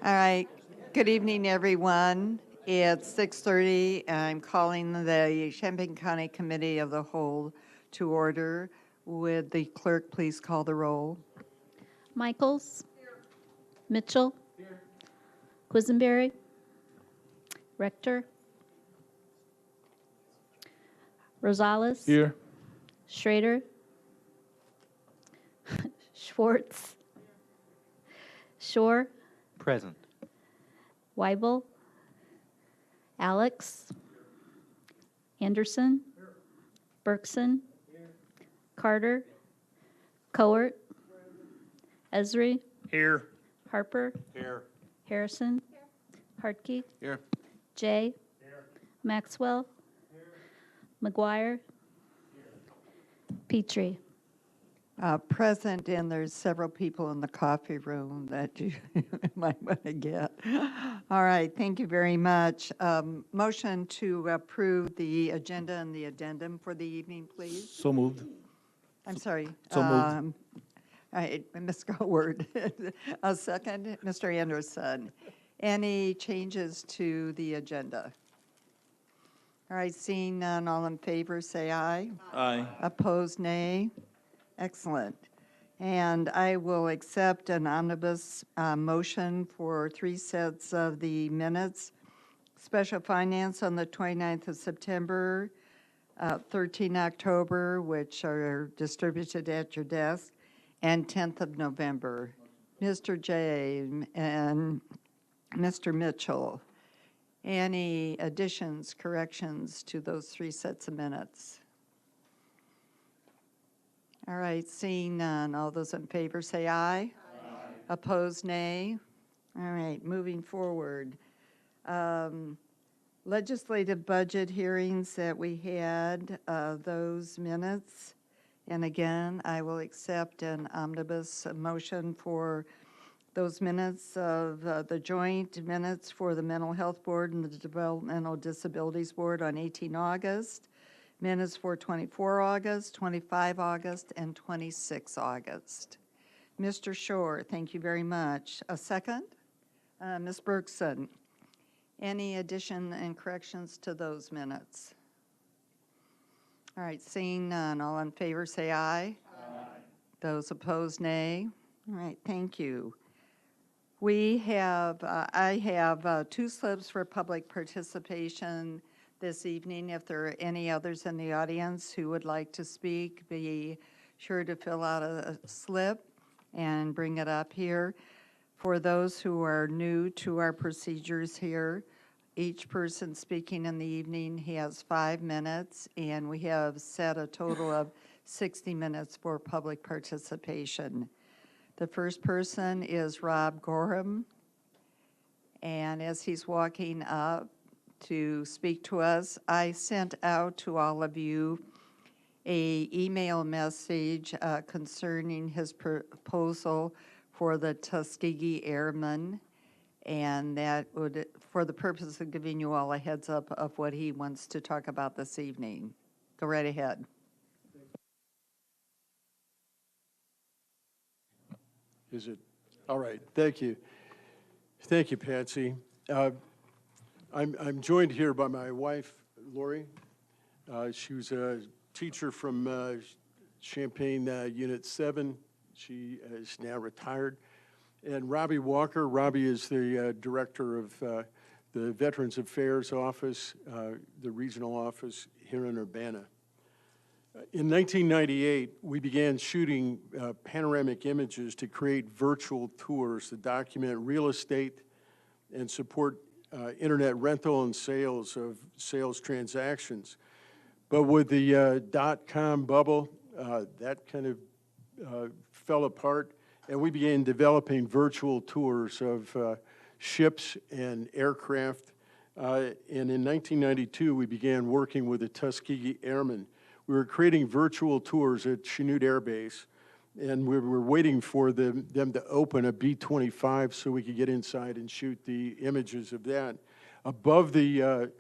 All right. Good evening, everyone. It's 6:30, and I'm calling the Champaign County Committee of the Whole to order. Would the clerk please call the roll? Michaels. Mitchell. Quisenberry. Rector. Rosales. Here. Schrader. Schwartz. Shore. Present. Weibel. Alex. Anderson. Berkson. Carter. Coert. Esri. Here. Harper. Here. Harrison. Hartke. Here. Jay. Maxwell. McGuire. Petrie. Present, and there's several people in the coffee room that you might want to get. All right, thank you very much. Motion to approve the agenda and the addendum for the evening, please. So moved. I'm sorry. So moved. I missed a word. A second, Mr. Anderson. Any changes to the agenda? All right, seeing none, all in favor, say aye. Aye. Opposed, nay. Excellent. And I will accept an omnibus motion for 3 sets of the minutes. Special finance on the 29th of September, 13 October, which are distributed at your desk, and 10th of November. Mr. Jay and Mr. Mitchell, any additions, corrections to those 3 sets of minutes? All right, seeing none, all those in favor say aye. Aye. Opposed, nay. All right, moving forward. Legislative budget hearings that we had, those minutes. And again, I will accept an omnibus motion for those minutes of the joint minutes for the Mental Health Board and the Developmental Disabilities Board on 18 August. Minutes for 24 August, 25 August, and 26 August. Mr. Shore, thank you very much. A second? Ms. Berkson, any addition and corrections to those minutes? All right, seeing none, all in favor say aye. Aye. Those opposed, nay. All right, thank you. We have, I have 2 slips for public participation this evening. If there are any others in the audience who would like to speak, be sure to fill out a slip and bring it up here. For those who are new to our procedures here, each person speaking in the evening has 5 minutes, and we have set a total of 60 minutes for public participation. The first person is Rob Gorham, and as he's walking up to speak to us, I sent out to all of you a email message concerning his proposal for the Tuskegee Airmen, and that would, for the purpose of giving you all a heads up of what he wants to talk about this evening. Go right ahead. Is it? All right, thank you. Thank you, Patsy. I'm joined here by my wife, Lori. She was a teacher from Champaign Unit 7. She is now retired. And Robbie Walker. Robbie is the director of the Veterans Affairs Office, the regional office here in Urbana. In 1998, we began shooting panoramic images to create virtual tours to document real estate and support internet rental and sales of sales transactions. But with the dot-com bubble, that kind of fell apart, and we began developing virtual tours of ships and aircraft. And in 1992, we began working with the Tuskegee Airmen. We were creating virtual tours at Chanute Air Base, and we were waiting for them to open a B-25 so we could get inside and shoot the images of that. Above the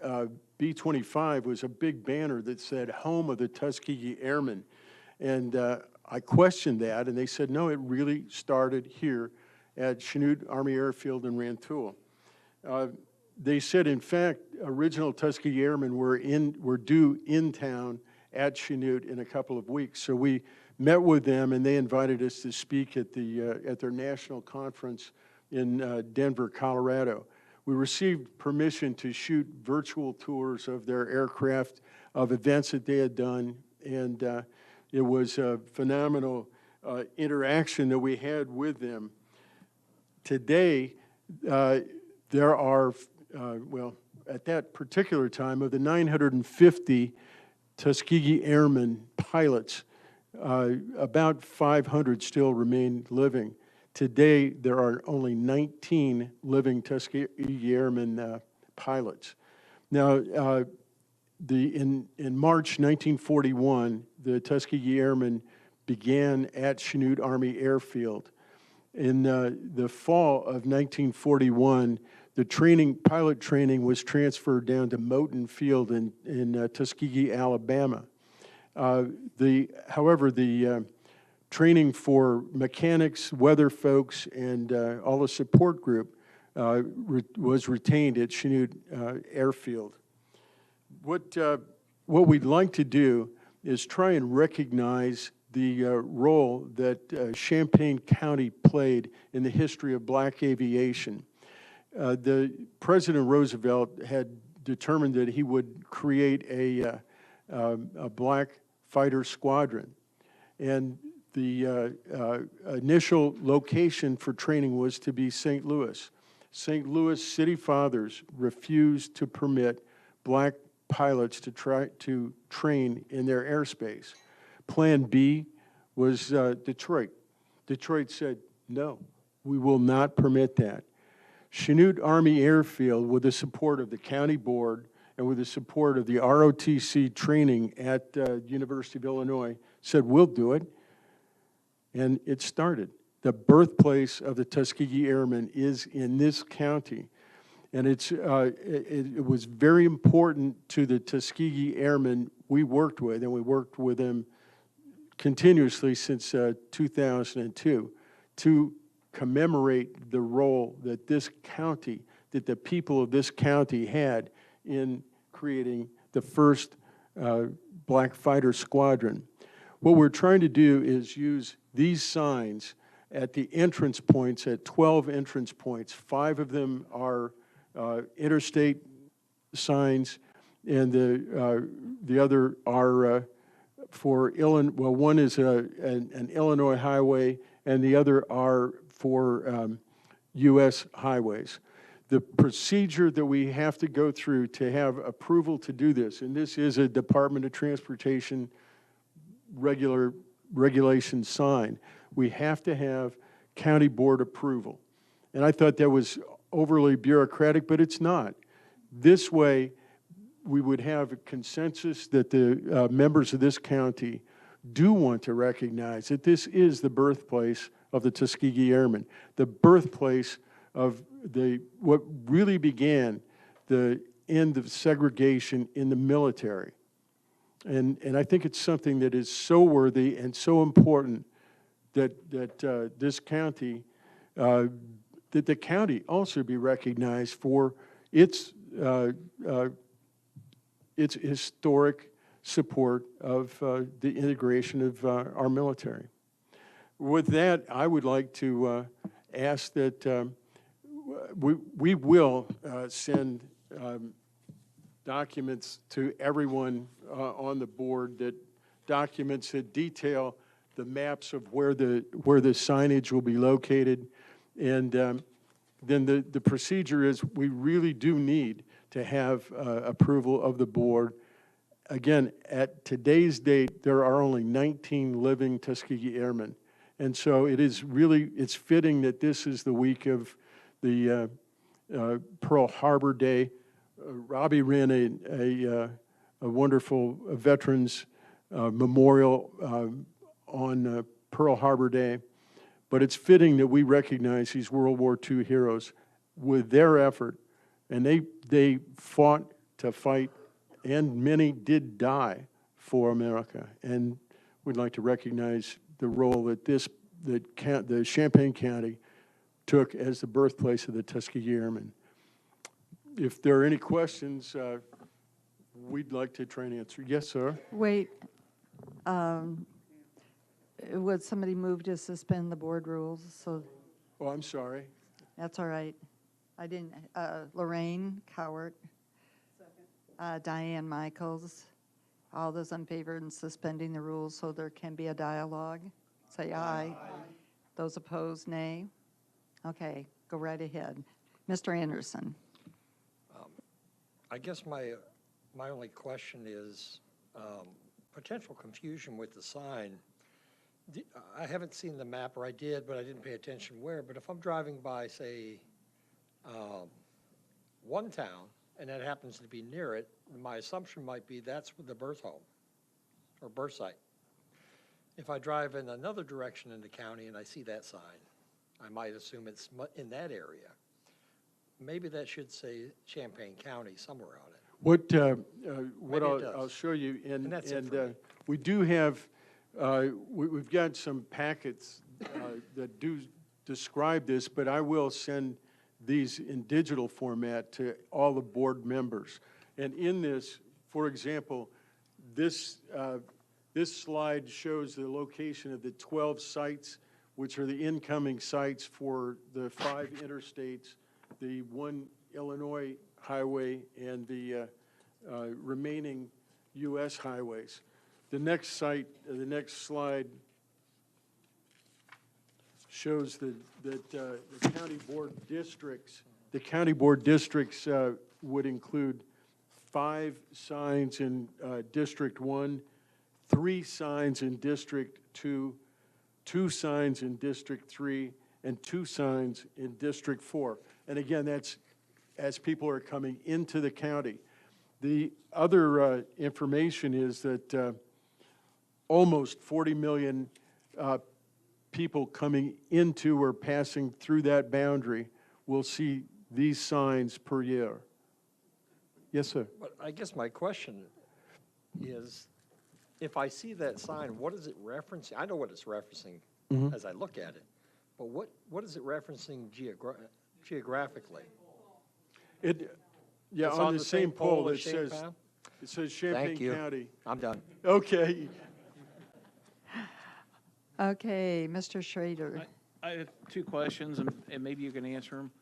B-25 was a big banner that said, "Home of the Tuskegee Airmen." And I questioned that, and they said, no, it really started here at Chanute Army Airfield in Rantoul. They said, in fact, original Tuskegee Airmen were due in town at Chanute in a couple of weeks. So we met with them, and they invited us to speak at their national conference in Denver, Colorado. We received permission to shoot virtual tours of their aircraft, of events that they had done, and it was a phenomenal interaction that we had with them. Today, there are, well, at that particular time, of the 950 Tuskegee Airmen pilots, about 500 still remain living. Today, there are only 19 living Tuskegee Airmen pilots. Now, in March 1941, the Tuskegee Airmen began at Chanute Army Airfield. In the fall of 1941, the pilot training was transferred down to Moton Field in Tuskegee, Alabama. However, the training for mechanics, weather folks, and all the support group was retained at Chanute Airfield. What we'd like to do is try and recognize the role that Champaign County played in the history of black aviation. The President Roosevelt had determined that he would create a black fighter squadron, and the initial location for training was to be St. Louis. St. Louis city fathers refused to permit black pilots to try to train in their airspace. Plan B was Detroit. Detroit said, no, we will not permit that. Chanute Army Airfield, with the support of the county board and with the support of the ROTC training at University of Illinois, said, we'll do it. And it started. The birthplace of the Tuskegee Airmen is in this county. And it was very important to the Tuskegee Airmen we worked with, and we worked with them continuously since 2002, to commemorate the role that this county, that the people of this county had in creating the first black fighter squadron. What we're trying to do is use these signs at the entrance points, at 12 entrance points. 5 of them are interstate signs, and the other are for Illinois. Well, one is an Illinois highway, and the other are for U.S. highways. The procedure that we have to go through to have approval to do this, and this is a Department of Transportation regulation sign, we have to have county board approval. And I thought that was overly bureaucratic, but it's not. This way, we would have a consensus that the members of this county do want to recognize that this is the birthplace of the Tuskegee Airmen, the birthplace of what really began the end of segregation in the military. And I think it's something that is so worthy and so important that this county, that the county also be recognized for its historic support of the integration of our military. With that, I would like to ask that we will send documents to everyone on the board, that documents that detail the maps of where the signage will be located. And then the procedure is, we really do need to have approval of the board. Again, at today's date, there are only 19 living Tuskegee Airmen. And so it's fitting that this is the week of the Pearl Harbor Day. Robbie ran a wonderful veterans memorial on Pearl Harbor Day. But it's fitting that we recognize these World War II heroes with their effort. And they fought to fight, and many did die for America. And we'd like to recognize the role that the Champaign County took as the birthplace of the Tuskegee Airmen. If there are any questions, we'd like to try and answer. Yes, sir? Wait, would somebody move to suspend the board rules? So Oh, I'm sorry. that's all right. I didn't, Lorraine Cowart. Diane Michaels. All those in favor in suspending the rules so there can be a dialogue? Say aye. Those opposed, nay. Okay, go right ahead. Mr. Anderson. I guess my only question is potential confusion with the sign. I haven't seen the map, or I did, but I didn't pay attention where. But if I'm driving by, say, one town, and that happens to be near it, my assumption might be that's the birth home or birth site. If I drive in another direction in the county and I see that sign, I might assume it's in that area. Maybe that should say Champaign County somewhere on it. What Maybe it does. I'll show you, And that's it for me. we do have, we've got some packets that do describe this, but I will send these in digital format to all the board members. And in this, for example, this slide shows the location of the 12 sites, which are the incoming sites for the 5 interstates, the 1 Illinois highway, and the remaining U.S. highways. The next slide shows that the county board districts, would include 5 signs in District 1, 3 signs in District 2, 2 signs in District 3, and 2 signs in District 4. And again, that's as people are coming into the county. The other information is that almost 40 million people coming into or passing through that boundary will see these signs per year. Yes, sir. But I guess my question is, if I see that sign, what is it referencing? I know what it's referencing as I look at it, but what is it referencing geographically? Yeah, It's on the same pole, as it says Champaign Thank you. County. I'm done. Okay. Okay, Mr. Schrader. I have 2 questions, and maybe you can answer them.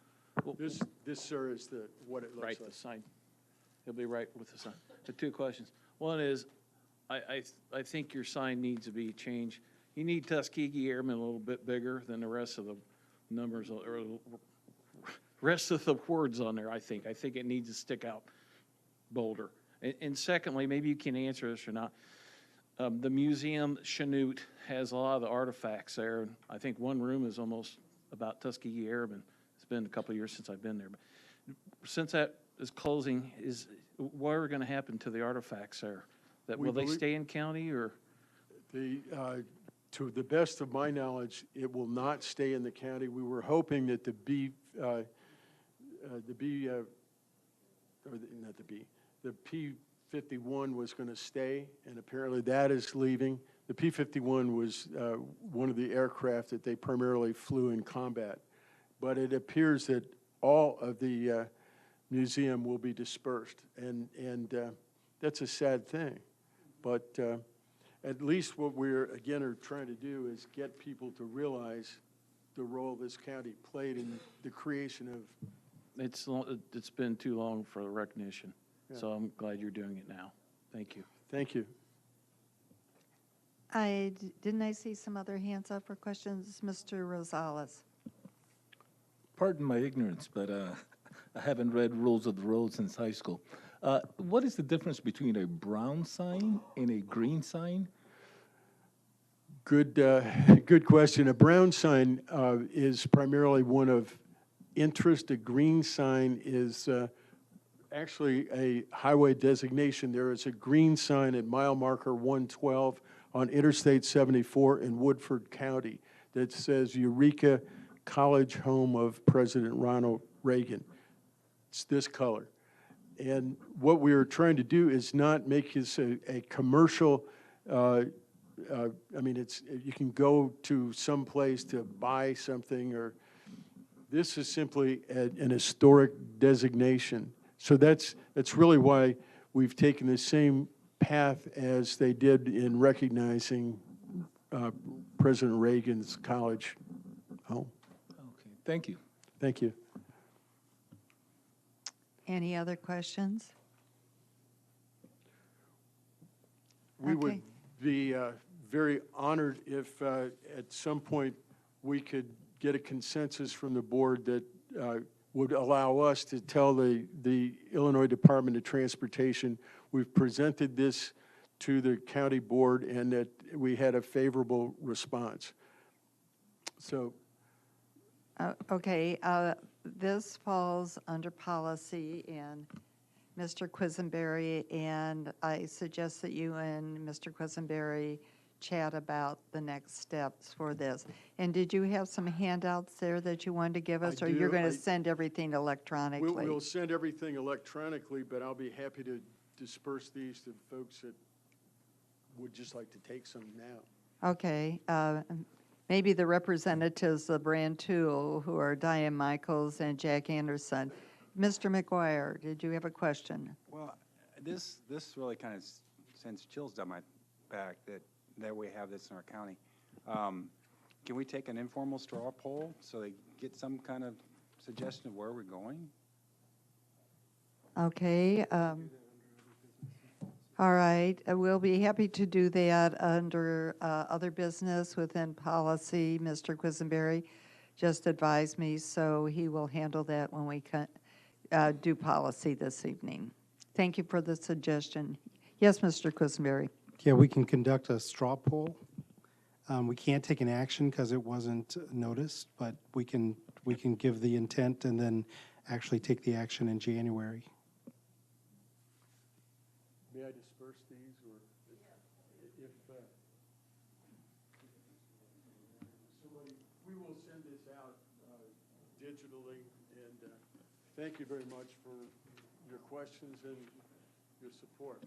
This, sir, is what it looks Right, like. the sign. He'll be right with the sign. The 2 questions. One is, I think your sign needs to be changed. You need Tuskegee Airmen a little bit bigger than the rest of the numbers, or rest of the words on there, I think. I think it needs to stick out bolder. And secondly, maybe you can answer this or not. The museum, Chanute, has a lot of the artifacts there. I think one room is almost about Tuskegee Airmen. It's been a couple of years since I've been there. But since that is closing, what are going to happen to the artifacts there? Will they stay in county, or? To the best of my knowledge, it will not stay in the county. We were hoping that the P-51 was going to stay, and apparently that is leaving. The P-51 was one of the aircraft that they primarily flew in combat. But it appears that all of the museum will be dispersed, and that's a sad thing. But at least what we're, again, are trying to do is get people to realize the role this county played in the creation of. It's been too long for the recognition, Yeah. so I'm glad you're doing it now. Thank you. Thank you. Didn't I see some other hands up for questions? Mr. Rosales. Pardon my ignorance, but I haven't read Rules of the Road since high school. What is the difference between a brown sign and a green sign? Good question. A brown sign is primarily one of interest. A green sign is actually a highway designation. There is a green sign at mile marker 112 on Interstate 74 in Woodford County that says Eureka College, home of President Ronald Reagan. It's this color. And what we are trying to do is not make this a commercial, I mean, you can go to some place to buy something, or This is simply an historic designation. So that's really why we've taken the same path as they did in recognizing President Reagan's college home. Okay, thank you. Thank you. Any other questions? We would Okay. be very honored if at some point we could get a consensus from the board that would allow us to tell the Illinois Department of Transportation, we've presented this to the county board and that we had a favorable response. So, Okay, this falls under policy, and Mr. Quisenberry, and I suggest that you and Mr. Quisenberry chat about the next steps for this. And did you have some handouts there that you wanted to give us, or you're do. going to I- send everything electronically? we'll send everything electronically, but I'll be happy to disperse these to folks that would just like to take some now. Okay, maybe the representatives of Brand Tool, who are Diane Michaels and Jack Anderson. Mr. McGuire, did you have a question? Well, this really kind of sends chills down my back that we have this in our county. Can we take an informal straw poll so they get some kind of suggestion of where we're going? Okay. All right, we'll be happy to do that under other business within policy. Mr. Quisenberry just advised me, so he will handle that when we do policy this evening. Thank you for the suggestion. Yes, Mr. Quisenberry. Yeah, we can conduct a straw poll. We can't take an action because it wasn't noticed, but we can give the intent and then actually take the action in January. May I disperse these, or if somebody, we will send this out digitally, and thank you very much for your questions and your support.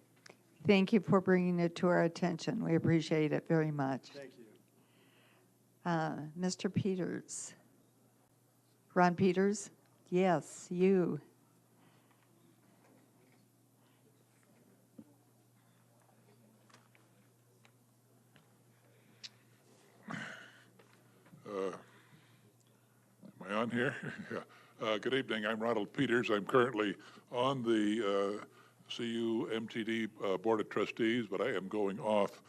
Thank you for bringing it to our attention. We appreciate it very much. Thank you. Mr. Peters. Ron Peters? Yes, you. Am I on here? Yeah. Good evening. I'm Ronald Peters. I'm currently on the CU MTD Board of Trustees, but I am going off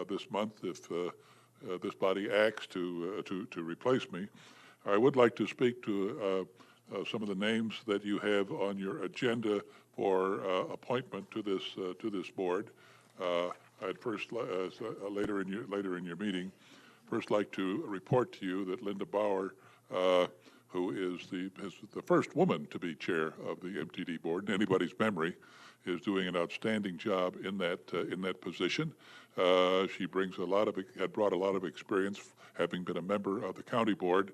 this month if this body acts to replace me. I would like to speak to some of the names that you have on your agenda for appointment to this board. I'd first later in your meeting, first like to report to you that Linda Bauer, who is the first woman to be chair of the MTD board in anybody's memory, is doing an outstanding job in that position. She brings had brought a lot of experience, having been a member of the county board,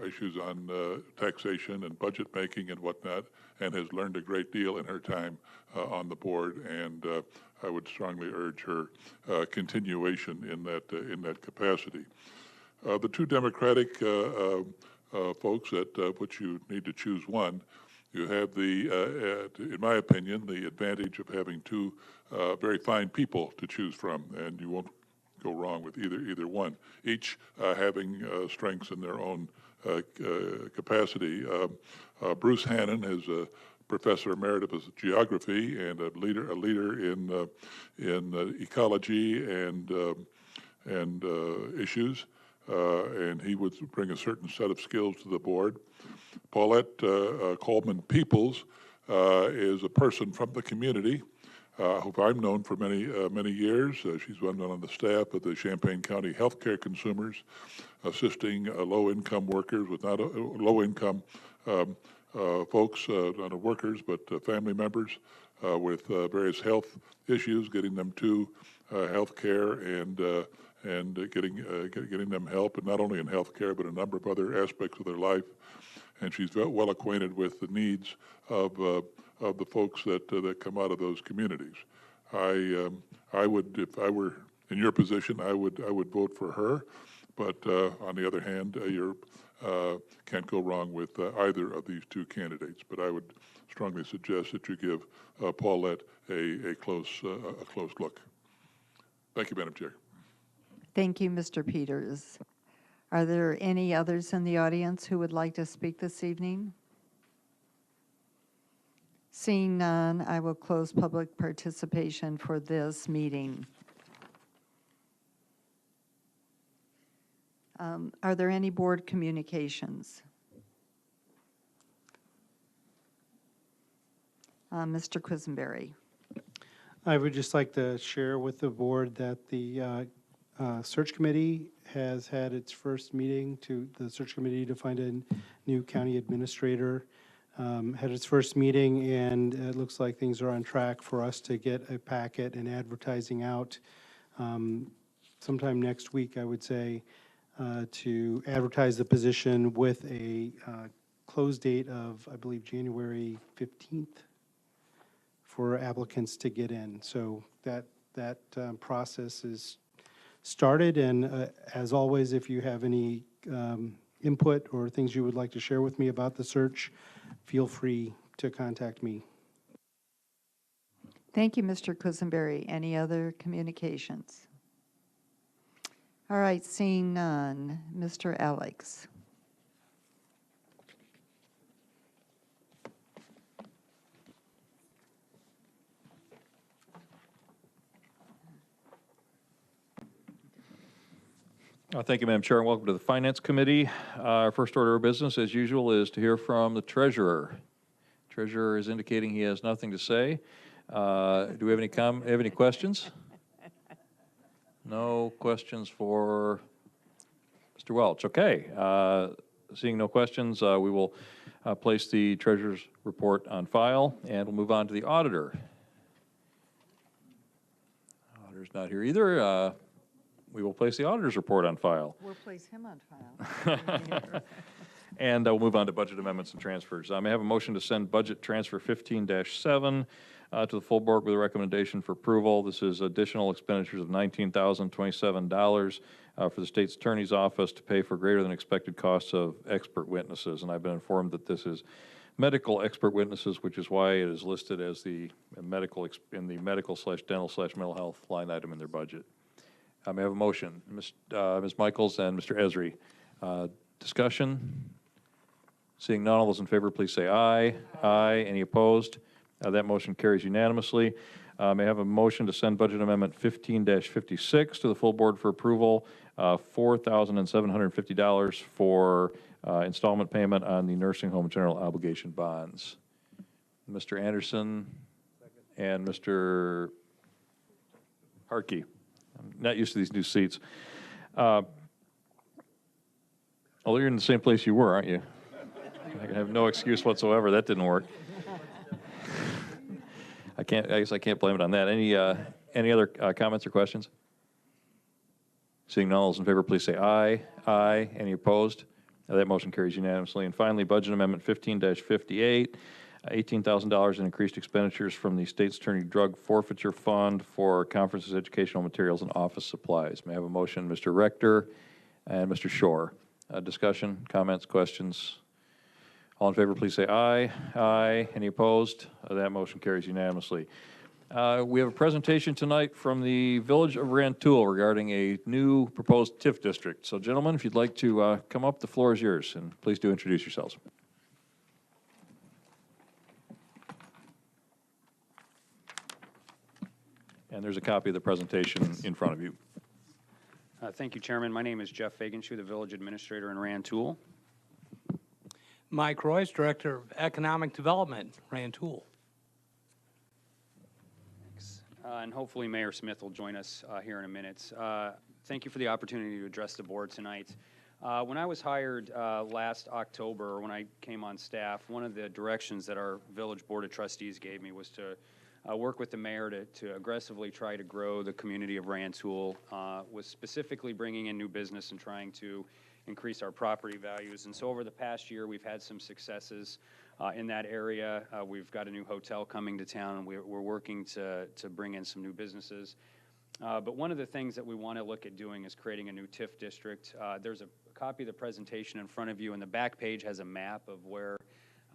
issues on taxation and budget making and whatnot, and has learned a great deal in her time on the board. And I would strongly urge her continuation in that capacity. The two Democratic folks at which you need to choose one. You have in my opinion, the advantage of having two very fine people to choose from, and you won't go wrong with either one. Each having strengths in their own capacity. Bruce Hannon is a professor emeritus of geography and a leader in ecology and issues. And he would bring a certain set of skills to the board. Paulette Coleman Peoples is a person from the community who I've known for many years. She's been on the staff of the Champaign County Healthcare Consumers, assisting low-income workers with not low-income folks, not workers, but family members with various health issues, getting them to health care and getting them help, and not only in health care, but a number of other aspects of their life. And she's well acquainted with the needs of the folks that come out of those communities. I would, if I were in your position, I would vote for her. But on the other hand, you can't go wrong with either of these two candidates. But I would strongly suggest that you give Paulette a close look. Thank you, Madam Chair. Thank you, Mr. Peters. Are there any others in the audience who would like to speak this evening? Seeing none, I will close public participation for this meeting. Are there any board communications? Mr. Quisenberry. I would just like to share with the board that the search committee has had its first meeting the search committee to find a new county administrator. Had its first meeting, and it looks like things are on track for us to get a packet and advertising out sometime next week, I would say, to advertise the position with a close date of, I believe, January 15th for applicants to get in. So that process is started, and as always, if you have any input or things you would like to share with me about the search, feel free to contact me. Thank you, Mr. Quisenberry. Any other communications? All right, seeing none, Mr. Alex. Thank you, Madam Chair, and welcome to the Finance Committee. Our first order of business, as usual, is to hear from the Treasurer. Treasurer is indicating he has nothing to say. Do we have any questions? No questions for Mr. Welch. Okay. Seeing no questions, we will place the Treasurer's report on file, and we'll move on to the Auditor. Auditor's not here either. We will place the auditor's report on file. We'll place him on file. And we'll move on to budget amendments and transfers. May I have a motion to send budget transfer 15-7 to the full board with a recommendation for approval. This is additional expenditures of $19,027 for the state's attorney's office to pay for greater than expected costs of expert witnesses. And I've been informed that this is medical expert witnesses, which is why it is listed as the medical in the medical/dental/mental health line item in their budget. May I have a motion? Ms. Michaels and Mr. Esri. Discussion? Seeing none, all those in favor, please say aye. Aye. Any opposed? That motion carries unanimously. May I have a motion to send Budget Amendment 15-56 to the full board for approval, $4,750 for installment payment on the nursing home general obligation bonds. Mr. Anderson and Mr. Harkey. I'm not used to these new seats. Although you're in the same place you were, aren't you? I have no excuse whatsoever. That didn't work. I guess I can't blame it on that. Any other comments or questions? Seeing none, all those in favor, please say aye. Aye. Any opposed? That motion carries unanimously. And finally, Budget Amendment 15-58. $18,000 in increased expenditures from the State's Attorney Drug Forfeiture Fund for conferences, educational materials, and office supplies. May I have a motion, Mr. Rector and Mr. Shore? Discussion, comments, questions? All in favor, please say aye. Aye. Any opposed? That motion carries unanimously. We have a presentation tonight from the Village of Rantoul regarding a new proposed TIF district. So, gentlemen, if you'd like to come up, the floor is yours, and please do introduce yourselves. And there's a copy of the presentation in front of you. Thank you, Chairman. My name is Jeff Fagenshu, the Village Administrator in Rantoul. Mike Royce, Director of Economic Development, Rantoul. Thanks. And hopefully Mayor Smith will join us here in a minute. Thank you for the opportunity to address the board tonight. When I was hired last October, when I came on staff, one of the directions that our Village Board of Trustees gave me was to work with the mayor to aggressively try to grow the community of Rantoul, was specifically bringing in new business and trying to increase our property values. And so over the past year, we've had some successes in that area. We've got a new hotel coming to town, and we're working to bring in some new businesses. But one of the things that we want to look at doing is creating a new TIF district. There's a copy of the presentation in front of you, and the back page has a map of where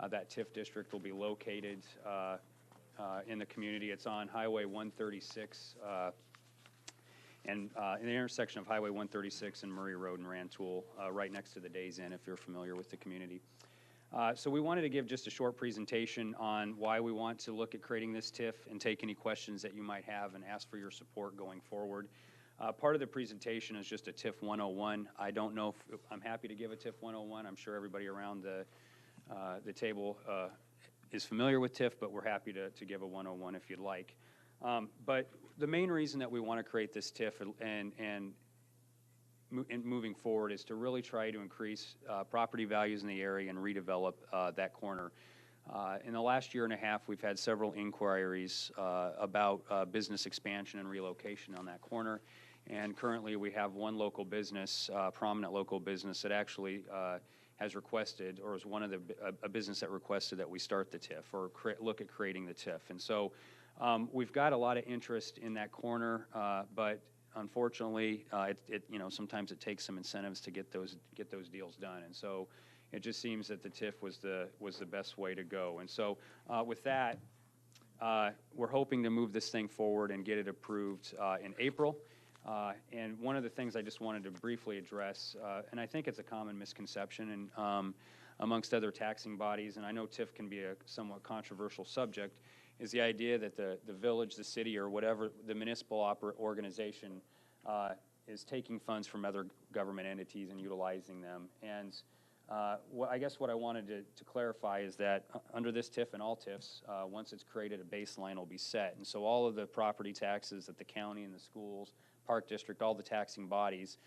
that TIF district will be located in the community. It's on Highway 136 and in the intersection of Highway 136 and Murray Road in Rantoul, right next to the Days Inn, if you're familiar with the community. So we wanted to give just a short presentation on why we want to look at creating this TIF and take any questions that you might have and ask for your support going forward. Part of the presentation is just a TIF 101. I don't know if I'm happy to give a TIF 101. I'm sure everybody around the table is familiar with TIF, but we're happy to give a 101 if you'd like. But the main reason that we want to create this TIF and moving forward is to really try to increase property values in the area and redevelop that corner. In the last year and a half, we've had several inquiries about business expansion and relocation on that corner. And currently, we have one local business, prominent local business, that actually has requested, or is one of a business that requested that we start the TIF or look at creating the TIF. And so we've got a lot of interest in that corner, but unfortunately, sometimes it takes some incentives to get those deals done, and so it just seems that the TIF was the best way to go. And so, with that, we're hoping to move this thing forward and get it approved in April. And one of the things I just wanted to briefly address, and I think it's a common misconception, and amongst other taxing bodies, and I know TIF can be a somewhat controversial subject, is the idea that the village, the city, or whatever, the municipal organization is taking funds from other government entities and utilizing them. And I guess what I wanted to clarify is that under this TIF and all TIFs, once it's created, a baseline will be set. And so all of the property taxes that the county and the schools, park district, all the taxing bodies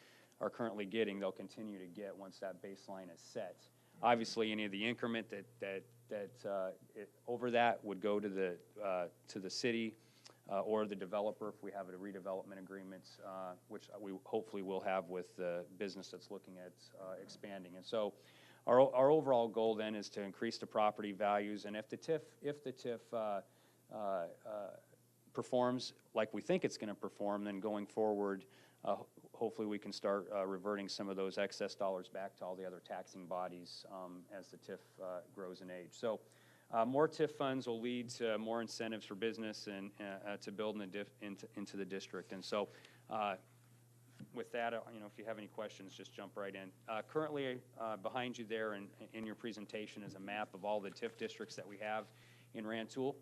are currently getting, they'll continue to get once that baseline is set. Obviously, any of the increment over that would go to the city or the developer if we have a redevelopment agreement, which we hopefully will have with the business that's looking at expanding. And so, our overall goal then is to increase the property values, and if the TIF performs like we think it's going to perform, then going forward, hopefully we can start reverting some of those excess dollars back to all the other taxing bodies as the TIF grows in age. So more TIF funds will lead to more incentives for business and to build into the district. And so with that, if you have any questions, just jump right in. Currently, behind you there in your presentation is a map of all the TIF districts that we have in Rantoul.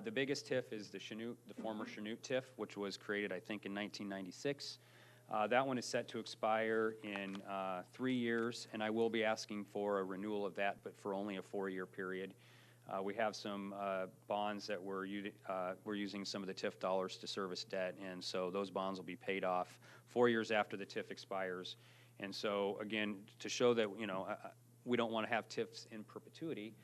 The biggest TIF is the former Chanute TIF, which was created, I think, in 1996. That one is set to expire in 3 years, and I will be asking for a renewal of that, but for only a 4-year period. We have some bonds that we're using some of the TIF dollars to service debt, and so those bonds will be paid off 4 years after the TIF expires. And so, again, to show that we don't want to have TIFs in perpetuity,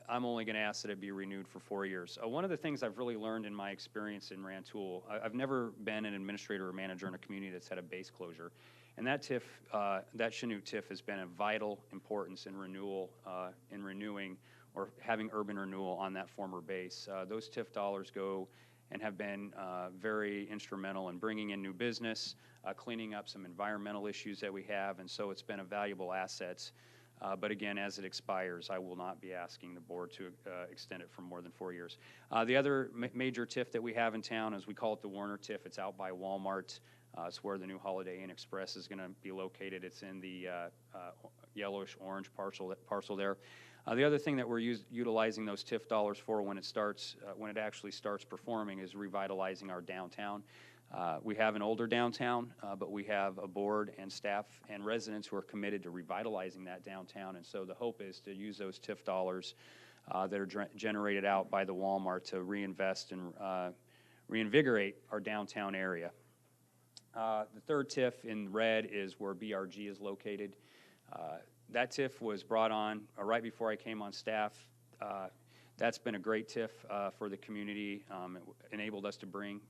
I'm only going to ask that it be renewed for 4 years. One of the things I've really learned in my experience in Rantoul, I've never been an administrator or manager in a community that's had a base closure. And that TIF, that Chanute TIF has been of vital importance in renewing or having urban renewal on that former base. Those TIF dollars go and have been very instrumental in bringing in new business, cleaning up some environmental issues that we have, and so it's been a valuable asset. But again, as it expires, I will not be asking the board to extend it for more than 4 years. The other major TIF that we have in town is we call it the Warner TIF. It's out by Walmart. It's where the new Holiday Inn Express is going to be located. It's in the yellowish-orange parcel there. The other thing that we're utilizing those TIF dollars for when it actually starts performing is revitalizing our downtown. We have an older downtown, but we have a board and staff and residents who are committed to revitalizing that downtown. And so the hope is to use those TIF dollars that are generated out by the Walmart to reinvest and reinvigorate our downtown area. The third TIF in red is where BRG is located. That TIF was brought on right before I came on staff. That's been a great TIF for the community. It enabled us to bring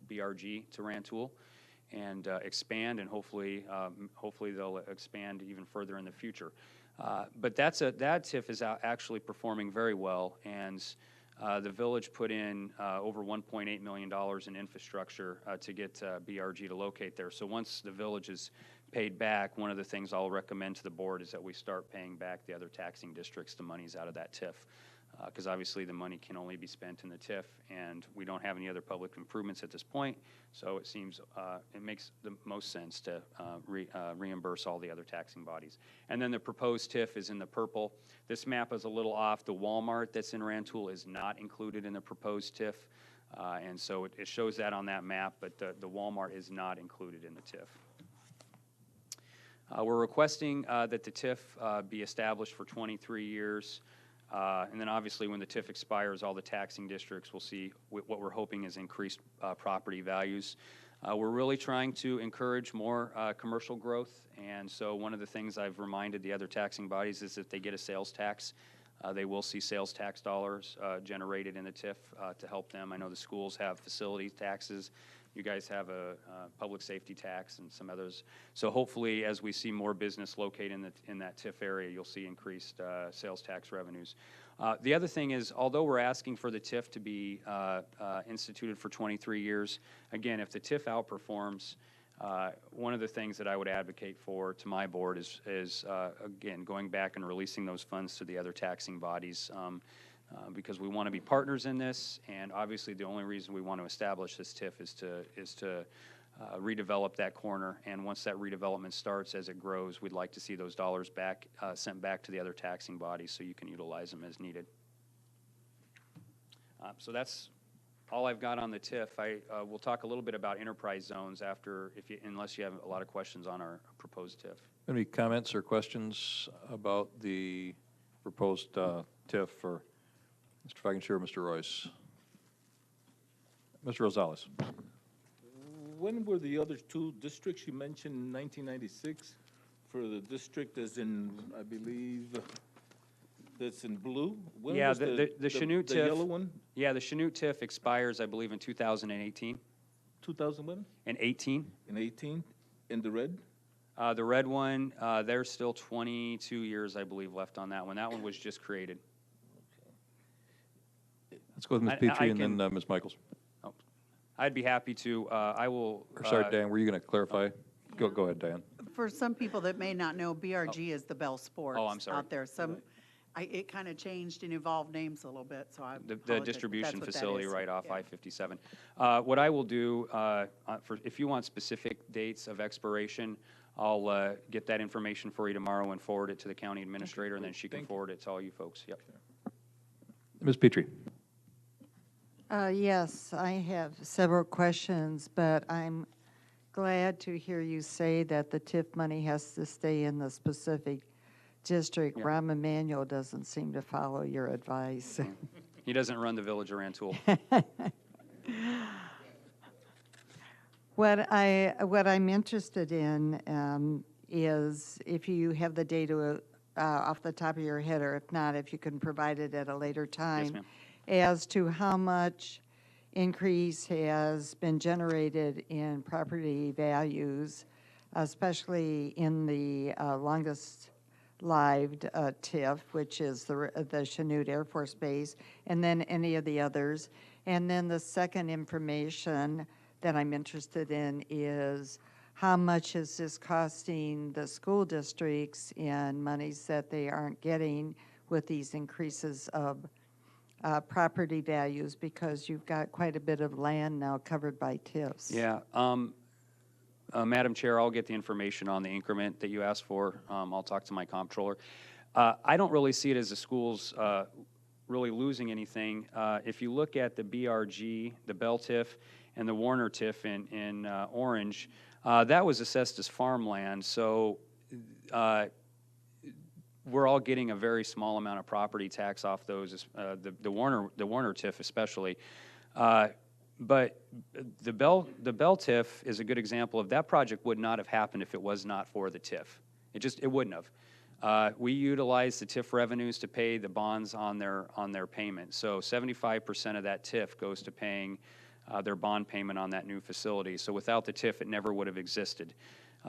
BRG to Rantoul and expand, and hopefully they'll expand even further in the future. But that TIF is actually performing very well, and The village put in over $1.8 million in infrastructure to get BRG to locate there. So once the village is paid back, one of the things I'll recommend to the board is that we start paying back the other taxing districts the monies out of that TIF. Because obviously the money can only be spent in the TIF, and we don't have any other public improvements at this point, so it seems it makes the most sense to reimburse all the other taxing bodies. And then the proposed TIF is in the purple. This map is a little off. The Walmart that's in Rantoul is not included in the proposed TIF, and so it shows that on that map, but the Walmart is not included in the TIF. We're requesting that the TIF be established for 23 years. And then obviously when the TIF expires, all the taxing districts will see what we're hoping is increased property values. We're really trying to encourage more commercial growth, and so one of the things I've reminded the other taxing bodies is if they get a sales tax, they will see sales tax dollars generated in the TIF to help them. I know the schools have facility taxes. You guys have a public safety tax and some others. So hopefully, as we see more business located in that TIF area, you'll see increased sales tax revenues. The other thing is, although we're asking for the TIF to be instituted for 23 years, again, if the TIF outperforms, one of the things that I would advocate for to my board is again, going back and releasing those funds to the other taxing bodies. Because we want to be partners in this, and obviously the only reason we want to establish this TIF is to redevelop that corner. And once that redevelopment starts, as it grows, we'd like to see those dollars back sent back to the other taxing bodies so you can utilize them as needed. So that's all I've got on the TIF. We'll talk a little bit about enterprise zones after, unless you have a lot of questions on our proposed TIF. Any comments or questions about the proposed TIF for Mr. Fagenshire, Mr. Royce? Mr. Rosales. When were the other two districts you mentioned in 1996? For the district that's in, I believe, that's in blue? When Yeah, was the Chanute the TIF. yellow one? Yeah, the Chanute TIF expires, I believe, in 2018. 2011? In 18. In 18? In the red? The red one, there's still 22 years, I believe, left on that one. That one was just created. Let's go with Ms. I Petrie and can- then Ms. Michaels. Oh, I'd be happy to. I will. Or sorry, Dan, were you going to clarify? Go ahead, Dan. For some people that may not know, BRG is the Bell Sports Oh, I'm sorry. out there. It kind of changed and evolved names a little bit, so I The apologize, but distribution that's what that facility is. right off Yeah. I-57. What I will do, if you want specific dates of expiration, I'll get that information for you tomorrow and forward it to the county administrator, and then she can forward it to all you folks. Yep. Ms. Petrie. Yes, I have several questions, but I'm glad to hear you say that the TIF money has to stay in the specific district. Yeah. Rahm Emanuel doesn't seem to follow your advice. He doesn't run the village of Rantoul. What I'm interested in is if you have the data off the top of your head, or if not, if you can provide it at a later time, ma'am. as to how much increase has been generated in property values, especially in the longest-lived TIF, which is the Chanute Air Force Base, and then any of the others. And then the second information that I'm interested in is how much is this costing the school districts in monies that they aren't getting with these increases of property values, because you've got quite a bit of land now covered by TIFs. Yeah. Madam Chair, I'll get the information on the increment that you asked for. I'll talk to my comptroller. I don't really see it as the schools really losing anything. If you look at the BRG, the Bell TIF, and the Warner TIF in Orange, that was assessed as farmland. So we're all getting a very small amount of property tax off those, the Warner TIF especially. But the Bell TIF is a good example of that. Project would not have happened if it was not for the TIF. It wouldn't have. We utilize the TIF revenues to pay the bonds on their payment. So 75% of that TIF goes to paying their bond payment on that new facility. So without the TIF, it never would have existed,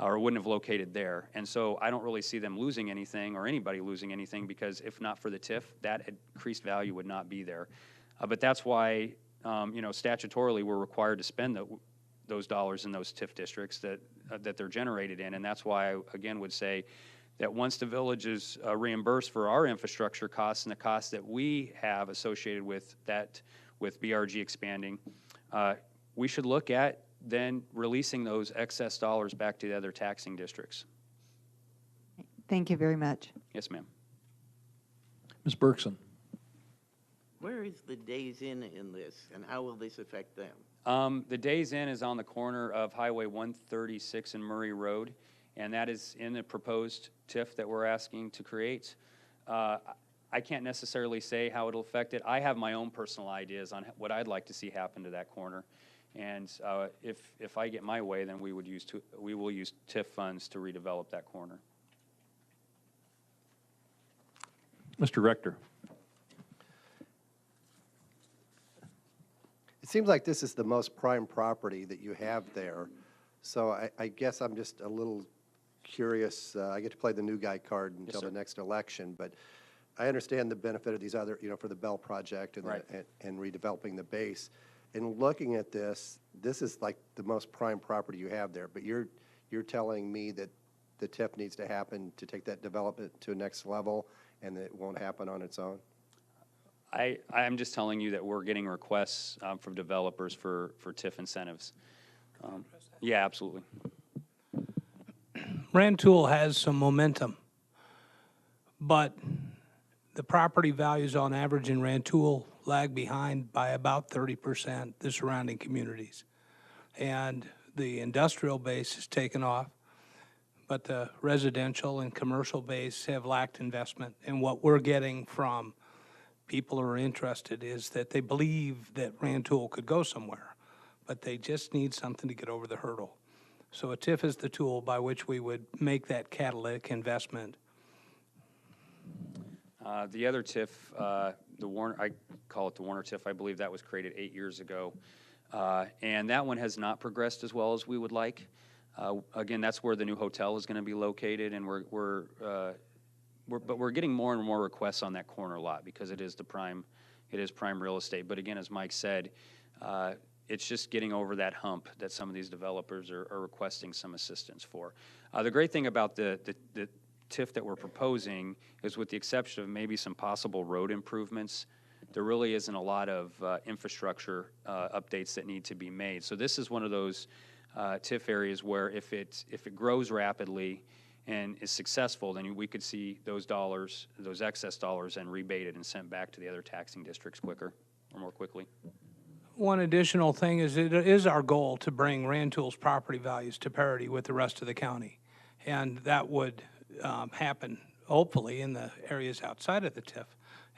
or wouldn't have located there. And so I don't really see them losing anything, or anybody losing anything, because if not for the TIF, that increased value would not be there. But that's why, statutorily, we're required to spend those dollars in those TIF districts that they're generated in. And that's why I, again, would say that once the village is reimbursed for our infrastructure costs and the costs that we have associated with that, with BRG expanding, we should look at then releasing those excess dollars back to the other taxing districts. Thank you very much. Yes, ma'am. Ms. Bergson? Where is the Days Inn in this, and how will this affect them? The Days Inn is on the corner of Highway 136 and Murray Road, and that is in the proposed TIF that we're asking to create. I can't necessarily say how it'll affect it. I have my own personal ideas on what I'd like to see happen to that corner. And if I get my way, then we will use TIF funds to redevelop that corner. Mr. Rector? It seems like this is the most prime property that you have there. So I guess I'm just a little curious. I get to play the new guy card until the next election, but I understand the benefit of these other, for the Bell project and, right. and redeveloping the base. In looking at this, this is like the most prime property you have there, but you're telling me that the TIF needs to happen to take that development to a next level and that it won't happen on its own? I'm just telling you that we're getting requests from developers for TIF incentives. Yeah, absolutely. Rantoul has some momentum, but the property values on average in Rantoul lag behind by about 30% the surrounding communities. And the industrial base has taken off, but the residential and commercial base have lacked investment. And what we're getting from people who are interested is that they believe that Rantoul could go somewhere, but they just need something to get over the hurdle. So a TIF is the tool by which we would make that catalytic investment. The other TIF, the Warner, I call it the Warner TIF, I believe that was created 8 years ago. And that one has not progressed as well as we would like. Again, that's where the new hotel is going to be located, and but we're getting more and more requests on that corner lot because it is prime real estate. But again, as Mike said, it's just getting over that hump that some of these developers are requesting some assistance for. The great thing about the TIF that we're proposing is, with the exception of maybe some possible road improvements, there really isn't a lot of infrastructure updates that need to be made. So this is one of those TIF areas where if it grows rapidly and is successful, then we could see those dollars, those excess dollars, and rebated and sent back to the other taxing districts quicker or more quickly. One additional thing is it is our goal to bring Rantoul's property values to parity with the rest of the county. And that would happen, hopefully, in the areas outside of the TIF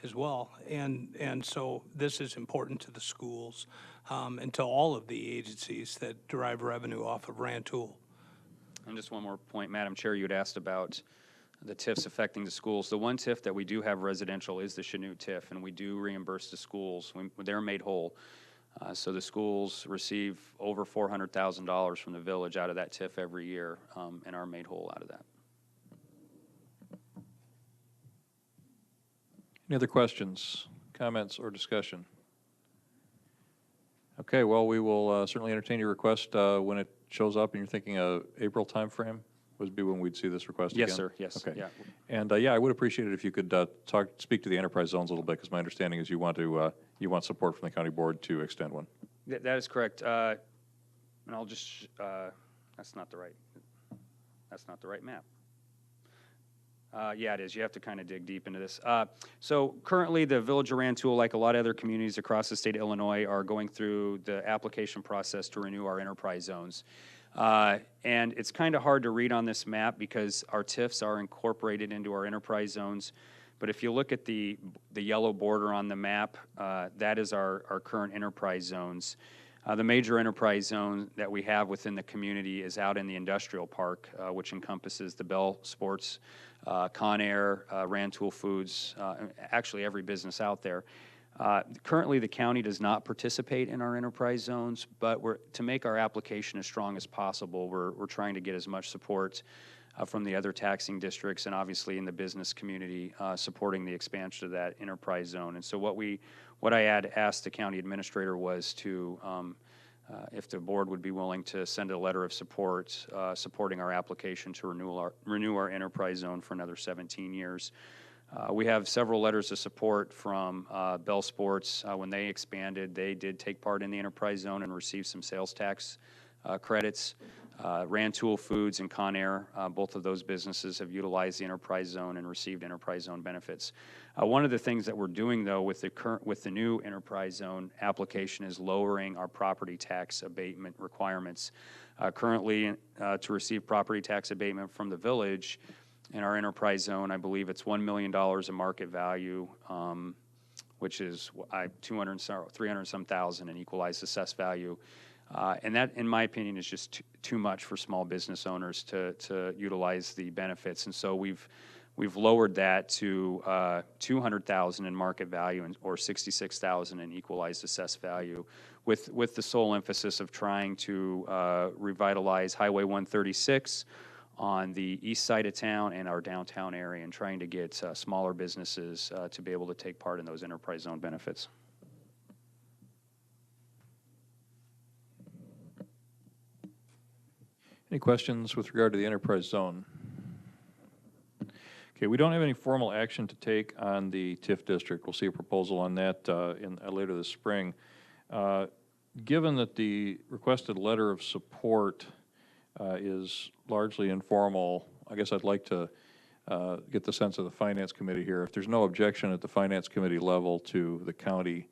as well. And so this is important to the schools and to all of the agencies that derive revenue off of Rantoul. And just one more point, Madam Chair, you had asked about the TIFs affecting the schools. The one TIF that we do have residential is the Chanute TIF, and we do reimburse the schools. They're made whole. So the schools receive over $400,000 from the village out of that TIF every year and are made whole out of that. Any other questions, comments, or discussion? Okay, well, we will certainly entertain your request when it shows up, and you're thinking April timeframe would be when we'd see this request again? Yes, sir, yes. Okay. Yeah. And I would appreciate it if you could speak to the enterprise zones a little bit, because my understanding is you want support from the county board to extend one. That is correct. And I'll just, that's not the right map. Yeah, it is. You have to kind of dig deep into this. So currently, the Village of Rantoul, like a lot of other communities across the state of Illinois, are going through the application process to renew our enterprise zones. And it's kind of hard to read on this map because our TIFs are incorporated into our enterprise zones. But if you look at the yellow border on the map, that is our current enterprise zones. The major enterprise zone that we have within the community is out in the industrial park, which encompasses the Bell Sports, Conair, Rantoul Foods, actually every business out there. Currently, the county does not participate in our enterprise zones, but to make our application as strong as possible, we're trying to get as much support from the other taxing districts, and obviously in the business community, supporting the expansion of that enterprise zone. And so what I had asked the county administrator was to, if the board would be willing to send a letter of support, supporting our application to renew our enterprise zone for another 17 years. We have several letters of support from Bell Sports. When they expanded, they did take part in the enterprise zone and received some sales tax credits. Rantoul Foods and Conair, both of those businesses have utilized the enterprise zone and received enterprise zone benefits. One of the things that we're doing, though, with the new enterprise zone application is lowering our property tax abatement requirements. Currently, to receive property tax abatement from the village in our enterprise zone, I believe it's $1 million in market value, which is 300 some thousand in equalized assessed value. And that, in my opinion, is just too much for small business owners to utilize the benefits. And so we've lowered that to 200,000 in market value or 66,000 in equalized assessed value, with the sole emphasis of trying to revitalize Highway 136 on the east side of town and our downtown area, and trying to get smaller businesses to be able to take part in those enterprise zone benefits. Any questions with regard to the enterprise zone? Okay, we don't have any formal action to take on the TIF district. We'll see a proposal on that later this spring. Given that the requested letter of support is largely informal, I guess I'd like to get the sense of the Finance Committee here. If there's no objection at the Finance Committee level to the county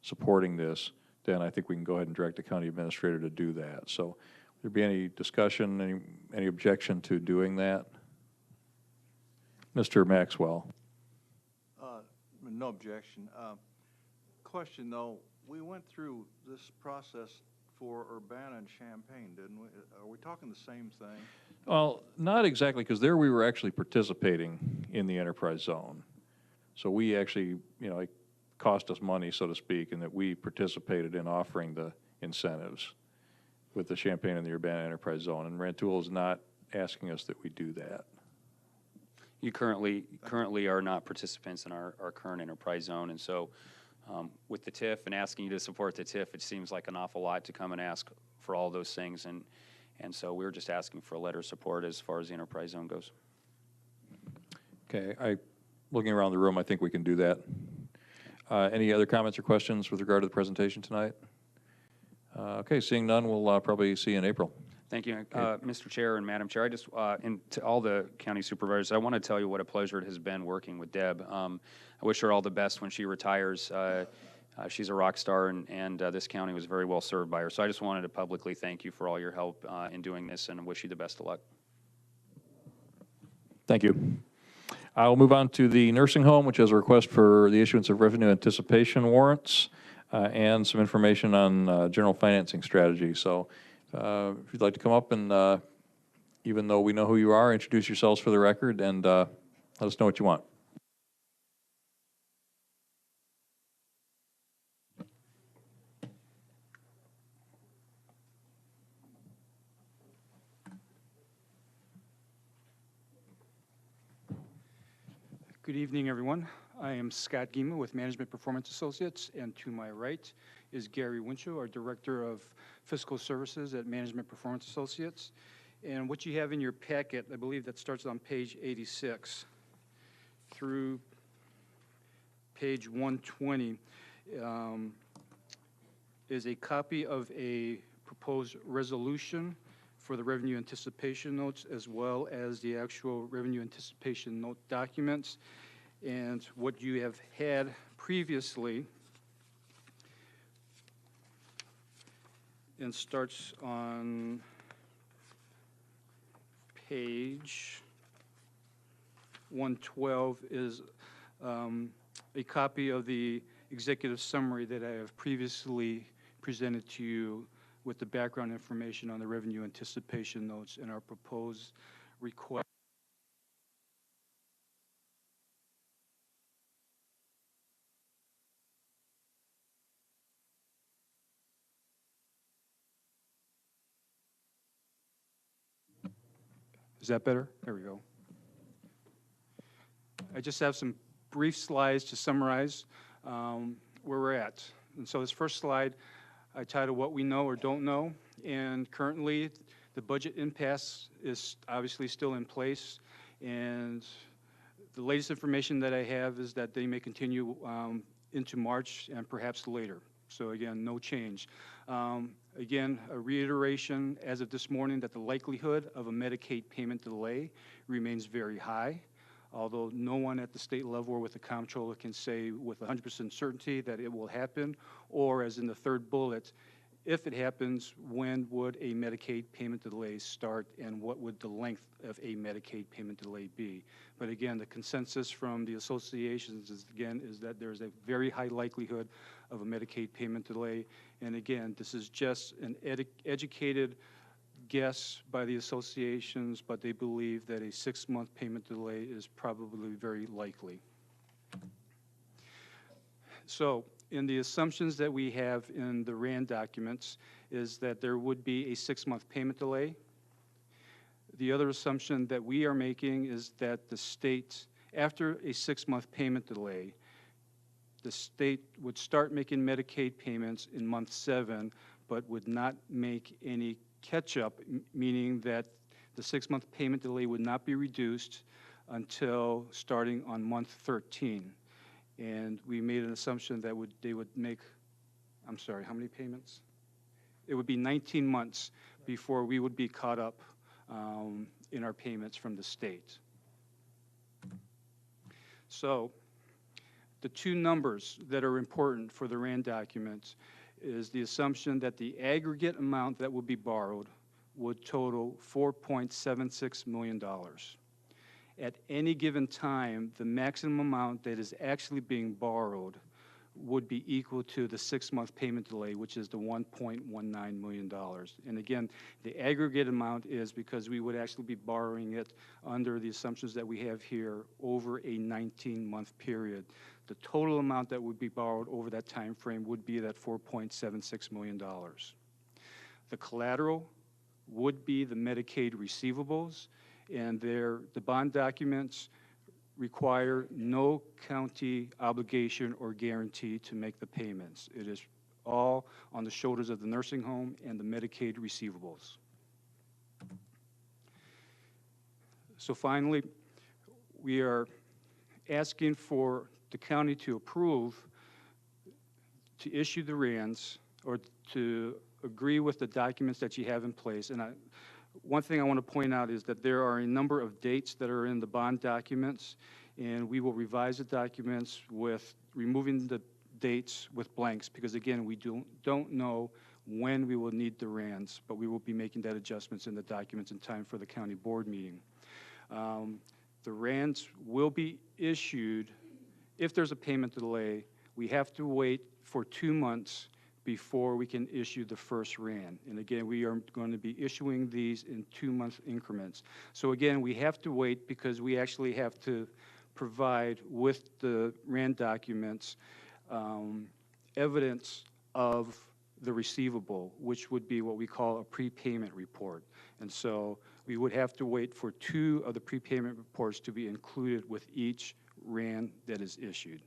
supporting this, then I think we can go ahead and direct the county administrator to do that. So would there be any discussion, any objection to doing that? Mr. Maxwell. No objection. Question though, we went through this process for Urbana and Champaign, didn't we? Are we talking the same thing? Well, not exactly, because there we were actually participating in the enterprise zone. So we actually, it cost us money, so to speak, and that we participated in offering the incentives with the Champaign and the Urbana enterprise zone. And Rantoul is not asking us that we do that. You currently are not participants in our current enterprise zone, and so with the TIF and asking you to support the TIF, it seems like an awful lot to come and ask for all those things, and so we're just asking for a letter of support as far as the enterprise zone goes. Okay, looking around the room, I think we can do that. Any other comments or questions with regard to the presentation tonight? Okay, seeing none, we'll probably see you in April. Thank you, Mr. Chair and Madam Chair. I just, and to all the county supervisors, I want to tell you what a pleasure it has been working with Deb. I wish her all the best when she retires. She's a rock star, and this county was very well served by her. So I just wanted to publicly thank you for all your help in doing this, and wish you the best of luck. Thank you. I'll move on to the nursing home, which has a request for the issuance of revenue anticipation warrants and some information on general financing strategy. So if you'd like to come up and, even though we know who you are, introduce yourselves for the record and let us know what you want. Good evening, everyone. I am Scott Gima with Management Performance Associates, and to my right is Gary Winchell, our Director of Fiscal Services at Management Performance Associates. And what you have in your packet, I believe that starts on page 86 through page 120, is a copy of a proposed resolution for the revenue anticipation notes, as well as the actual revenue anticipation note documents. And what you have had previously, and starts on page 112, is a copy of the executive summary that I have previously presented to you with the background information on the revenue anticipation notes and our proposed request. Is that better? There we go. I just have some brief slides to summarize where we're at. And so this first slide, I titled What We Know or Don't Know. And currently, the budget impasse is obviously still in place. And the latest information that I have is that they may continue into March and perhaps later. So again, no change. Again, a reiteration as of this morning that the likelihood of a Medicaid payment delay remains very high, although no one at the state level or with the comptroller can say with 100% certainty that it will happen, or as in the third bullet, if it happens, when would a Medicaid payment delay start and what would the length of a Medicaid payment delay be? But again, the consensus from the associations is that there's a very high likelihood of a Medicaid payment delay. And again, this is just an educated guess by the associations, but they believe that a 6-month payment delay is probably very likely. So in the assumptions that we have in the RAND documents is that there would be a 6-month payment delay. The other assumption that we are making is that the state, after a 6-month payment delay, the state would start making Medicaid payments in month 7, but would not make any catch-up, meaning that the 6-month payment delay would not be reduced until starting on month 13. And we made an assumption that they would make, I'm sorry, how many payments? It would be 19 months before we would be caught up in our payments from the state. So the two numbers that are important for the RAND documents is the assumption that the aggregate amount that would be borrowed would total $4.76 million. At any given time, the maximum amount that is actually being borrowed would be equal to the 6-month payment delay, which is the $1.19 million. And again, the aggregate amount is because we would actually be borrowing it under the assumptions that we have here over a 19-month period. The total amount that would be borrowed over that time frame would be that $4.76 million. The collateral would be the Medicaid receivables, and the bond documents require no county obligation or guarantee to make the payments. It is all on the shoulders of the nursing home and the Medicaid receivables. So finally, we are asking for the county to approve to issue the RANs or to agree with the documents that you have in place. And one thing I want to point out is that there are a number of dates that are in the bond documents, and we will revise the documents with removing the dates with blanks because, again, we don't know when we will need the RANs, but we will be making that adjustments in the documents in time for the county board meeting. The RANs will be issued if there's a payment delay. We have to wait for 2 months before we can issue the first RAN. And again, we are going to be issuing these in 2-month increments. So again, we have to wait because we actually have to provide with the RAN documents evidence of the receivable, which would be what we call a prepayment report. And so we would have to wait for 2 of the prepayment reports to be included with each RAN that is issued.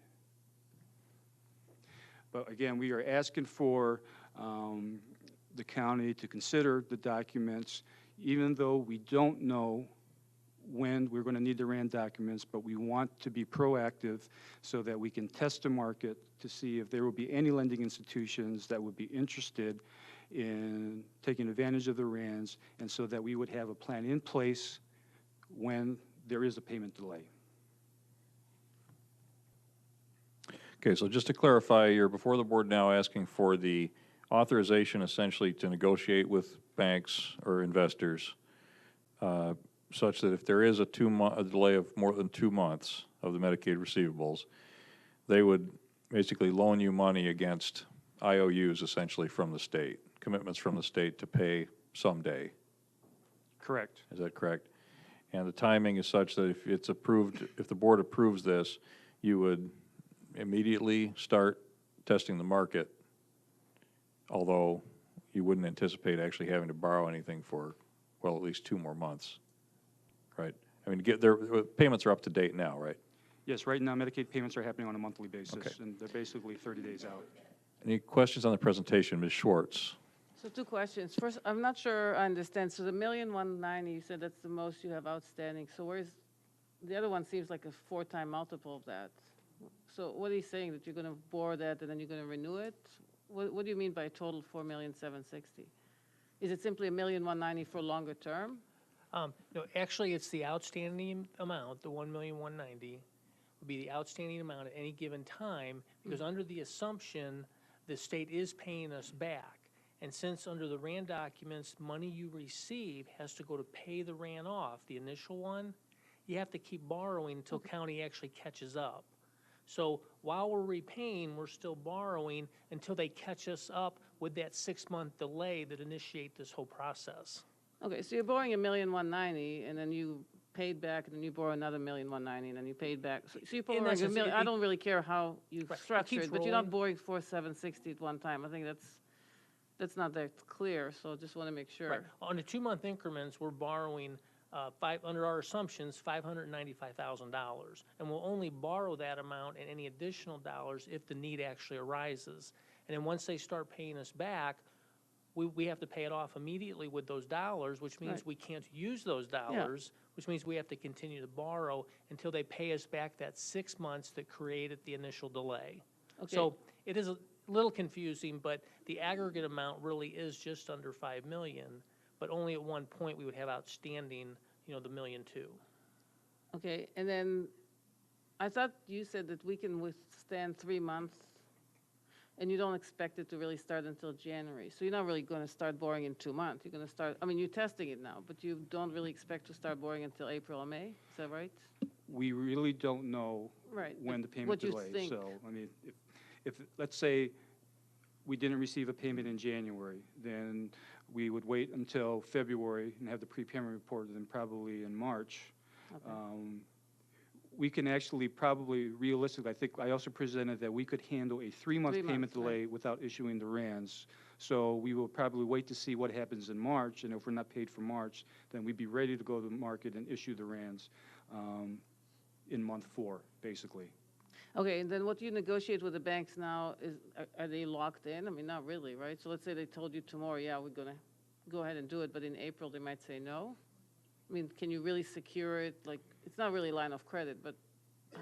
But again, we are asking for the county to consider the documents, even though we don't know when we're going to need the RAN documents, but we want to be proactive so that we can test the market to see if there will be any lending institutions that would be interested in taking advantage of the RANs, and so that we would have a plan in place when there is a payment delay. Okay, so just to clarify, you're before the board now asking for the authorization essentially to negotiate with banks or investors such that if there is a delay of more than 2 months of the Medicaid receivables, they would basically loan you money against IOUs essentially from the state, commitments from the state to pay someday. Correct. Is that correct? And the timing is such that if it's approved, if the board approves this, you would immediately start testing the market, although you wouldn't anticipate actually having to borrow anything for, well, at least 2 more months. right? I mean, their payments are up to date now, right? Yes, right now Medicaid payments are happening on a monthly basis, Okay. and they're basically 30 days out. Any questions on the presentation? Ms. Schwartz? So two questions. First, I'm not sure I understand. So the 1,190,000, you said that's the most you have outstanding. So where's, the other one seems like a 4-time multiple of that. So what are you saying, that you're going to borrow that and then you're going to renew it? What do you mean by a total 4,760,000? Is it simply 1,190,000 for longer term? No, actually, it's the outstanding amount, the 1,190,000 would be the outstanding amount at any given time, because under the assumption, the state is paying us back. And since under the RAND documents, money you receive has to go to pay the RAND off, the initial one, you have to keep borrowing until county actually catches up. So while we're repaying, we're still borrowing until they catch us up with that 6-month delay that initiate this whole process. Okay, so you're borrowing 1,190,000 and then you paid back, and then you borrow another 1,190,000 and then you paid back. So you're borrowing a essence, million. I don't really care how you Right, it structure keeps it, but you're not rolling. borrowing 4,760,000 at one time. I think that's not that clear, so just want to make sure. Right. On the 2-month increments, we're borrowing, under our assumptions, $595,000. And we'll only borrow that amount and any additional dollars if the need actually arises. And then once they start paying us back, we have to pay it off immediately with those dollars, which means Right. we can't use those dollars, which means we have to continue to borrow until they pay us back that 6 months that created the initial delay. Okay. So it is a little confusing, but the aggregate amount really is just under 5 million, but only at one point we would have outstanding, the 1.2 million. Okay, and then I thought you said that we can withstand 3 months, and you don't expect it to really start until January. So you're not really going to start borrowing in 2 months. You're going to start, I mean, you're testing it now, but you don't really expect to start borrowing until April or May? Is that right? We really don't know Right, when but the payment what you delays. think. So, I mean, if, let's say, we didn't receive a payment in January, then we would wait until February and have the prepayment report, and then probably in March. Okay. We can actually probably realistically, I think I also presented that we could handle a 3-month 3 payment months, right. delay without issuing the RANs. So we will probably wait to see what happens in March, and if we're not paid for March, then we'd be ready to go to the market and issue the RANs in month 4, basically. Okay, and then what you negotiate with the banks now is, are they locked in? I mean, not really, right? So let's say they told you tomorrow, yeah, we're going to go ahead and do it, but in April they might say no? I mean, can you really secure it? Like, it's not really line of credit, but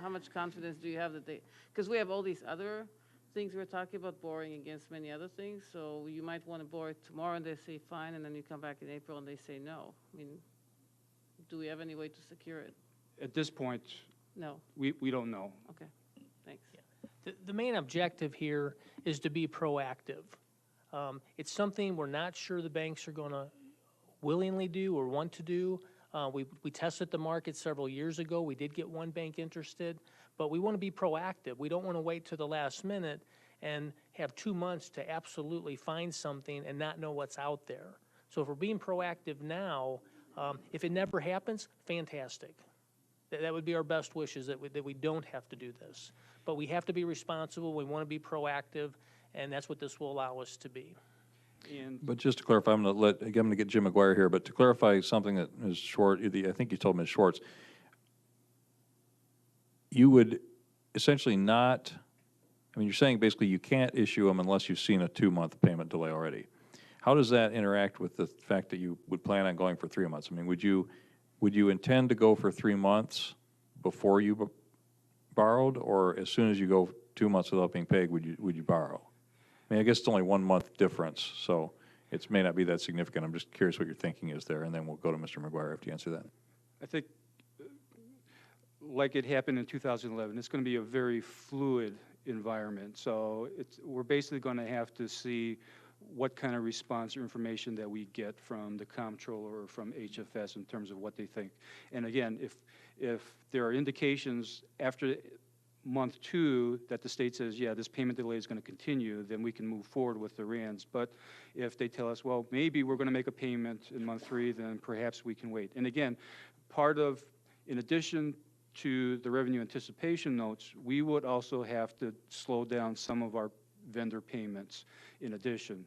how much confidence do you have that they, because we have all these other things we're talking about, borrowing against many other things, so you might want to borrow it tomorrow and they say fine, and then you come back in April and they say no. I mean, do we have any way to secure it? At this point, No. we don't know. Okay, thanks. The main objective here is to be proactive. It's something we're not sure the banks are going to willingly do or want to do. We tested the market several years ago. We did get one bank interested, but we want to be proactive. We don't want to wait to the last minute and have 2 months to absolutely find something and not know what's out there. So if we're being proactive now, if it never happens, fantastic. That would be our best wishes, that we don't have to do this. But we have to be responsible. We want to be proactive, and that's what this will allow us to be. And But just to clarify, I'm going to get Jim McGuire here, but to clarify something that Ms. Schwartz, I think you told Ms. Schwartz, you would essentially not, I mean, you're saying basically you can't issue them unless you've seen a 2-month payment delay already. How does that interact with the fact that you would plan on going for 3 months? I mean, would you intend to go for 3 months before you borrowed, or as soon as you go 2 months without being paid, would you borrow? I mean, I guess it's only 1 month difference, so it may not be that significant. I'm just curious what your thinking is there, and then we'll go to Mr. McGuire after you answer that. I think, like it happened in 2011, it's going to be a very fluid environment. So we're basically going to have to see what kind of response or information that we get from the comptroller or from HFS in terms of what they think. And again, if there are indications after month 2 that the state says, yeah, this payment delay is going to continue, then we can move forward with the RANs. But if they tell us, well, maybe we're going to make a payment in month 3, then perhaps we can wait. And again, in addition to the revenue anticipation notes, we would also have to slow down some of our vendor payments in addition.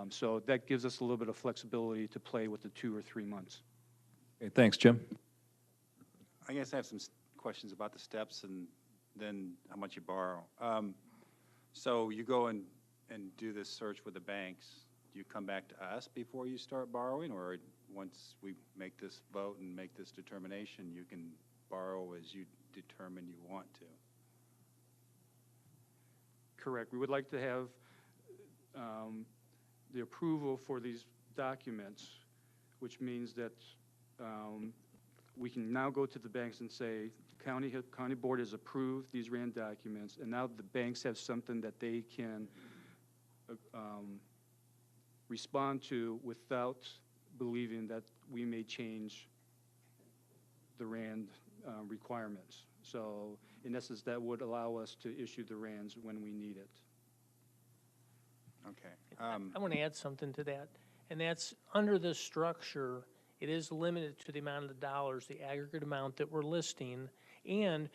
So that gives us a little bit of flexibility to play with the 2 or 3 months. Okay, thanks, Jim. I guess I have some questions about the steps and then how much you borrow. So you go and do this search with the banks. Do you come back to us before you start borrowing, or once we make this vote and make this determination, you can borrow as you determine you want to? Correct. We would like to have the approval for these documents, which means that we can now go to the banks and say, county board has approved these RAND documents, and now the banks have something that they can respond to without believing that we may change the RAND requirements. So in essence, that would allow us to issue the RANDs when we need it. Okay. I want to add something to that, and that's under this structure, it is limited to the amount of the dollars, the aggregate amount that we're listing, and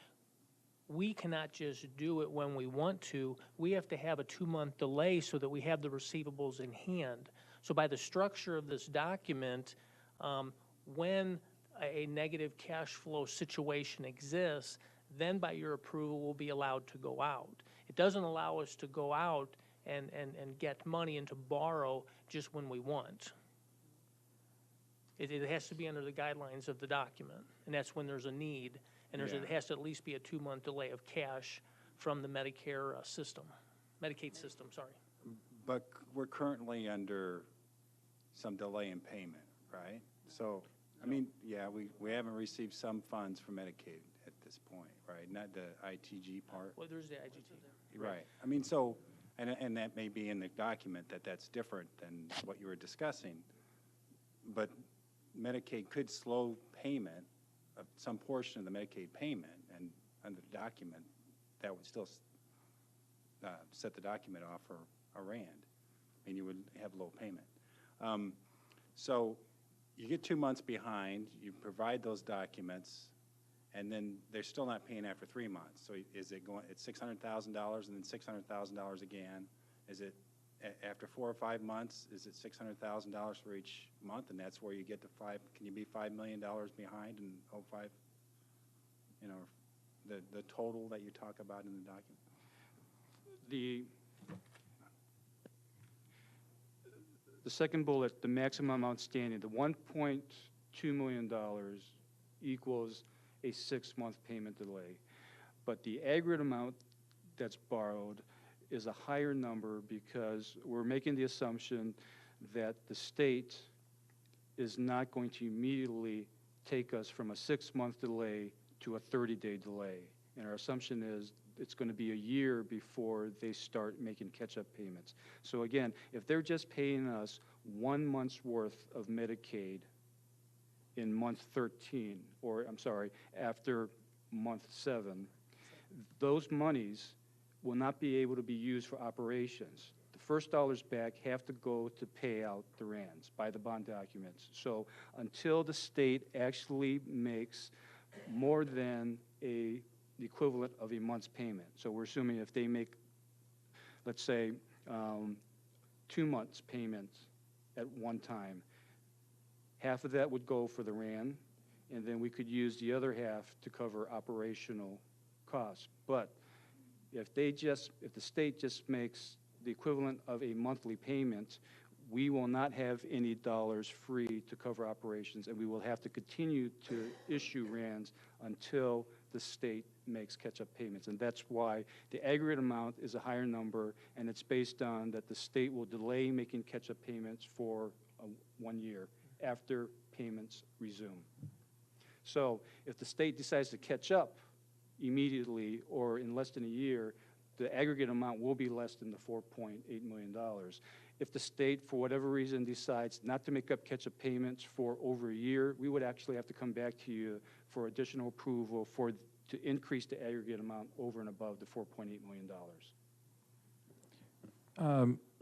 we cannot just do it when we want to. We have to have a 2-month delay so that we have the receivables in hand. So by the structure of this document, when a negative cash flow situation exists, then by your approval, we'll be allowed to go out. It doesn't allow us to go out and get money and to borrow just when we want. It has to be under the guidelines of the document, and that's when there's a need, and it has to at least be a 2-month delay of cash from the Medicare system, Medicaid system, sorry. But we're currently under some delay in payment, right? So, I mean, yeah, we haven't received some funds from Medicaid at this point, right? Not the ITG part. Well, there's the IGT. Right. I mean, so, and that may be in the document that that's different than what you were discussing. But Medicaid could slow payment of some portion of the Medicaid payment, and under the document, that would still set the document off for a RAND. I mean, you would have low payment. So you get 2 months behind, you provide those documents, and then they're still not paying after 3 months. So is it going, it's $600,000 and then $600,000 again? Is it after 4 or 5 months, is it $600,000 for each month, and that's where you get to can you be $5 million behind in 05? You know, the total that you talk about in the document? The second bullet, the maximum outstanding, the $1.2 million equals a 6-month payment delay. But the aggregate amount that's borrowed is a higher number because we're making the assumption that the state is not going to immediately take us from a 6-month delay to a 30-day delay. And our assumption is it's going to be a year before they start making catch-up payments. So again, if they're just paying us 1 month's worth of Medicaid in month 13, or I'm sorry, after month 7, those monies will not be able to be used for operations. The first dollars back have to go to pay out the RANDs by the bond documents. So until the state actually makes more than the equivalent of a month's payment. So we're assuming if they make, let's say, 2 months' payments at one time, half of that would go for the RAND, and then we could use the other half to cover operational costs. But if the state just makes the equivalent of a monthly payment, we will not have any dollars free to cover operations, and we will have to continue to issue RANDs until the state makes catch-up payments. And that's why the aggregate amount is a higher number, and it's based on that the state will delay making catch-up payments for 1 year after payments resume. So if the state decides to catch up immediately or in less than a year, the aggregate amount will be less than the $4.8 million. If the state, for whatever reason, decides not to make up catch-up payments for over a year, we would actually have to come back to you for additional approval to increase the aggregate amount over and above the $4.8 million.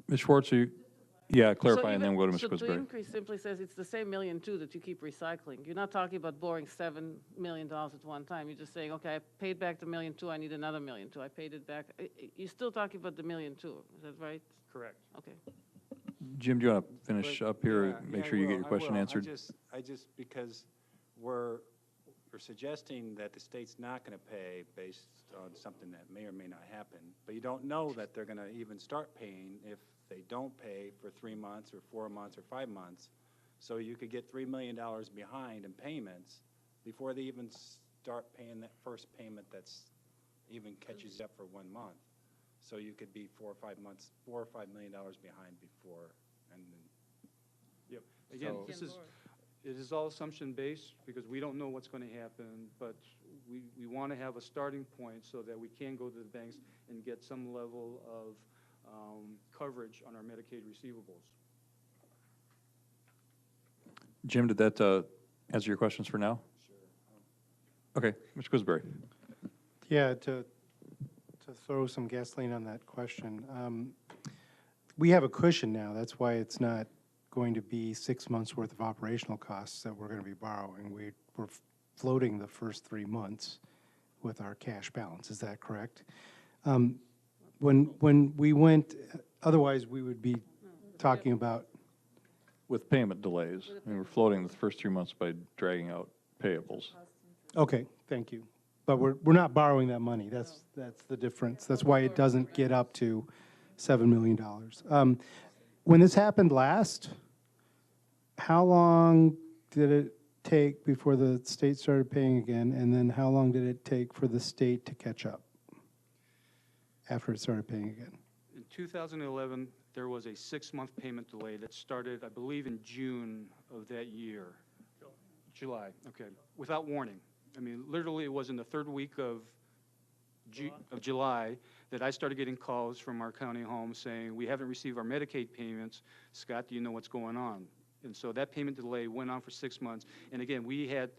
Ms. Schwartz, clarify, and then we'll go to Ms. So the Quisberry. increase simply says it's the same $1.2 million that you keep recycling. You're not talking about borrowing $7 million at one time. You're just saying, okay, I paid back the $1.2 million, I need another $1.2 million. I paid it back. You're still talking about the $1.2 million, is that right? Correct. Okay. Jim, do you want to finish up here, make sure you get your question answered? I just because we're or suggesting that the state's not going to pay based on something that may or may not happen, but you don't know that they're going to even start paying if they don't pay for 3 months or 4 months or 5 months. So you could get $3 million behind in payments before they even start paying that first payment that's even catches up for 1 month. So you could be 4 or 5 months, $4 or $5 million behind before, and then. Yep. Again, So- it is all assumption-based, because we don't know what's going to happen, but we want to have a starting point so that we can go to the banks and get some level of coverage on our Medicaid receivables. Jim, did that answer your questions for now? Sure. Okay, Mr. Quisberry. Yeah, to throw some gasoline on that question, we have a cushion now. That's why it's not going to be 6 months' worth of operational costs that we're going to be borrowing. We're floating the first 3 months with our cash balance. Is that correct? When we went, otherwise we would be talking about. With payment delays. I mean, we're floating the first 3 months by dragging out payables. Okay, thank you. But we're not borrowing that money. That's the difference. That's why it doesn't get up to $7 million. When this happened last, how long did it take before the state started paying again? And then how long did it take for the state to catch up after it started paying again? In 2011, there was a 6-month payment delay that started, I believe, in June of that year. July, okay, without warning. I mean, literally, it was in the 3rd week of July that I started getting calls from our county home saying, we haven't received our Medicaid payments. Scott, do you know what's going on? And so that payment delay went on for 6 months. And again, we had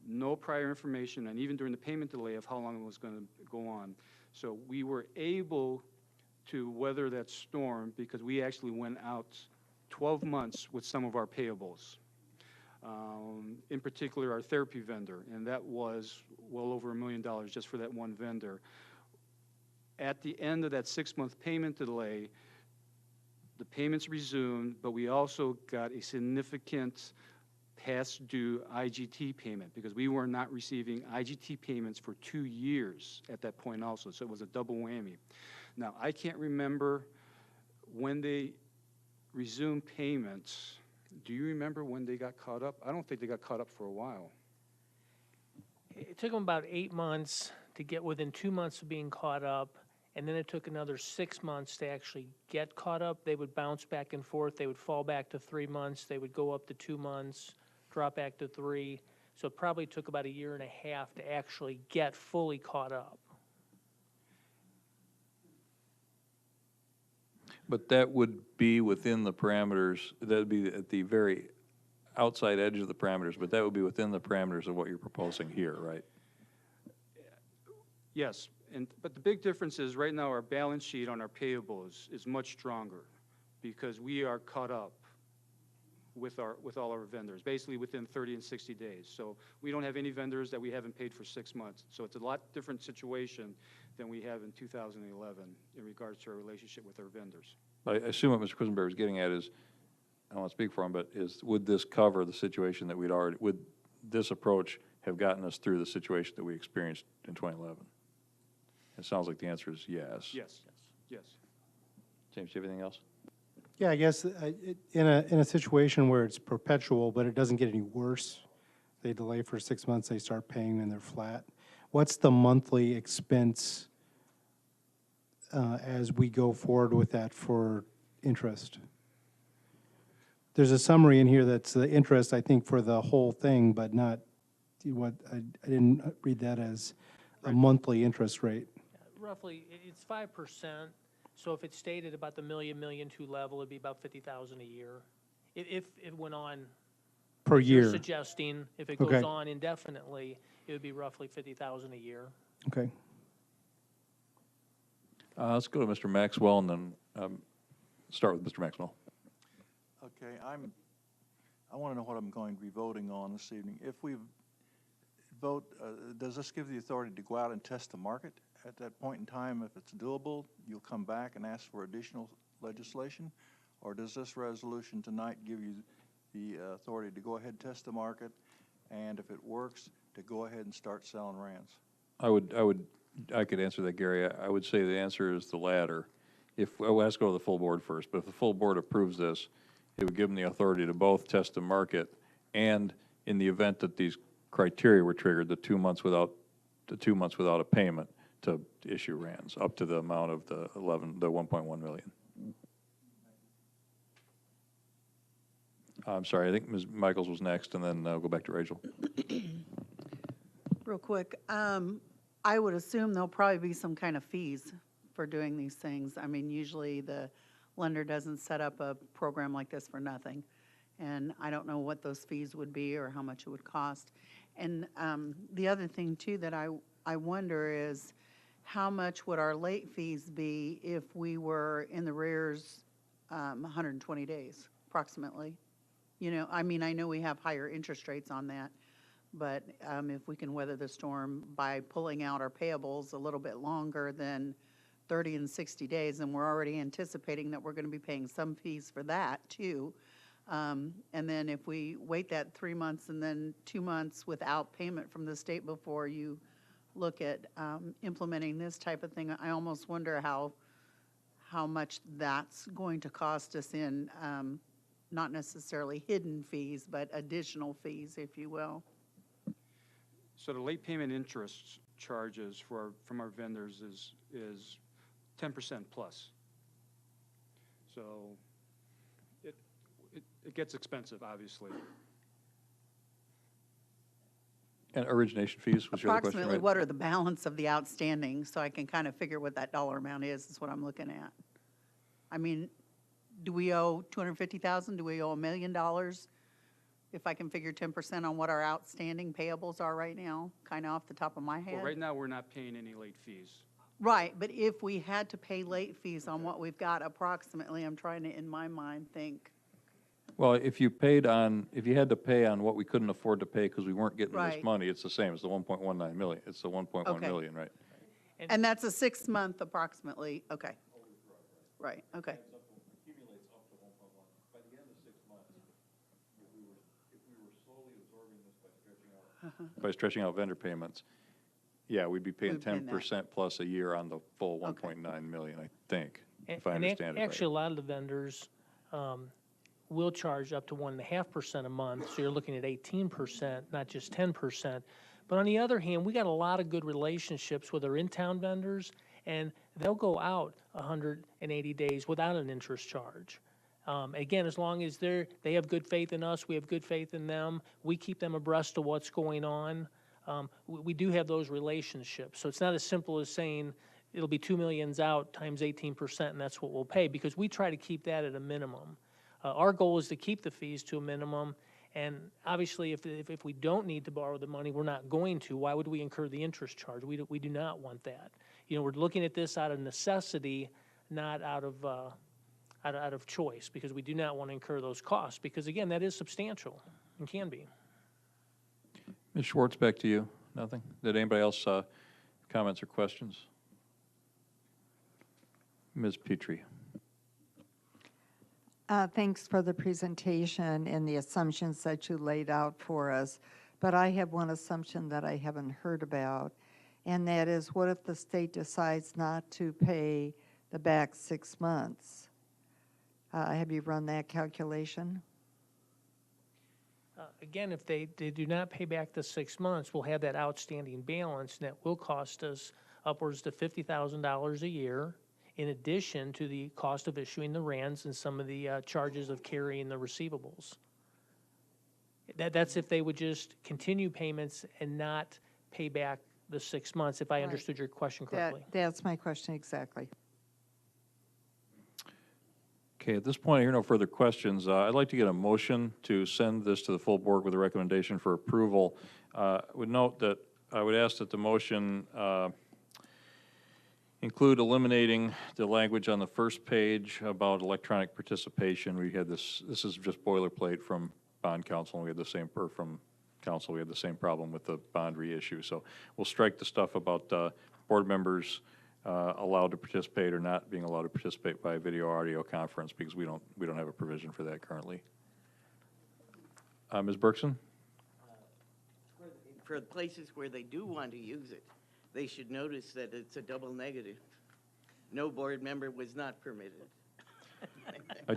no prior information, and even during the payment delay, of how long it was going to go on. So we were able to weather that storm because we actually went out 12 months with some of our payables. In particular, our therapy vendor, and that was well over $1 million just for that one vendor. At the end of that 6-month payment delay, the payments resumed, but we also got a significant past due IGT payment because we were not receiving IGT payments for 2 years at that point also, so it was a double whammy. Now, I can't remember when they resumed payments. Do you remember when they got caught up? I don't think they got caught up for a while. It took them about 8 months to get within 2 months of being caught up, and then it took another 6 months to actually get caught up. They would bounce back and forth. They would fall back to 3 months. They would go up to 2 months, drop back to 3. So it probably took about 1.5 years to actually get fully caught up. But that would be within the parameters, that would be at the very outside edge of the parameters, but that would be within the parameters of what you're proposing here, right? Yes, but the big difference is right now our balance sheet on our payables is much stronger because we are caught up with all our vendors, basically within 30 and 60 days. So we don't have any vendors that we haven't paid for 6 months. So it's a lot different situation than we have in 2011 in regards to our relationship with our vendors. I assume what Mr. Quisenberry was getting at is, I don't want to speak for him, but would this cover the situation that would this approach have gotten us through the situation that we experienced in 2011? It sounds like the answer is yes. Yes, yes. James, do you have anything else? Yeah, I guess in a situation where it's perpetual, but it doesn't get any worse, they delay for 6 months, they start paying, and they're flat. What's the monthly expense as we go forward with that for interest? There's a summary in here that's the interest, I think, for the whole thing, but not what I didn't read that as a monthly interest rate. Roughly, it's 5%. So if it stayed at about the $1 million, $1.2 million level, it'd be about $50,000 a year. If it went on Per as you're year. suggesting, if it goes Okay. on indefinitely, it would be roughly $50,000 a year. Okay. Let's go to Mr. Maxwell and then start with Mr. Maxwell. Okay, I want to know what I'm going to be voting on this evening. If we vote, does this give the authority to go out and test the market? At that point in time, if it's doable, you'll come back and ask for additional legislation? Or does this resolution tonight give you the authority to go ahead, test the market, and if it works, to go ahead and start selling RANs? I could answer that, Gary. I would say the answer is the latter. If, well, let's go to the full board first, but if the full board approves this, it would give them the authority to both test the market and, in the event that these criteria were triggered, the 2 months without a payment, to issue RANs up to the amount of the 1.1 million. I'm sorry, I think Ms. Michaels was next, and then go back to Rachel. Real quick, I would assume there'll probably be some kind of fees for doing these things. I mean, usually the lender doesn't set up a program like this for nothing. And I don't know what those fees would be or how much it would cost. And the other thing too that I wonder is how much would our late fees be if we were in the rears 120 days approximately? You know, I mean, I know we have higher interest rates on that, but if we can weather the storm by pulling out our payables a little bit longer than 30 and 60 days, and we're already anticipating that we're going to be paying some fees for that too. And then if we wait that 3 months and then 2 months without payment from the state before you look at implementing this type of thing, I almost wonder how much that's going to cost us in not necessarily hidden fees, but additional fees, if you will. So the late payment interest charges from our vendors is 10% plus. So it gets expensive, obviously. And origination fees was your other question, Approximately, right? what are the balance of the outstanding, so I can kind of figure what that dollar amount is what I'm looking at. I mean, do we owe $250,000? Do we owe $1 million? If I can figure 10% on what our outstanding payables are right now, kind of off the top of my head. Well, right now, we're not paying any late fees. Right, but if we had to pay late fees on what we've got approximately, I'm trying to, in my mind, think. Well, if you had to pay on what we couldn't afford to pay because we weren't getting this Right. money, it's the same. It's the 1.19 million. It's the 1.1 Okay. million, right? And that's a 6-month approximately, okay. Right, okay. By stretching out vendor payments, yeah, we'd be paying We'd pay that. 10% plus a year on the full Okay. 1.9 million, I think, if I And understand it right. actually, a lot of the vendors will charge up to 1.5% a month, so you're looking at 18%, not just 10%. But on the other hand, we got a lot of good relationships with our in-town vendors, and they'll go out 180 days without an interest charge. Again, as long as they have good faith in us, we have good faith in them, we keep them abreast of what's going on. We do have those relationships. So it's not as simple as saying it'll be 2 millions out times 18% and that's what we'll pay, because we try to keep that at a minimum. Our goal is to keep the fees to a minimum, and obviously if we don't need to borrow the money, we're not going to. Why would we incur the interest charge? We do not want that. You know, we're looking at this out of necessity, not out of choice, because we do not want to incur those costs, because again, that is substantial and can be. Ms. Schwartz, back to you. Nothing? Did anybody else comments or questions? Ms. Petrie. Thanks for the presentation and the assumptions that you laid out for us. But I have one assumption that I haven't heard about, and that is, what if the state decides not to pay the back 6 months? Have you run that calculation? Again, if they do not pay back the 6 months, we'll have that outstanding balance, and that will cost us upwards to $50,000 a year, in addition to the cost of issuing the RANs and some of the charges of carrying the receivables. That's if they would just continue payments and not pay back the 6 months, if I understood your question correctly. That's my question exactly. Okay, at this point, I hear no further questions. I'd like to get a motion to send this to the full board with a recommendation for approval. Would note that I would ask that the motion include eliminating the language on the first page about electronic participation. We had this is just boilerplate from bond counsel, and we had the same, or from council, we had the same problem with the bond reissue. So we'll strike the stuff about board members allowed to participate or not being allowed to participate by video or audio conference, because we don't have a provision for that currently. Ms. Berkson? for the places where they do want to use it, they should notice that it's a double negative. No board member was not permitted. I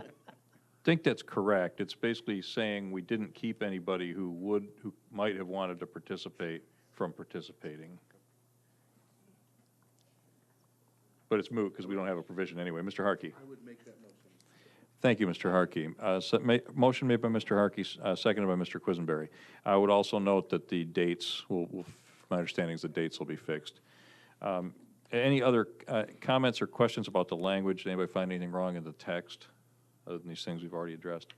think that's correct. It's basically saying we didn't keep anybody who might have wanted to participate from participating. But it's moot because we don't have a provision anyway. Mr. Harkey. I would make that motion. Thank you, Mr. Harkey. Motion made by Mr. Harkey, seconded by Mr. Quisenberry. I would also note that the dates my understanding is the dates will be fixed. Any other comments or questions about the language? Anybody find anything wrong in the text other than these things we've already addressed?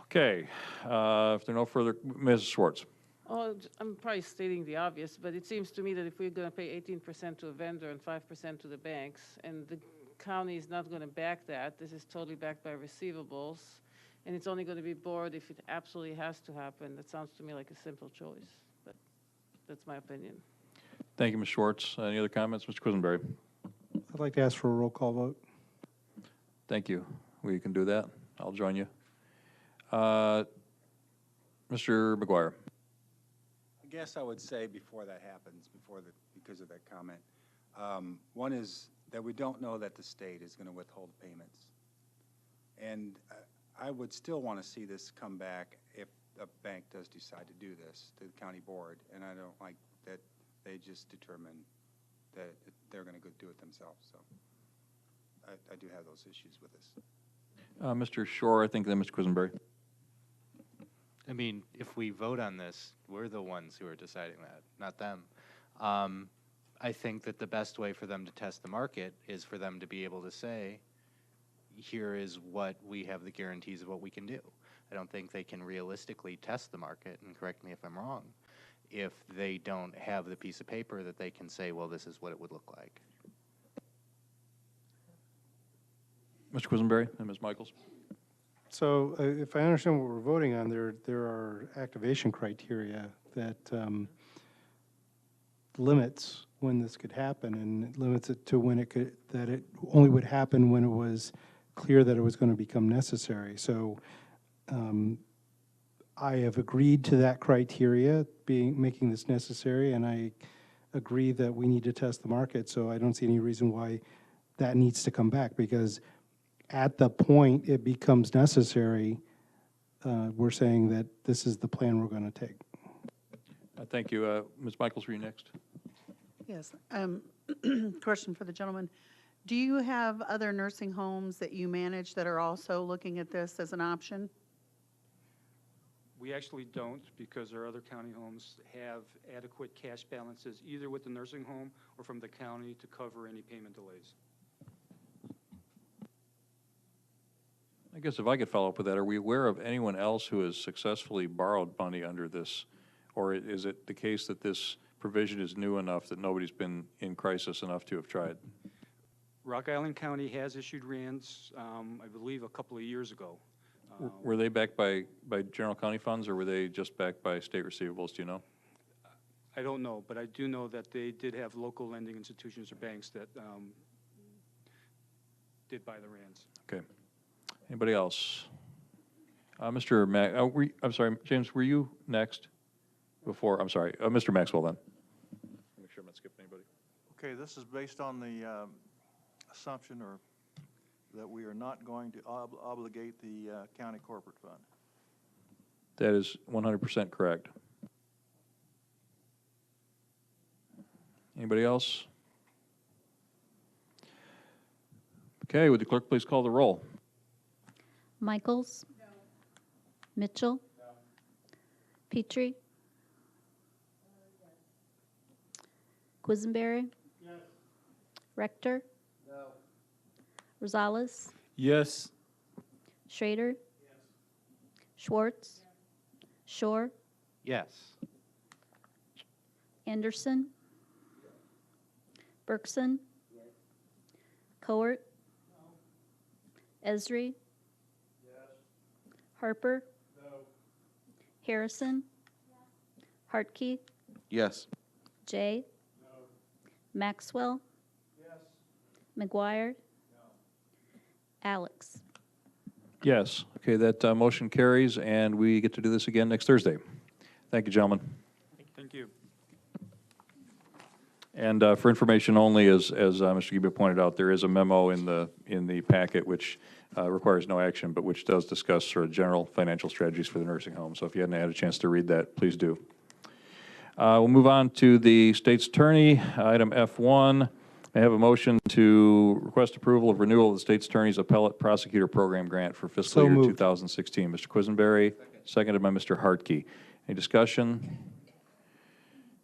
Okay, if there are no further, Ms. Schwartz. Oh, I'm probably stating the obvious, but it seems to me that if we're going to pay 18% to a vendor and 5% to the banks, and the county is not going to back that, this is totally backed by receivables, and it's only going to be board if it absolutely has to happen. That sounds to me like a simple choice, but that's my opinion. Thank you, Ms. Schwartz. Any other comments? Mr. Quisenberry. I'd like to ask for a roll call vote. Thank you. We can do that. I'll join you. Mr. McGuire. I guess I would say before that happens, because of that comment, one is that we don't know that the state is going to withhold payments. And I would still want to see this come back if a bank does decide to do this to the county board, and I don't like that they just determine that they're going to go do it themselves. So I do have those issues with this. Mr. Shore, I think, then Mr. Quisenberry. I mean, if we vote on this, we're the ones who are deciding that, not them. I think that the best way for them to test the market is for them to be able to say, here is what we have the guarantees of what we can do. I don't think they can realistically test the market, and correct me if I'm wrong, if they don't have the piece of paper that they can say, well, this is what it would look like. Mr. Quisenberry and Ms. Michaels. So if I understand what we're voting on, there are activation criteria that limits when this could happen, and it limits it to when that it only would happen when it was clear that it was going to become necessary. So I have agreed to that criteria, making this necessary, and I agree that we need to test the market. So I don't see any reason why that needs to come back, because at the point it becomes necessary, we're saying that this is the plan we're going to take. Thank you. Ms. Michaels, were you next? Yes. Question for the gentleman. Do you have other nursing homes that you manage that are also looking at this as an option? We actually don't, because our other county homes have adequate cash balances, either with the nursing home or from the county, to cover any payment delays. I guess if I could follow up with that, are we aware of anyone else who has successfully borrowed money under this? Or is it the case that this provision is new enough that nobody's been in crisis enough to have tried? Rock Island County has issued RANs, I believe, a couple of years ago. Were they backed by general county funds, or were they just backed by state receivables? Do you know? I don't know, but I do know that they did have local lending institutions or banks that did buy the RANs. Okay. Anybody else? Mr. I'm sorry, James, were you next? Before, I'm sorry, Mr. Maxwell then. Make sure I'm not skipping anybody. Okay, this is based on the assumption that we are not going to obligate the county corporate fund. That is 100% correct. Anybody else? Okay, would the clerk please call the roll? Michaels? No. Mitchell? No. Petrie? Quisenberry? Yes. Rector? No. Rosales? Yes. Schrader? Yes. Schwartz? Yes. Shore? Yes. Anderson? Yes. Berkson? Yes. Coert? No. Esri? Yes. Harper? No. Harrison? Yes. Hartke? Yes. Jay? No. Maxwell? Yes. McGuire? No. Alex? Yes. Okay, that motion carries, and we get to do this again next Thursday. Thank you, gentlemen. Thank you. And for information only, as Mr. Giba pointed out, there is a memo in the packet which requires no action, but which does discuss sort of general financial strategies for the nursing home. So if you hadn't had a chance to read that, please do. We'll move on to the state's attorney, item F1. I have a motion to request approval of renewal of the state's attorney's appellate prosecutor program grant for fiscal So year moved. 2016. Mr. Quisenberry, seconded by Mr. Hartke. Any discussion?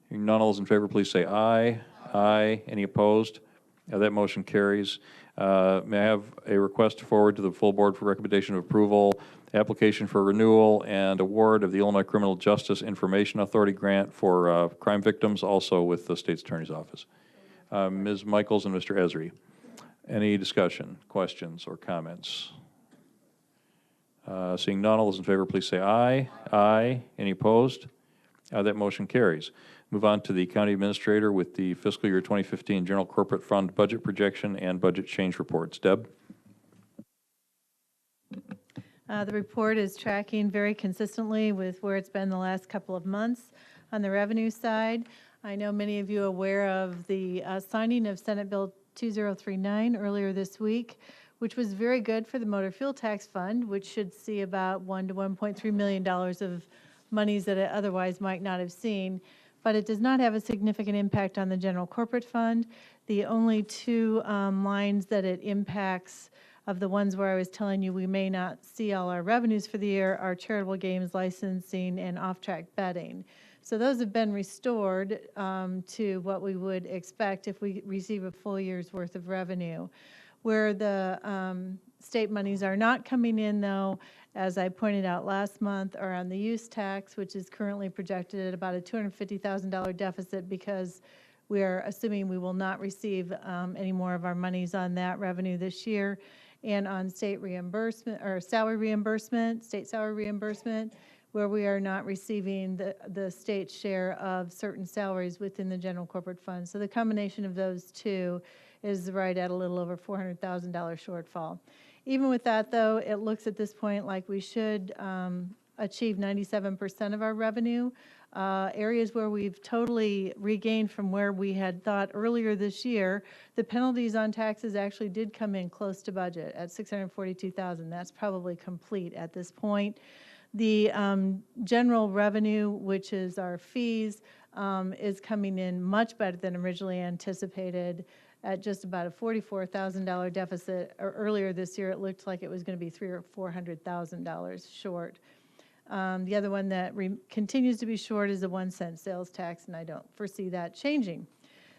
Hearing none, all those in favor, please say aye. Aye. Any opposed? That motion carries. May I have a request to forward to the full board for recommendation of approval, application for renewal and award of the Illinois Criminal Justice Information Authority grant for crime victims, also with the state's attorney's office. Ms. Michaels and Mr. Esri. Any discussion, questions, or comments? Seeing none, all those in favor, please say aye. Aye. Any opposed? That motion carries. Move on to the county administrator with the fiscal year 2015 general corporate fund budget projection and budget change reports. Deb? The report is tracking very consistently with where it's been the last couple of months on the revenue side. I know many of you are aware of the signing of Senate Bill 2039 earlier this week, which was very good for the motor fuel tax fund, which should see about $1 to $1.3 million of monies that it otherwise might not have seen. But it does not have a significant impact on the general corporate fund. The only two lines that it impacts of the ones where I was telling you we may not see all our revenues for the year are charitable games licensing and off-track betting. So those have been restored to what we would expect if we receive a full year's worth of revenue. Where the state monies are not coming in, though, as I pointed out last month, are on the use tax, which is currently projected at about a $250,000 deficit because we are assuming we will not receive any more of our monies on that revenue this year, and on state reimbursement or salary reimbursement, state salary reimbursement, where we are not receiving the state share of certain salaries within the general corporate fund. So the combination of those two is right at a little over $400,000 shortfall. Even with that, though, it looks at this point like we should achieve 97% of our revenue. Areas where we've totally regained from where we had thought earlier this year, the penalties on taxes actually did come in close to budget at $642,000. That's probably complete at this point. The general revenue, which is our fees, is coming in much better than originally anticipated at just about a $44,000 deficit. Earlier this year, it looked like it was going to be $300,000 or $400,000 short. The other one that continues to be short is the 1-cent sales tax, and I don't foresee that changing.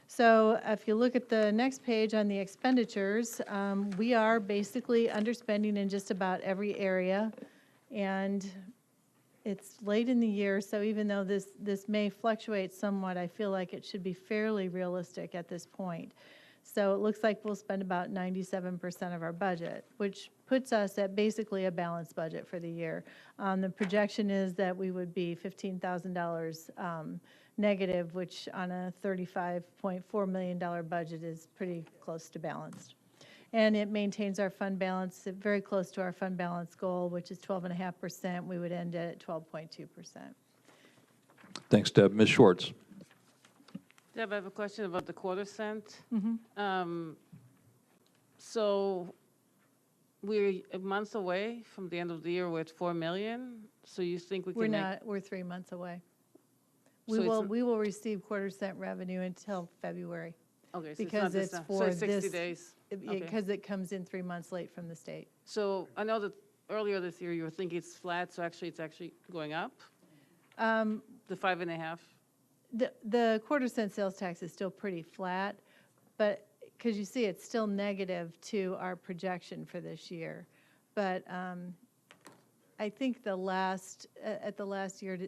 So if you look at the next page on the expenditures, we are basically underspending in just about every area. And it's late in the year, so even though this may fluctuate somewhat, I feel like it should be fairly realistic at this point. So it looks like we'll spend about 97% of our budget, which puts us at basically a balanced budget for the year. The projection is that we would be $15,000 negative, which on a $35.4 million budget is pretty close to balanced. And it maintains our fund balance very close to our fund balance goal, which is 12.5%. We would end at 12.2%. Thanks, Deb. Ms. Schwartz. Deb, I have a question about the quarter cent. Mm-hmm. So we're a month away from the end of the year. We're at $4 million. So you think we can We're make? not. We're 3 months away. So We will receive quarter cent revenue until February. Okay, so because it's it's not for so it's 60 this, days. Okay. because it comes in 3 months late from the state. So I know that earlier this year you were thinking it's flat, so actually it's actually going up? The 5.5? The quarter cent sales tax is still pretty flat, but because you see it's still negative to our projection for this year. But I think at the last year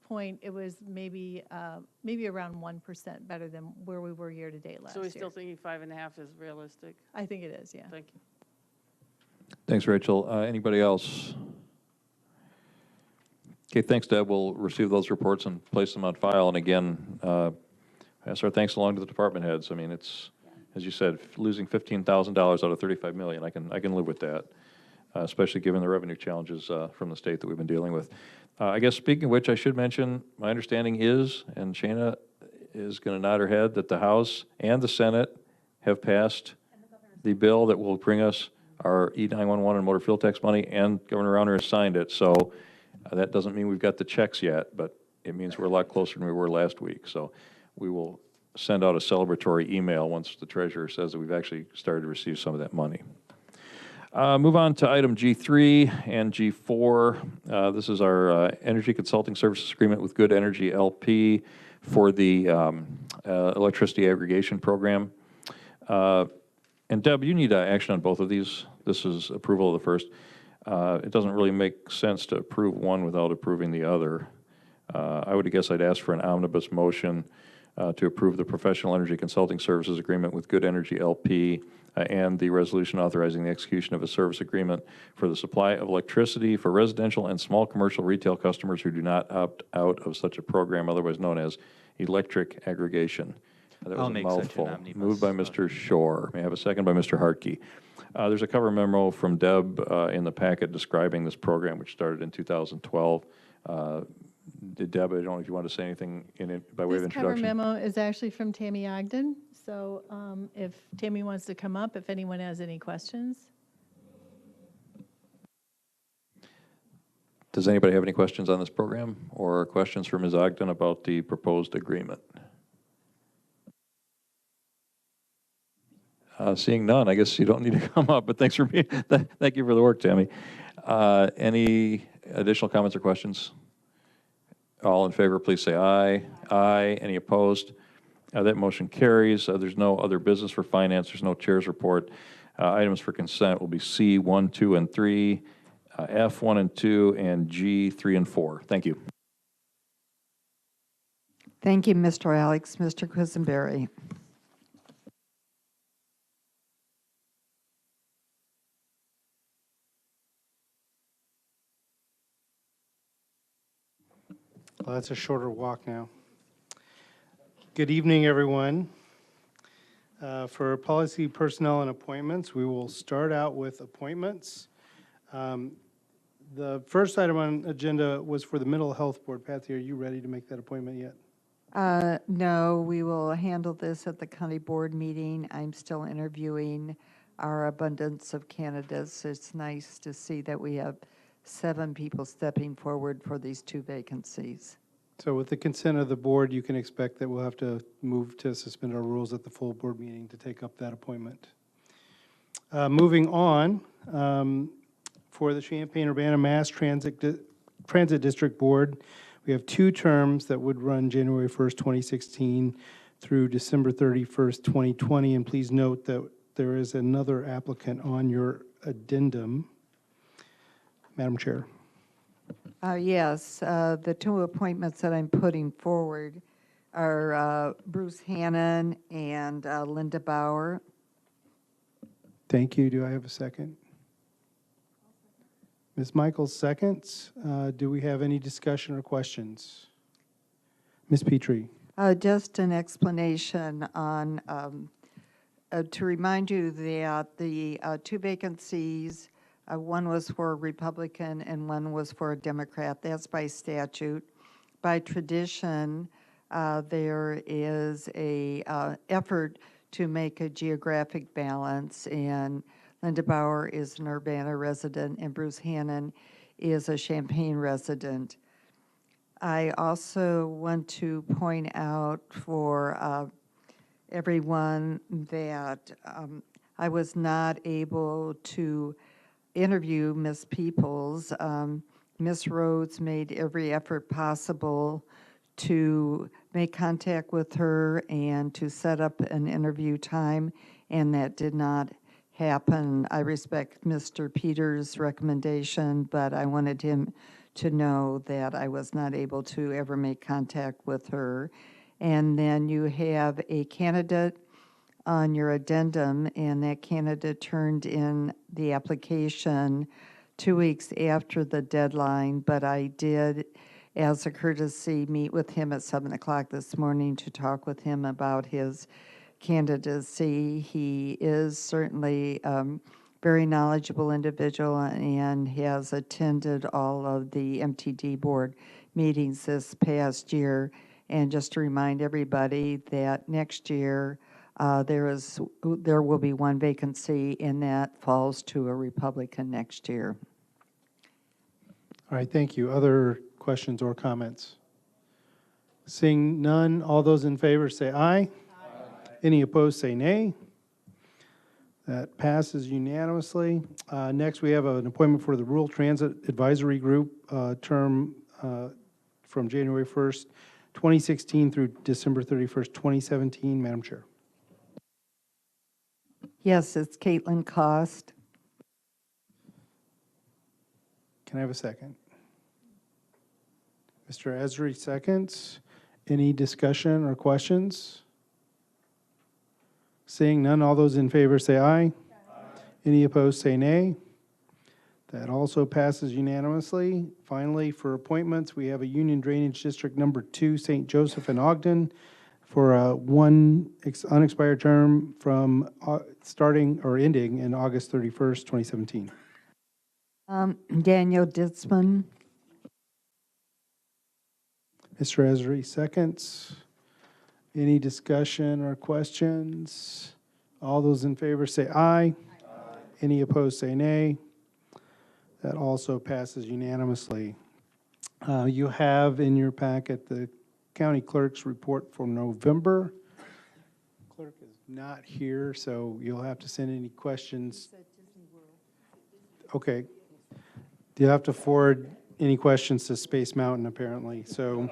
point, it was maybe around 1% better than where we were year to date last year. So we're still thinking 5.5 is realistic? I think it is, yeah. Thank you. Thanks, Rachel. Anybody else? Okay, thanks, Deb. We'll receive those reports and place them on file. And again, pass our thanks along to the department heads. I mean, it's, as you said, losing $15,000 out of $35 million. I can live with that, especially given the revenue challenges from the state that we've been dealing with. I guess speaking of which, I should mention, my understanding is, and Shayna is going to nod her head, that the House and the Senate have passed the bill that will bring us our E911 and motor fuel tax money, and Governor Rauner has signed it. So that doesn't mean we've got the checks yet, but it means we're a lot closer than we were last week. So we will send out a celebratory email once the treasurer says that we've actually started to receive some of that money. Move on to item G3 and G4. This is our energy consulting services agreement with Good Energy LP for the electricity aggregation program. And Deb, you need action on both of these. This is approval of the first. It doesn't really make sense to approve one without approving the other. I would guess I'd ask for an omnibus motion to approve the professional energy consulting services agreement with Good Energy LP and the resolution authorizing the execution of a service agreement for the supply of electricity for residential and small commercial retail customers who do not opt out of such a program, otherwise known as electric aggregation. That was I'll a make such an mouthful. omnibus Moved by Mr. Shore. May I have a second by Mr. Hartke? There's a cover memo from Deb in the packet describing this program, which started in 2012. Deb, I don't know if you want to say anything in it by way of This cover introduction. memo is actually from Tammy Ogden, so if Tammy wants to come up, if anyone has any questions. Does anybody have any questions on this program or questions for Ms. Ogden about the proposed agreement? Seeing none, I guess you don't need to come up, but thanks for being, thank you for the work, Tammy. Any additional comments or questions? All in favor, please say aye. Aye. Any opposed? That motion carries. There's no other business for finance. There's no chair's report. Items for consent will be C 1, 2, and 3, F 1 and 2, and G 3 and 4. Thank you. Thank you, Mr. Alex. Mr. Quisenberry. Well, that's a shorter walk now. Good evening, everyone. For policy, personnel, and appointments, we will start out with appointments. The first item on agenda was for the Mental Health Board. Patsy, are you ready to make that appointment yet? No, we will handle this at the county board meeting. I'm still interviewing our abundance of candidates. It's nice to see that we have 7 people stepping forward for these 2 vacancies. So with the consent of the board, you can expect that we'll have to move to suspend our rules at the full board meeting to take up that appointment. Moving on, for the Champaign-Urbana Mass Transit District Board, we have 2 terms that would run January 1st, 2016 through December 31st, 2020. And please note that there is another applicant on your addendum. Madam Chair. Yes, the 2 appointments that I'm putting forward are Bruce Hannon and Linda Bauer. Thank you. Do I have a second? Ms. Michaels seconds. Do we have any discussion or questions? Ms. Petrie. Just an explanation on, to remind you that the 2 vacancies, one was for a Republican and one was for a Democrat. That's by statute. By tradition, there is a effort to make a geographic balance, and Linda Bauer is an Urbana resident and Bruce Hannon is a Champaign resident. I also want to point out for everyone that I was not able to interview Ms. Peoples. Ms. Rhodes made every effort possible to make contact with her and to set up an interview time, and that did not happen. I respect Mr. Peters' recommendation, but I wanted him to know that I was not able to ever make contact with her. And then you have a candidate on your addendum, and that candidate turned in the application 2 weeks after the deadline, but I did, as a courtesy, meet with him at 7 o'clock this morning to talk with him about his candidacy. He is certainly very knowledgeable individual and has attended all of the MTD board meetings this past year. And just to remind everybody that next year, there will be one vacancy, and that falls to a Republican next year. All right, thank you. Other questions or comments? Seeing none, all those in favor say aye. Any opposed, say nay. That passes unanimously. Next, we have an appointment for the Rural Transit Advisory Group, term from January 1st, 2016 through December 31st, 2017. Madam Chair. Yes, it's Caitlin Cost. Can I have a second? Mr. Esri seconds. Any discussion or questions? Seeing none, all those in favor say aye. Any opposed, say nay. That also passes unanimously. Finally, for appointments, we have a Union Drainage District Number 2, St. Joseph and Ogden, for a unexpired term from starting or ending in August 31st, 2017. Daniel Ditzman. Mr. Esri seconds. Any discussion or questions? All those in favor say aye. Any opposed, say nay. That also passes unanimously. You have in your packet the county clerk's report for November. Clerk is not here, so you'll have to send any questions. Okay. You'll have to forward any questions to Space Mountain, apparently, so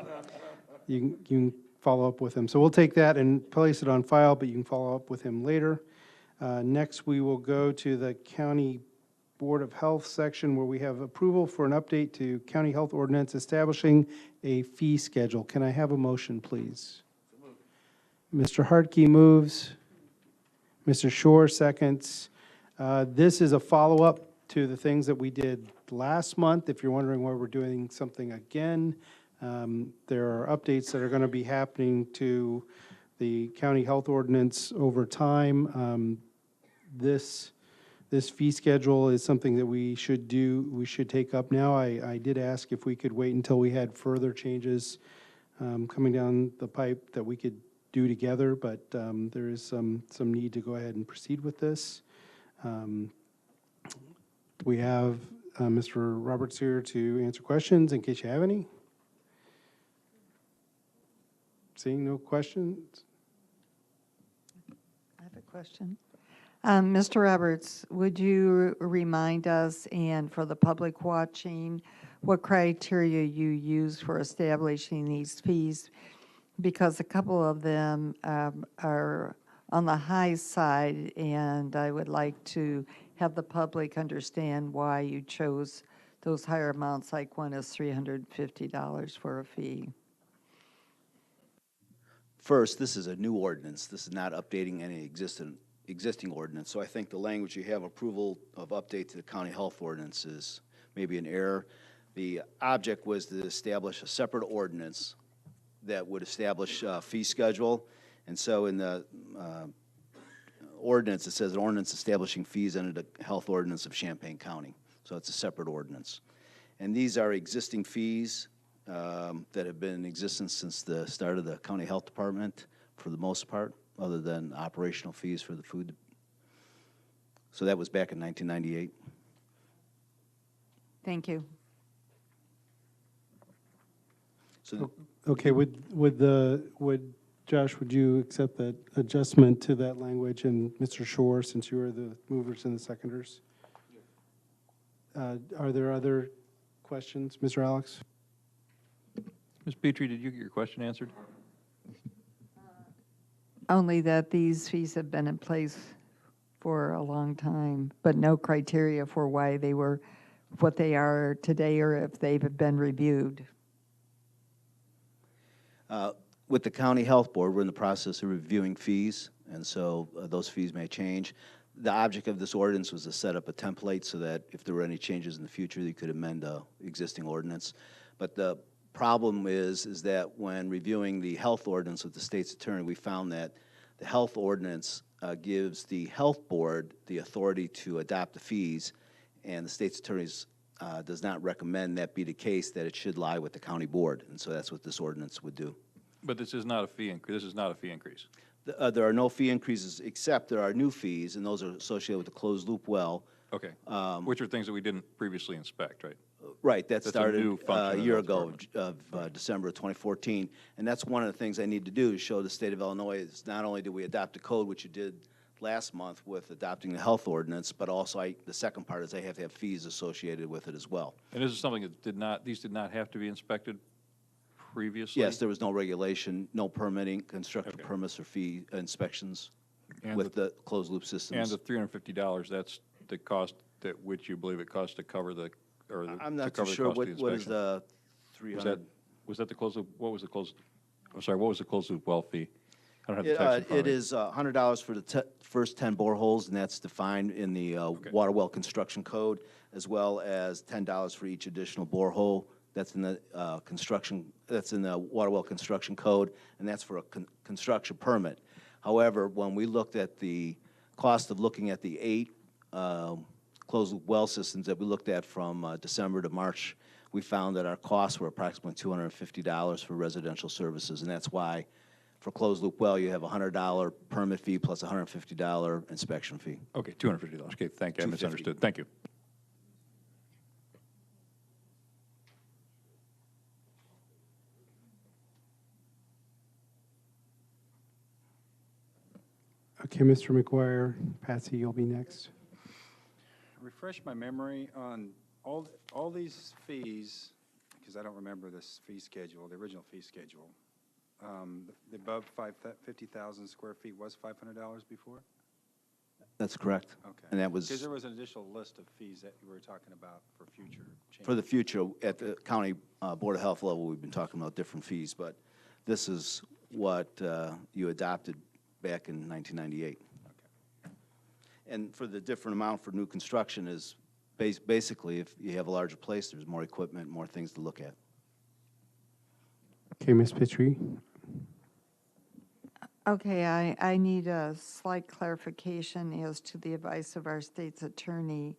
you can follow up with him. So we'll take that and place it on file, but you can follow up with him later. Next, we will go to the County Board of Health section where we have approval for an update to County Health Ordinance establishing a fee schedule. Can I have a motion, please? Mr. Hartke moves. Mr. Shore seconds. This is a follow-up to the things that we did last month. If you're wondering why we're doing something again, there are updates that are going to be happening to the county health ordinance over time. This fee schedule is something that we should take up now. I did ask if we could wait until we had further changes coming down the pipe that we could do together, but there is some need to go ahead and proceed with this. We have Mr. Roberts here to answer questions in case you have any. Seeing no questions? I have a question. Mr. Roberts, would you remind us, and for the public watching, what criteria you use for establishing these fees? Because a couple of them are on the high side, and I would like to have the public understand why you chose those higher amounts, like one is $350 for a fee. First, this is a new ordinance. This is not updating any existing ordinance. So I think the language you have, approval of update to the county health ordinance, is maybe an error. The object was to establish a separate ordinance that would establish a fee schedule. And so in the ordinance, it says an ordinance establishing fees under the health ordinance of Champaign County. So it's a separate ordinance. And these are existing fees that have been in existence since the start of the county health department, for the most part, other than operational fees for the food. So that was back in 1998. Thank you. So Okay, Josh, would you accept that adjustment to that language? And Mr. Shore, since you are the movers and the seconders? Are there other questions? Mr. Alex? Ms. Petrie, did you get your question answered? Only that these fees have been in place for a long time, but no criteria for why they were what they are today or if they've been reviewed. With the county health board, we're in the process of reviewing fees, and so those fees may change. The object of this ordinance was to set up a template so that if there were any changes in the future, they could amend the existing ordinance. But the problem is that when reviewing the health ordinance with the state's attorney, we found that the health ordinance gives the health board the authority to adopt the fees, and the state's attorney's does not recommend that be the case, that it should lie with the county board, and so that's what this ordinance would do. But this is not a fee increase. This is not a fee increase. There are no fee increases, except there are new fees, and those are associated with the closed-loop well. Okay. Which are things that we didn't previously inspect, right? Right, that That's a started new function a in the year health ago, department. of December of 2014. And that's one of the things I need to do, to show the state of Illinois is not only do we adopt a code, which you did last month with adopting the health ordinance, but also the second part is I have to have fees associated with it as well. And this is something that these did not have to be inspected previously? Yes, there was no regulation, no permitting, construction permits or fee inspections And with the closed-loop systems. And the $350, that's the cost at which you believe it costs to cover the, or the, I'm to not too cover the sure, cost of the inspection? what is the Was 300? that the closed loop, what was the closed, I'm sorry, what was the closed loop well fee? I don't have the It, text in front it of me. is $100 for the first 10 boreholes, and that's defined in the water well construction code, as well as $10 for each additional borehole. That's in the that's in the water well construction code, and that's for a construction permit. However, when we looked at the cost of looking at the 8 closed loop well systems that we looked at from December to March, we found that our costs were approximately $250 for residential services, and that's why for closed loop well, you have a $100 permit fee plus a $150 inspection fee. Okay, $250. Okay, thank you. I 250. misunderstood. Thank you. Okay, Mr. McGuire, Patsy, you'll be next. Refresh my memory on all these fees, because I don't remember this fee schedule, the original fee schedule. The above 50,000 square feet was $500 before? That's correct. Okay. And that was Because there was an additional list of fees that you were talking about for future changes. for the future. At the county Board of Health level, we've been talking about different fees, but this is what you adopted back in 1998. Okay. And for the different amount for new construction is basically if you have a larger place, there's more equipment, more things to look at. Okay, Ms. Petrie. Okay, I need a slight clarification as to the advice of our state's attorney.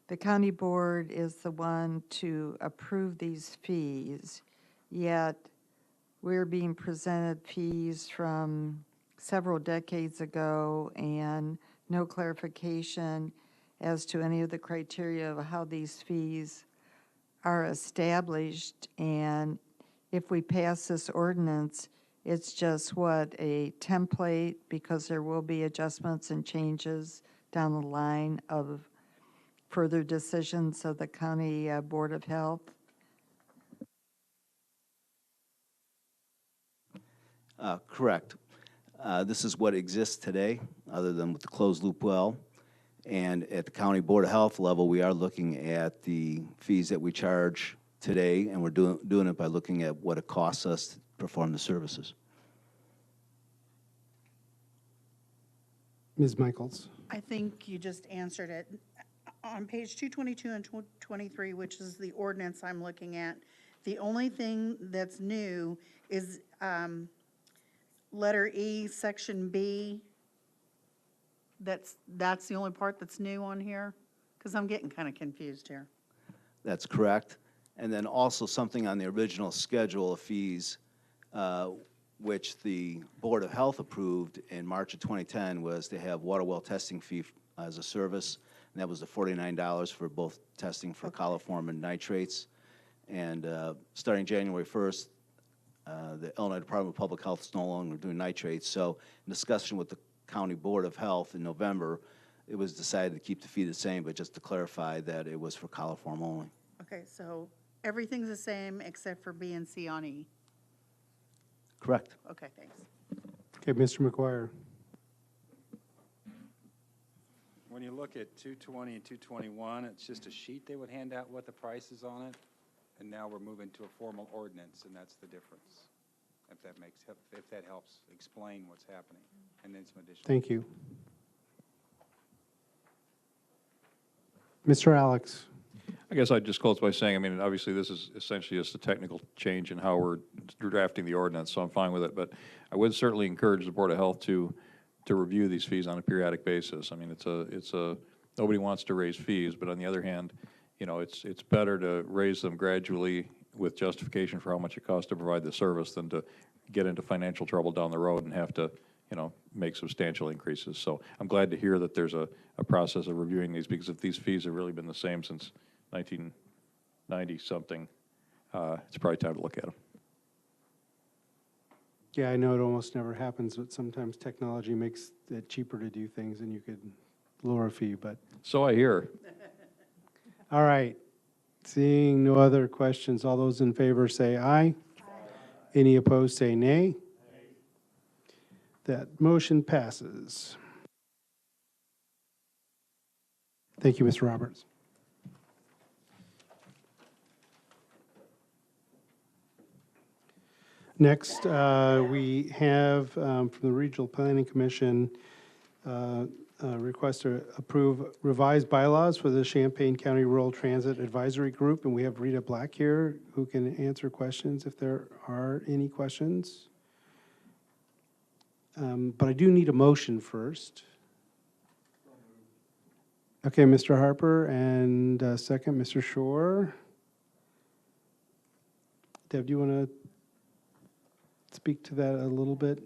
The county board is the one to approve these fees, yet we're being presented fees from several decades ago and no clarification as to any of the criteria of how these fees are established. And if we pass this ordinance, it's just what, a template, because there will be adjustments and changes down the line of further decisions of the County Board of Health? Correct. This is what exists today, other than with the closed loop well. And at the County Board of Health level, we are looking at the fees that we charge today, and we're doing it by looking at what it costs us to perform the services. Ms. Michaels. I think you just answered it. On page 222 and 223, which is the ordinance I'm looking at, the only thing that's new is letter E, section B. That's the only part that's new on here? Because I'm getting kind of confused here. That's correct. And then also something on the original schedule of fees, which the Board of Health approved in March of 2010, was to have water well testing fee as a service, and that was the $49 for both testing for coliform and nitrates. And starting January 1st, the Illinois Department of Public Health is no longer doing nitrates. So in discussion with the County Board of Health in November, it was decided to keep the fee the same, but just to clarify that it was for coliform only. Okay, so everything's the same except for B and C on E. Correct. Okay, thanks. Okay, Mr. McGuire. When you look at 220 and 221, it's just a sheet they would hand out what the price is on it, and now we're moving to a formal ordinance, and that's the difference. If that helps explain what's happening, and then some additional. Thank you. Mr. Alex. I guess I'd just close by saying, I mean, obviously, this is essentially just a technical change in how we're drafting the ordinance, so I'm fine with it. But I would certainly encourage the Board of Health to to review these fees on a periodic basis. I mean, nobody wants to raise fees, but on the other hand, you know, it's better to raise them gradually with justification for how much it costs to provide the service than to get into financial trouble down the road and have to, you know, make substantial increases. So I'm glad to hear that there's a process of reviewing these, because if these fees have really been the same since 1990-something, it's probably time to look at them. Yeah, I know it almost never happens, but sometimes technology makes it cheaper to do things and you could lower a fee, but. So I hear. All right. Seeing no other questions, all those in favor say aye. Any opposed say nay. That motion passes. Thank you, Mr. Roberts. Next, we have from the Regional Planning Commission a request to approve revised bylaws for the Champaign County Rural Transit Advisory Group, and we have Rita Black here who can answer questions if there are any questions. But I do need a motion first. Okay, Mr. Harper, and second, Mr. Shore. Deb, do you want to speak to that a little bit?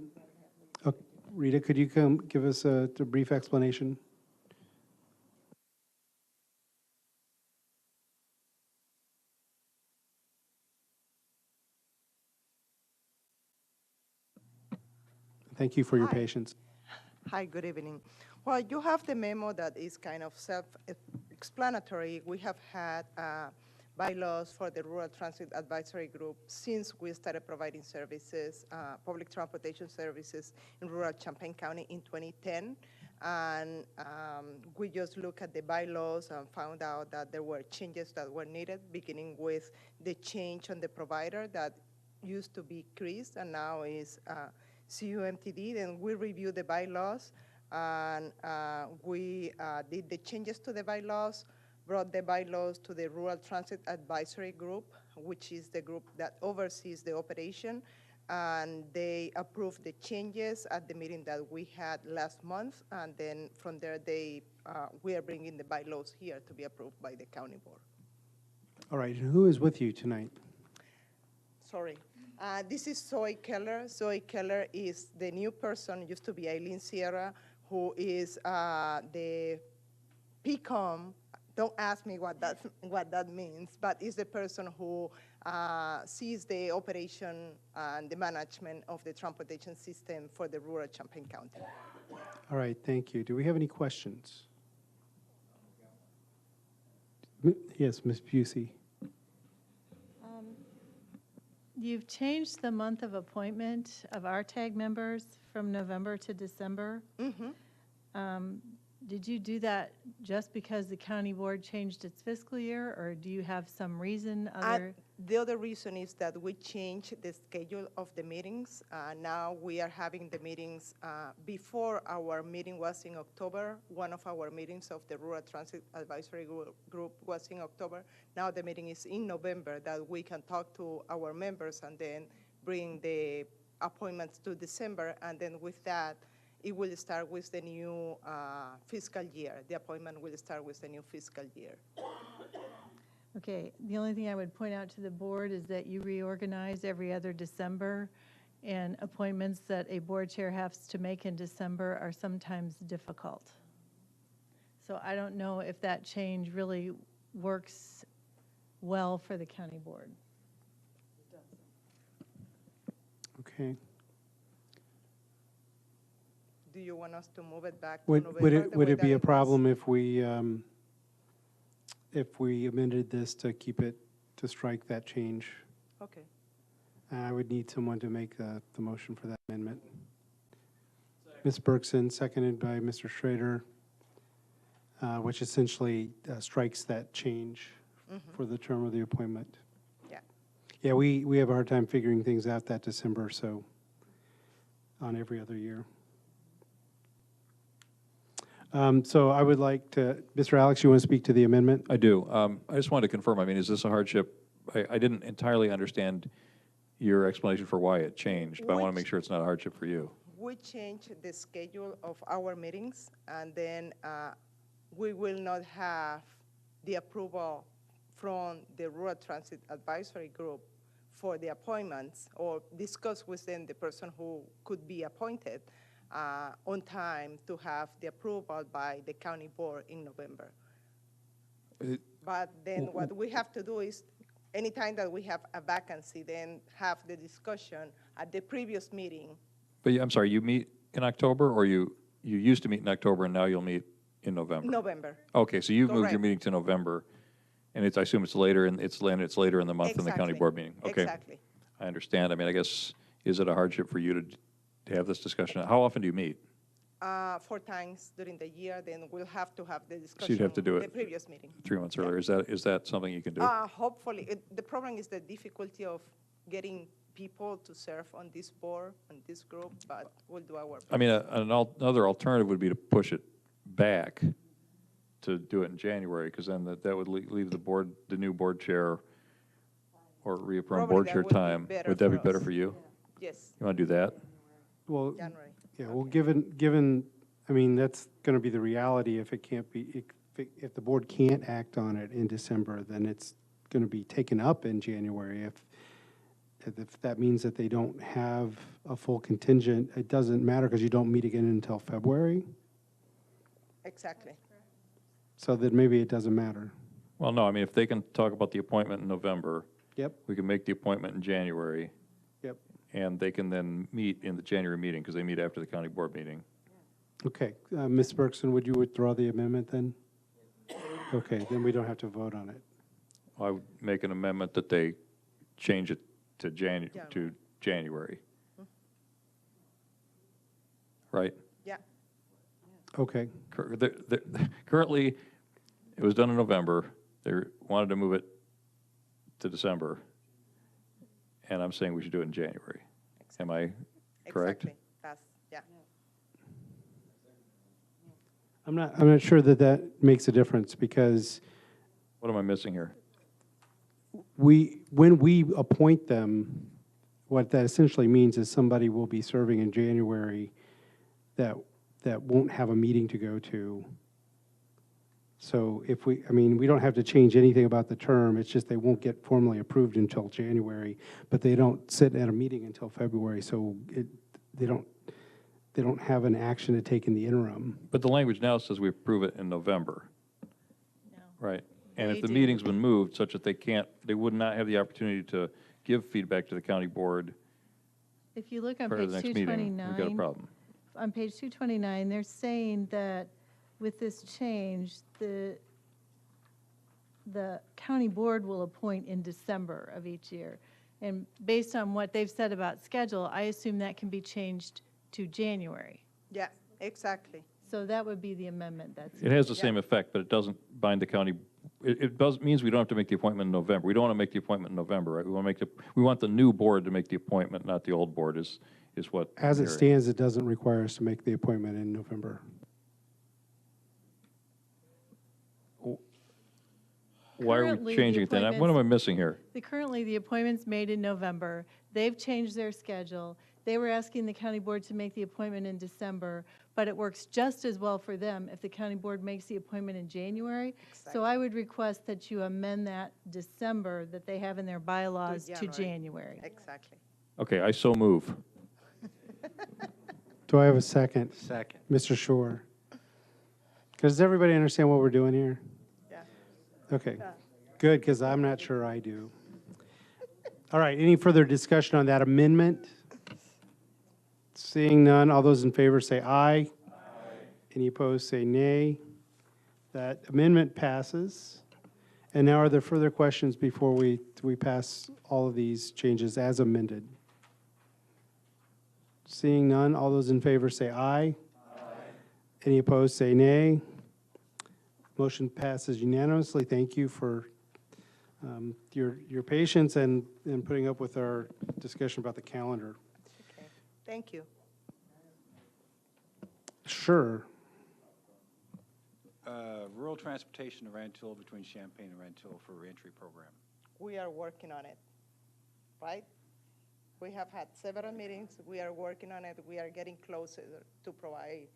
Rita, could you come give us a brief explanation? Thank you for your patience. Hi, good evening. Well, you have the memo that is kind of self-explanatory. We have had bylaws for the Rural Transit Advisory Group since we started providing services, public transportation services in rural Champaign County in 2010. And we just looked at the bylaws and found out that there were changes that were needed, beginning with the change on the provider that used to be CRIS and now is CUMTD. Then we reviewed the bylaws and we did the changes to the bylaws, brought the bylaws to the Rural Transit Advisory Group, which is the group that oversees the operation, and they approved the changes at the meeting that we had last month, and then from there we are bringing the bylaws here to be approved by the county board. All right, and who is with you tonight? Sorry. This is Zoe Keller. Zoe Keller is the new person, used to be Eileen Sierra, who is the PCOM. Don't ask me what that means, but is the person who sees the operation and the management of the transportation system for the rural Champaign County. All right, thank you. Do we have any questions? Yes, Ms. Busey. You've changed the month of appointment of our tag members from November to December. Mm-hmm. Did you do that just because the county board changed its fiscal year, or do you have some reason other? The other reason is that we changed the schedule of the meetings. Now we are having the meetings before our meeting was in October. One of our meetings of the Rural Transit Advisory Group was in October. Now the meeting is in November, that we can talk to our members and then bring the appointments to December, and then with that, it will start with the new fiscal year. The appointment will start with the new fiscal year. Okay, the only thing I would point out to the board is that you reorganize every other December, and appointments that a board chair has to make in December are sometimes difficult. So I don't know if that change really works well for the county board. Okay. Do you want us to move it back to November? Would it be a problem if we amended this to keep it, to strike that change? Okay. I would need someone to make the motion for that amendment. Ms. Bergson, seconded by Mr. Schrader, which essentially strikes that change for the term of the appointment. Yeah. Yeah, we have a hard time figuring things out that December, so on every other year. So I would like to, Mr. Alex, you want to speak to the amendment? I do. I just wanted to confirm, I mean, is this a hardship? I didn't entirely understand your explanation for why it changed, but I want to make sure it's not a hardship for you. we change the schedule of our meetings, and then we will not have the approval from the Rural Transit Advisory Group for the appointments, or discuss with them the person who could be appointed on time to have the approval by the county board in November. But then what we have to do is, anytime that we have a vacancy, then have the discussion at the previous meeting. But I'm sorry, you meet in October, or you used to meet in October and now you'll meet in November? November. Okay, so you've moved your Correct. meeting to November, and I assume it's later, and it's later in the month than the county Exactly. board meeting? Okay. Exactly. I understand. I mean, I guess, is it a hardship for you to have this discussion? How often do you meet? 4 times during the year, then we'll have to have the So discussion. you'd have to do The it previous meeting. 3 months earlier. Is that something you can do? Hopefully. The problem is the difficulty of getting people to serve on this board, on this group, but we'll do our best. I mean, another alternative would be to push it back to do it in January, because then that would leave the new board chair or reaffirm Probably board that chair would be time. better Would that be for better us. for you? Yes. You want to do that? Well, January. yeah, well, given, I mean, that's going to be the reality if it can't be, if the board can't act on it in December, then it's going to be taken up in January. If that means that they don't have a full contingent, it doesn't matter because you don't meet again until February. Exactly. So then maybe it doesn't matter. Well, no, I mean, if they can talk about the appointment in November. Yep. We can make the appointment in January. Yep. And they can then meet in the January meeting, because they meet after the county board meeting. Okay, Ms. Bergson, would you withdraw the amendment then? Okay, then we don't have to vote on it. I would make an amendment that they change it to January. Right? Yeah. Okay. Currently, it was done in November. They wanted to move it to December. And I'm saying we should do it in January. Am I correct? Exactly. That's, yeah. I'm not sure that makes a difference because What am I missing here? when we appoint them, what that essentially means is somebody will be serving in January that won't have a meeting to go to. So if we don't have to change anything about the term, it's just they won't get formally approved until January, but they don't sit at a meeting until February, so they don't have an action to take in the interim. But the language now says we approve it in November. No. Right. And if They the do. meeting's been moved such that they would not have the opportunity to give feedback to the county board If you look on prior to page the next meeting, 229. we've got a problem. On page 229, they're saying that with this change, the county board will appoint in December of each year. And based on what they've said about schedule, I assume that can be changed to January. Yeah, exactly. So that would be the amendment that's. It has the same effect, but it doesn't bind the county. It means we don't have to make the appointment in November. We don't want to make the appointment in November, right? We want the new board to make the appointment, not the old board, is what. As I'm it hearing. stands, it doesn't require us to make the appointment in November. Why are Currently, we the changing it then? What am I appointments- missing here? Currently, the appointment's made in November. They've changed their schedule. They were asking the county board to make the appointment in December, but it works just as well for them if the county board makes the appointment in January. So I would request that you amend that December that they have in their bylaws to January. Exactly. Okay, I so move. Do I have a second? Second. Mr. Shore. Does everybody understand what we're doing here? Yeah. Okay, good, because I'm not sure I do. All right, any further discussion on that amendment? Seeing none, all those in favor say aye. Any opposed, say nay. That amendment passes. And now are there further questions before we pass all of these changes as amended? Seeing none, all those in favor say aye. Any opposed, say nay. Motion passes unanimously. Thank you for your patience and putting up with our discussion about the calendar. Okay. Thank you. Sure. Rural transportation to Rantoul between Champaign and Rantoul for reentry program. We are working on it, right? We have had several meetings. We are working on it. We are getting closer to provide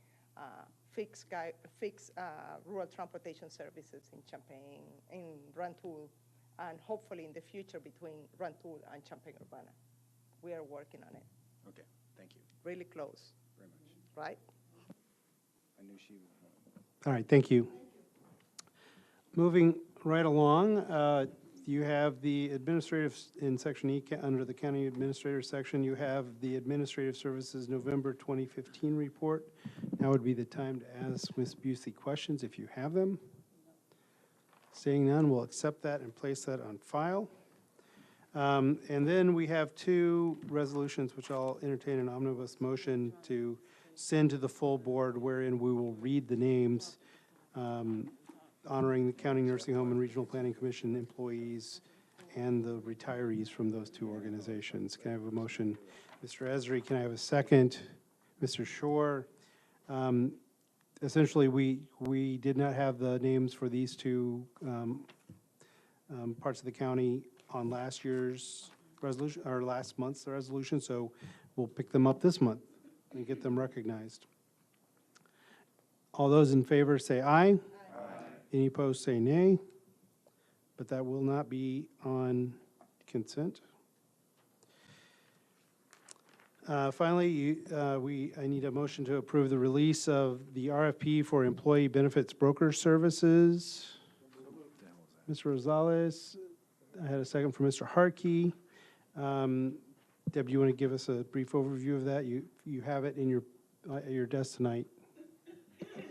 fixed rural transportation services in Champaign, in Rantoul, and hopefully in the future between Rantoul and Champaign-Urbana. We are working on it. Okay, thank you Really close, very much. right? I knew she would. All right, thank you. Moving right along, you have the administrative, in section E, under the county administrator section, you have the administrative services November 2015 report. Now would be the time to ask Ms. Busey questions if you have them. Seeing none, we'll accept that and place that on file. And then we have two resolutions, which I'll entertain an omnibus motion to send to the full board, wherein we will read the names honoring the County Nursing Home and Regional Planning Commission employees and the retirees from those two organizations. Can I have a motion? Mr. Esri, can I have a second? Mr. Shore. Essentially, we did not have the names for these two parts of the county on last year's resolution, or last month's resolution, so we'll pick them up this month and get them recognized. All those in favor say aye. Any opposed say nay, but that will not be on consent. Finally, I need a motion to approve the release of the RFP for employee benefits broker services. Mr. Rosales, I had a second from Mr. Harkey. Deb, do you want to give us a brief overview of that? You have it in your desk tonight.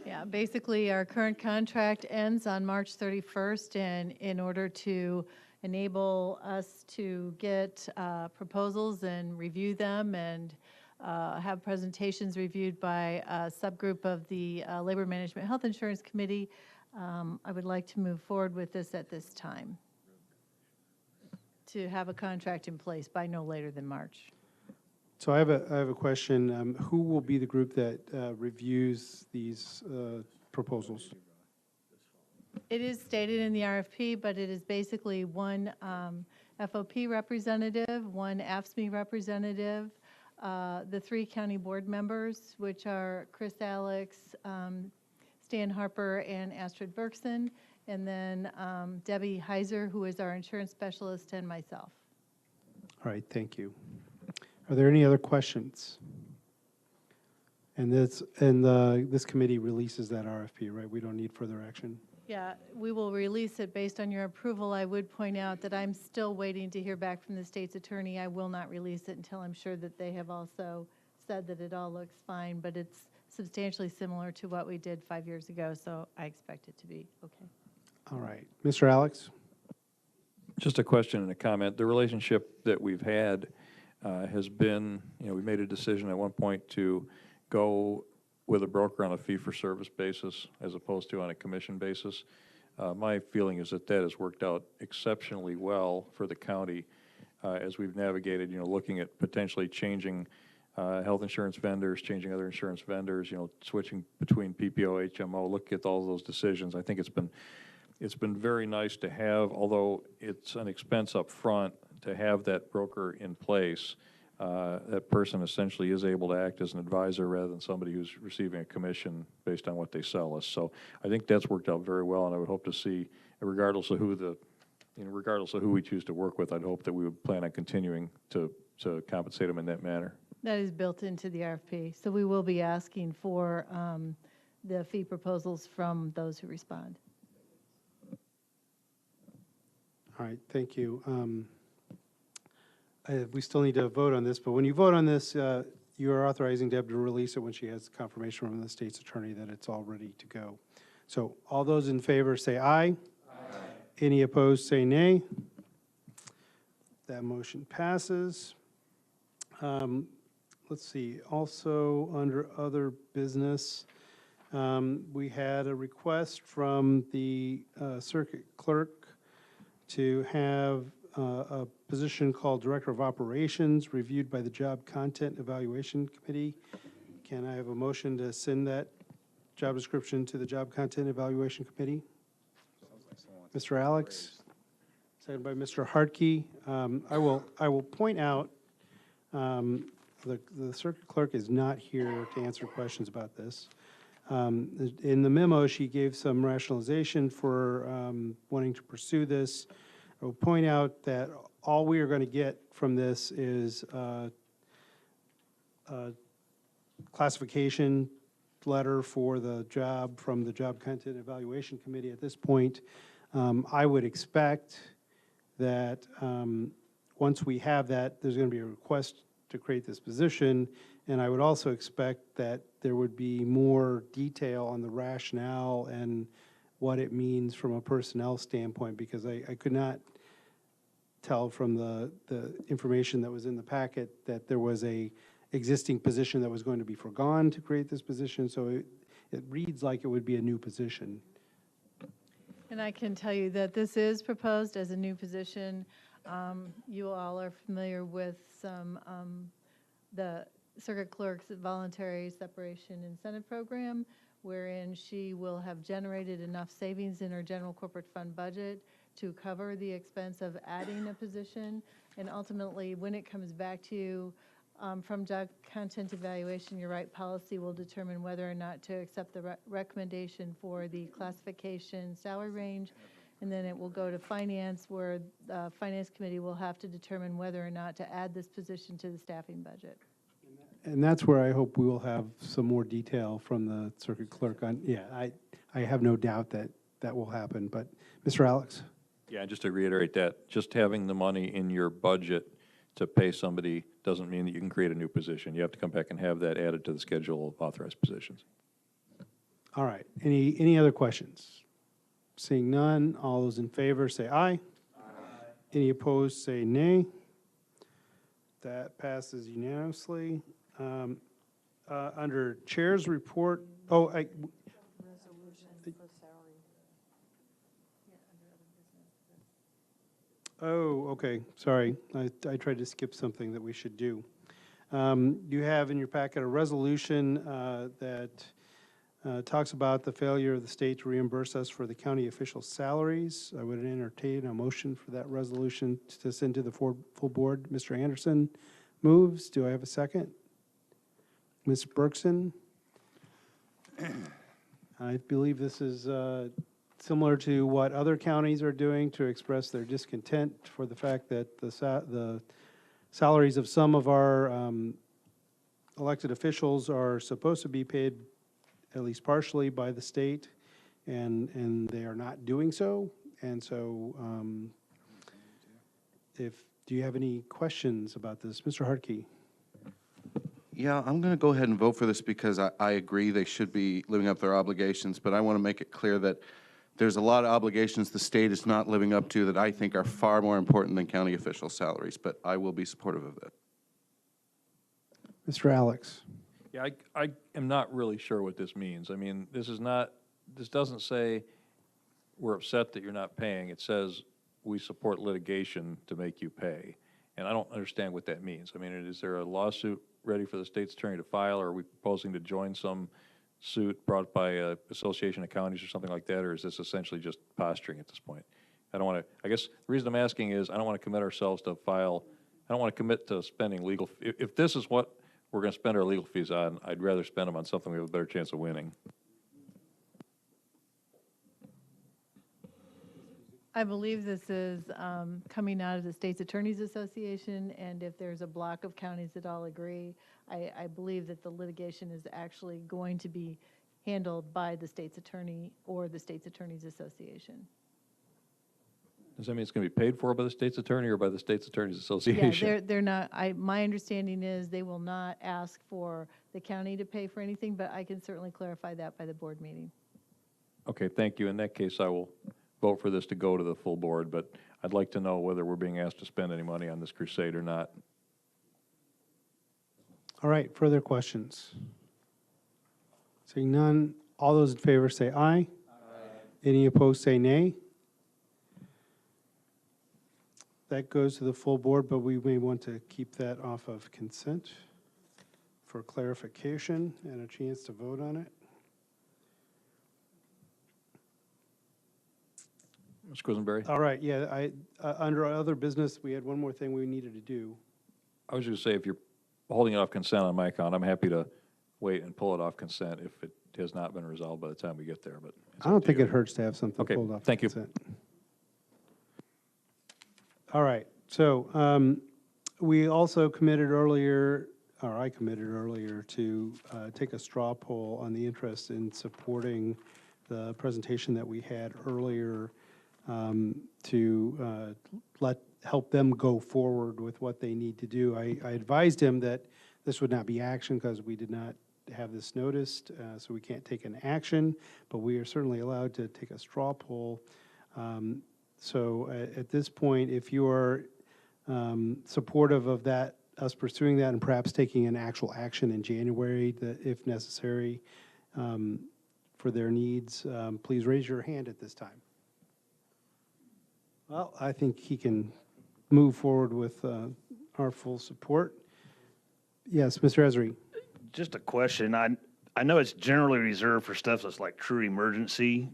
Yeah, basically, our current contract ends on March 31st, and in order to enable us to get proposals and review them and have presentations reviewed by a subgroup of the Labor Management Health Insurance Committee, I would like to move forward with this at this time, to have a contract in place by no later than March. So I have a question. Who will be the group that reviews these proposals? It is stated in the RFP, but it is basically one FOP representative, one AFSCME representative, the three county board members, which are Chris Alex, Stan Harper, and Astrid Berkson, and then Debbie Heiser, who is our insurance specialist, and myself. All right, thank you. Are there any other questions? And this committee releases that RFP, right? We don't need further action? Yeah, we will release it based on your approval. I would point out that I'm still waiting to hear back from the state's attorney. I will not release it until I'm sure that they have also said that it all looks fine, but it's substantially similar to what we did 5 years ago, so I expect it to be okay. All right. Mr. Alex? Just a question and a comment. The relationship that we've had has been, we made a decision at one point to go with a broker on a fee-for-service basis as opposed to on a commission basis. My feeling is that that has worked out exceptionally well for the county as we've navigated, looking at potentially changing health insurance vendors, changing other insurance vendors, switching between PPO, HMO, look at all those decisions. I think it's been very nice to have, although it's an expense up front, to have that broker in place. That person essentially is able to act as an advisor rather than somebody who's receiving a commission based on what they sell us. So I think that's worked out very well, and I would hope to see, regardless of who we choose to work with, I'd hope that we would plan on continuing to compensate them in that manner. That is built into the RFP, so we will be asking for the fee proposals from those who respond. All right, thank you. We still need to vote on this, but when you vote on this, you are authorizing Deb to release it when she has confirmation from the state's attorney that it's all ready to go. So all those in favor say aye. Aye. Any opposed say nay. That motion passes. Let's see, also under other business, we had a request from the circuit clerk to have a position called Director of Operations reviewed by the Job Content Evaluation Committee. Can I have a motion to send that job description to the Job Content Evaluation Committee? Mr. Alex, seconded by Mr. Hartke. I will point out The circuit clerk is not here to answer questions about this. In the memo, she gave some rationalization for wanting to pursue this. I will point out that all we are going to get from this is a classification letter for the job from the Job Content Evaluation Committee. At this point, I would expect that once we have that, there's going to be a request to create this position, and I would also expect that there would be more detail on the rationale and what it means from a personnel standpoint, because I could not tell from the information that was in the packet that there was a existing position that was going to be forgone to create this position, so it reads like it would be a new position. And I can tell you that this is proposed as a new position. You all are familiar with some, the circuit clerk's voluntary separation incentive program, wherein she will have generated enough savings in her general corporate fund budget to cover the expense of adding a position. And ultimately, when it comes back to you from job content evaluation, your right policy will determine whether or not to accept the recommendation for the classification salary range. And then it will go to finance, where the finance committee will have to determine whether or not to add this position to the staffing budget. And that's where I hope we will have some more detail from the circuit clerk on, yeah, I have no doubt that that will happen. But Mr. Alex? Yeah, just to reiterate that, just having the money in your budget to pay somebody doesn't mean that you can create a new position. You have to come back and have that added to the schedule of authorized positions. All right, any other questions? Seeing none, all those in favor say aye. Aye. Any opposed say nay. That passes unanimously. Under Chair's report, okay, sorry. I tried to skip something that we should do. You have in your packet a resolution that talks about the failure of the state to reimburse us for the county official salaries. I would entertain a motion for that resolution to send to the full board. Mr. Anderson moves. Do I have a second? Ms. Bergson? I believe this is similar to what other counties are doing to express their discontent for the fact that the salaries of some of our elected officials are supposed to be paid at least partially by the state, and they are not doing so. And so do you have any questions about this? Mr. Hartke? Yeah, I'm going to go ahead and vote for this because I agree they should be living up to their obligations, but I want to make it clear that there's a lot of obligations the state is not living up to that I think are far more important than county official salaries, but I will be supportive of that. Mr. Alex? Yeah, I am not really sure what this means. I mean, this doesn't say we're upset that you're not paying. It says we support litigation to make you pay. And I don't understand what that means. I mean, is there a lawsuit ready for the state's attorney to file, or are we proposing to join some suit brought by an association of counties or something like that, or is this essentially just posturing at this point? I guess the reason I'm asking is I don't want to commit ourselves to file, I don't want to commit to spending legal, if this is what we're going to spend our legal fees on, I'd rather spend them on something we have a better chance of winning. I believe this is coming out of the State's Attorneys Association, and if there's a block of counties that all agree, I believe that the litigation is actually going to be handled by the State's Attorney or the State's Attorneys Association. Does that mean it's going to be paid for by the state's attorney or by the state's attorneys association? Yeah, they're not, my understanding is they will not ask for the county to pay for anything, but I can certainly clarify that by the board meeting. Okay, thank you. In that case, I will vote for this to go to the full board, but I'd like to know whether we're being asked to spend any money on this crusade or not. All right, further questions? Seeing none, all those in favor say aye. Aye. Any opposed say nay. That goes to the full board, but we may want to keep that off of consent for clarification and a chance to vote on it. Mr. Quisenberry? All right, yeah, under other business, we had one more thing we needed to do. I was just going to say, if you're holding it off consent on my account, I'm happy to wait and pull it off consent if it has not been resolved by the time we get there, but. it's I up don't to think you. it hurts to have something Okay, pulled off. thank you. consent. All right, so we also committed earlier, or I committed earlier, to take a straw poll on the interest in supporting the presentation that we had earlier to help them go forward with what they need to do. I advised him that this would not be action because we did not have this noticed, so we can't take an action, but we are certainly allowed to take a straw poll. So at this point, if you are supportive of that, us pursuing that and perhaps taking an actual action in January, that if necessary, for their needs, please raise your hand at this time. Well, I think he can move forward with our full support. Yes, Mr. Esri. Just a question. I know it's generally reserved for stuff that's like true emergency,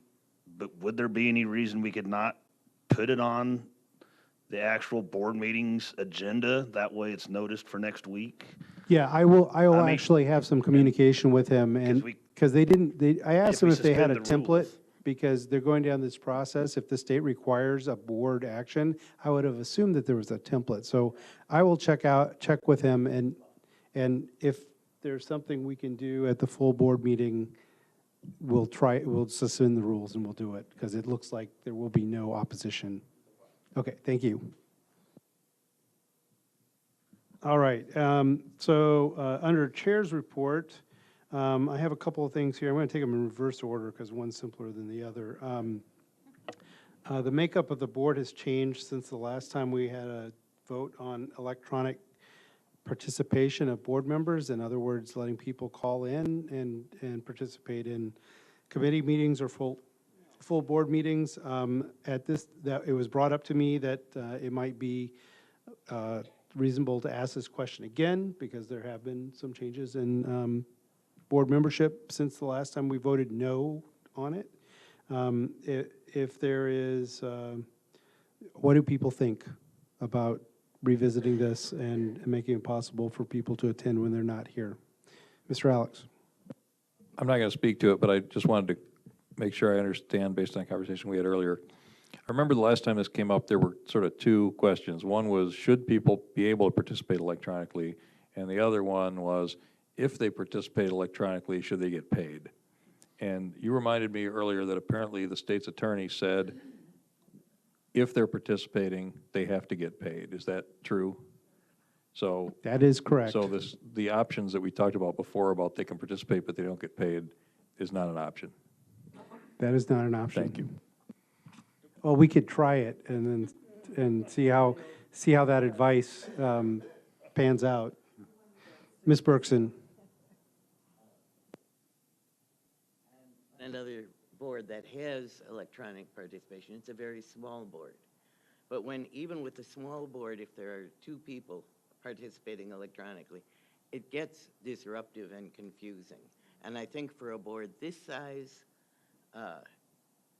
but would there be any reason we could not put it on the actual board meeting's agenda? That way it's noticed for next week? Yeah, I will I mean, actually have some communication with him, and, because I asked them if they had a template, because they're going down this process. If the state requires a board action, I would have assumed that there was a template. So I will check with him, and if there's something we can do at the full board meeting, we'll suspend the rules and we'll do it, because it looks like there will be no opposition. Okay, thank you. All right, so under Chair's report, I have a couple of things here. I'm going to take them in reverse order because one's simpler than the other. The makeup of the board has changed since the last time we had a vote on electronic participation of board members. In other words, letting people call in and participate in committee meetings or full board meetings. It was brought up to me that it might be reasonable to ask this question again, because there have been some changes in board membership since the last time we voted no on it. If there is, what do people think about revisiting this and making it possible for people to attend when they're not here? Mr. Alex. I'm not going to speak to it, but I just wanted to make sure I understand based on the conversation we had earlier. I remember the last time this came up, there were sort of two questions. One was, should people be able to participate electronically? And the other one was, if they participate electronically, should they get paid? And you reminded me earlier that apparently the state's attorney said, if they're participating, they have to get paid. Is that true? So that is correct. So the options that we talked about before about they can participate but they don't get paid is not an option. That is not an option. Thank you. Well, we could try it and see how that advice pans out. Ms. Berkson. Another board that has electronic participation. It's a very small board. But even with the small board, if there are two people participating electronically, it gets disruptive and confusing. And I think for a board this size,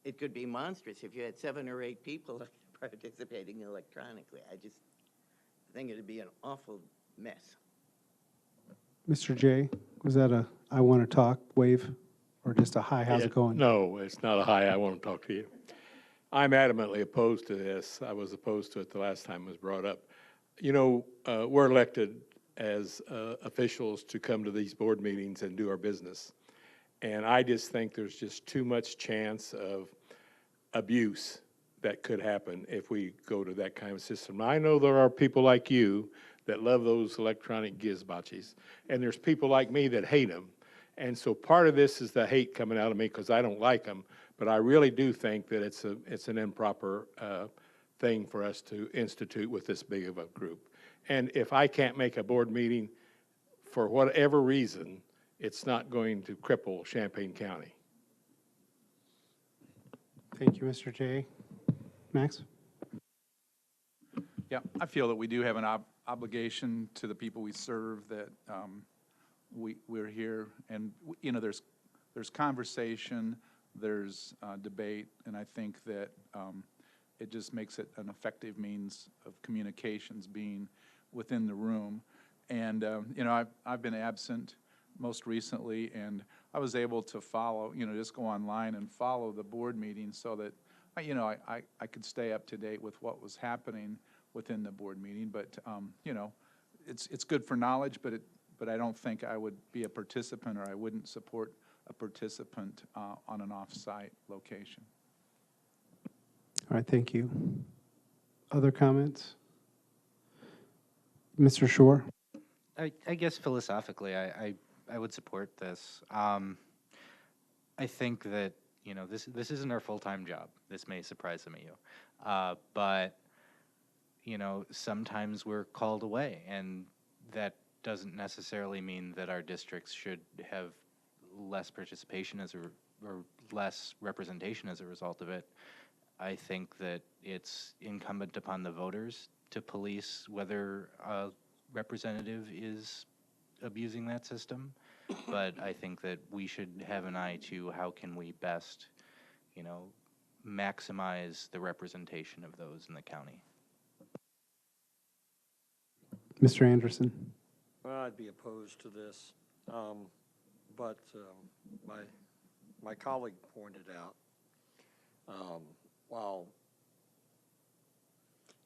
it could be monstrous if you had 7 or 8 people participating electronically. I just think it would be an awful mess. Mr. J, was that a I want to talk wave or just a hi, how's it going? No, it's not a hi, I want to talk to you. I'm adamantly opposed to this. I was opposed to it the last time it was brought up. You know, we're elected as officials to come to these board meetings and do our business. And I just think there's just too much chance of abuse that could happen if we go to that kind of system. I know there are people like you that love those electronic gizbotches, and there's people like me that hate them. And so part of this is the hate coming out of me because I don't like them, but I really do think that it's an improper thing for us to institute with this big of a group. And if I can't make a board meeting for whatever reason, it's not going to cripple Champaign County. Thank you, Mr. J. Max? Yeah, I feel that we do have an obligation to the people we serve, that we're here, and you know, there's conversation, there's debate, and I think that it just makes it an effective means of communications, being within the room. And, I've been absent most recently, and I was able to follow, just go online and follow the board meeting so that, I could stay up to date with what was happening within the board meeting. But, it's good for knowledge, but I don't think I would be a participant, or I wouldn't support a participant on an off-site location. All right, thank you. Other comments? Mr. Shore? I guess philosophically, I would support this. I think that, this isn't our full-time job. This may surprise some of you. But, sometimes we're called away, and that doesn't necessarily mean that our districts should have less participation or less representation as a result of it. I think that it's incumbent upon the voters to police whether a representative is abusing that system. But I think that we should have an eye to how can we best, maximize the representation of those in the county. Mr. Anderson? Well, I'd be opposed to this, but my colleague pointed out, while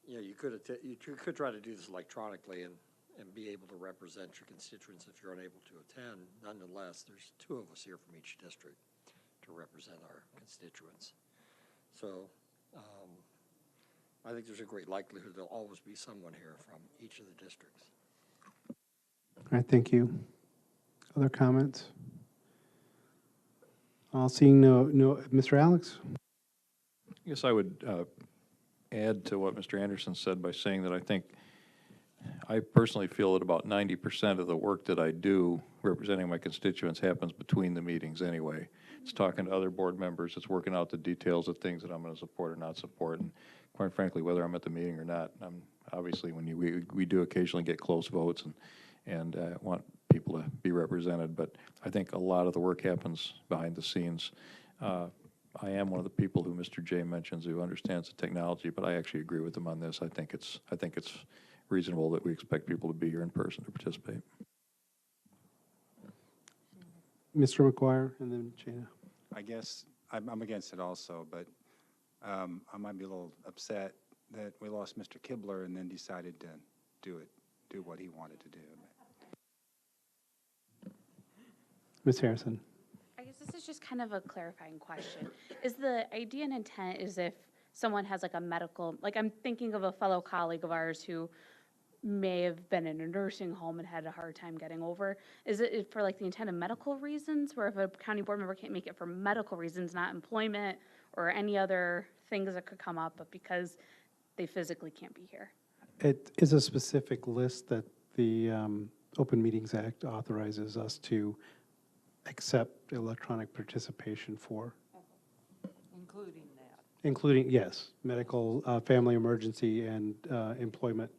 you could try to do this electronically and be able to represent your constituents if you're unable to attend. Nonetheless, there's two of us here from each district to represent our constituents. So I think there's a great likelihood there'll always be someone here from each of the districts. All right, thank you. Other comments? Seeing no, Mr. Alex? I guess I would add to what Mr. Anderson said by saying that I personally feel that about 90% of the work that I do representing my constituents happens between the meetings anyway. It's talking to other board members, it's working out the details of things that I'm going to support or not support, and quite frankly, whether I'm at the meeting or not. Obviously, when we do occasionally get close votes and want people to be represented, but I think a lot of the work happens behind the scenes. I am one of the people who Mr. J mentions who understands the technology, but I actually agree with him on this. I think it's reasonable that we expect people to be here in person to participate. Mr. McGuire, and then Jana. I guess I'm against it also, but I might be a little upset that we lost Mr. Kibler and then decided to do what he wanted to do. Ms. Harrison. I guess this is just kind of a clarifying question. Is the idea and intent is if someone has like a medical, like I'm thinking of a fellow colleague of ours who may have been in a nursing home and had a hard time getting over. Is it for like the intent of medical reasons, where if a county board member can't make it for medical reasons, not employment or any other things that could come up, but because they physically can't be here? It is a specific list that the Open Meetings Act authorizes us to accept electronic participation for. Including that. Including, yes, medical, family emergency, and employment.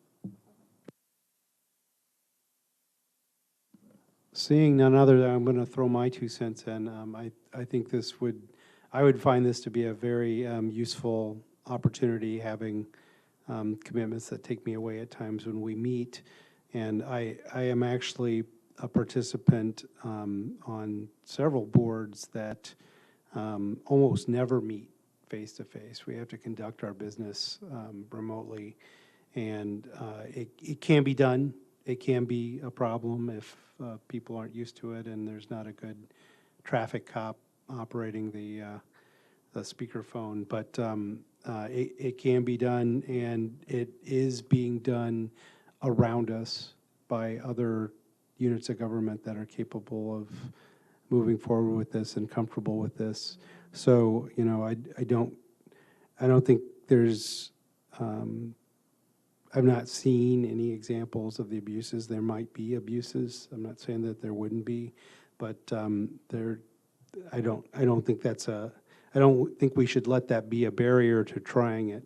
Seeing none other, I'm going to throw my 2 cents in. I think I would find this to be a very useful opportunity, having commitments that take me away at times when we meet. And I am actually a participant on several boards that almost never meet face-to-face. We have to conduct our business remotely, and it can be done. It can be a problem if people aren't used to it and there's not a good traffic cop operating the speakerphone. But it can be done, and it is being done around us by other units of government that are capable of moving forward with this and comfortable with this. So, I don't think there's, I've not seen any examples of the abuses. There might be abuses. I'm not saying that there wouldn't be, but I don't think we should let that be a barrier to trying it.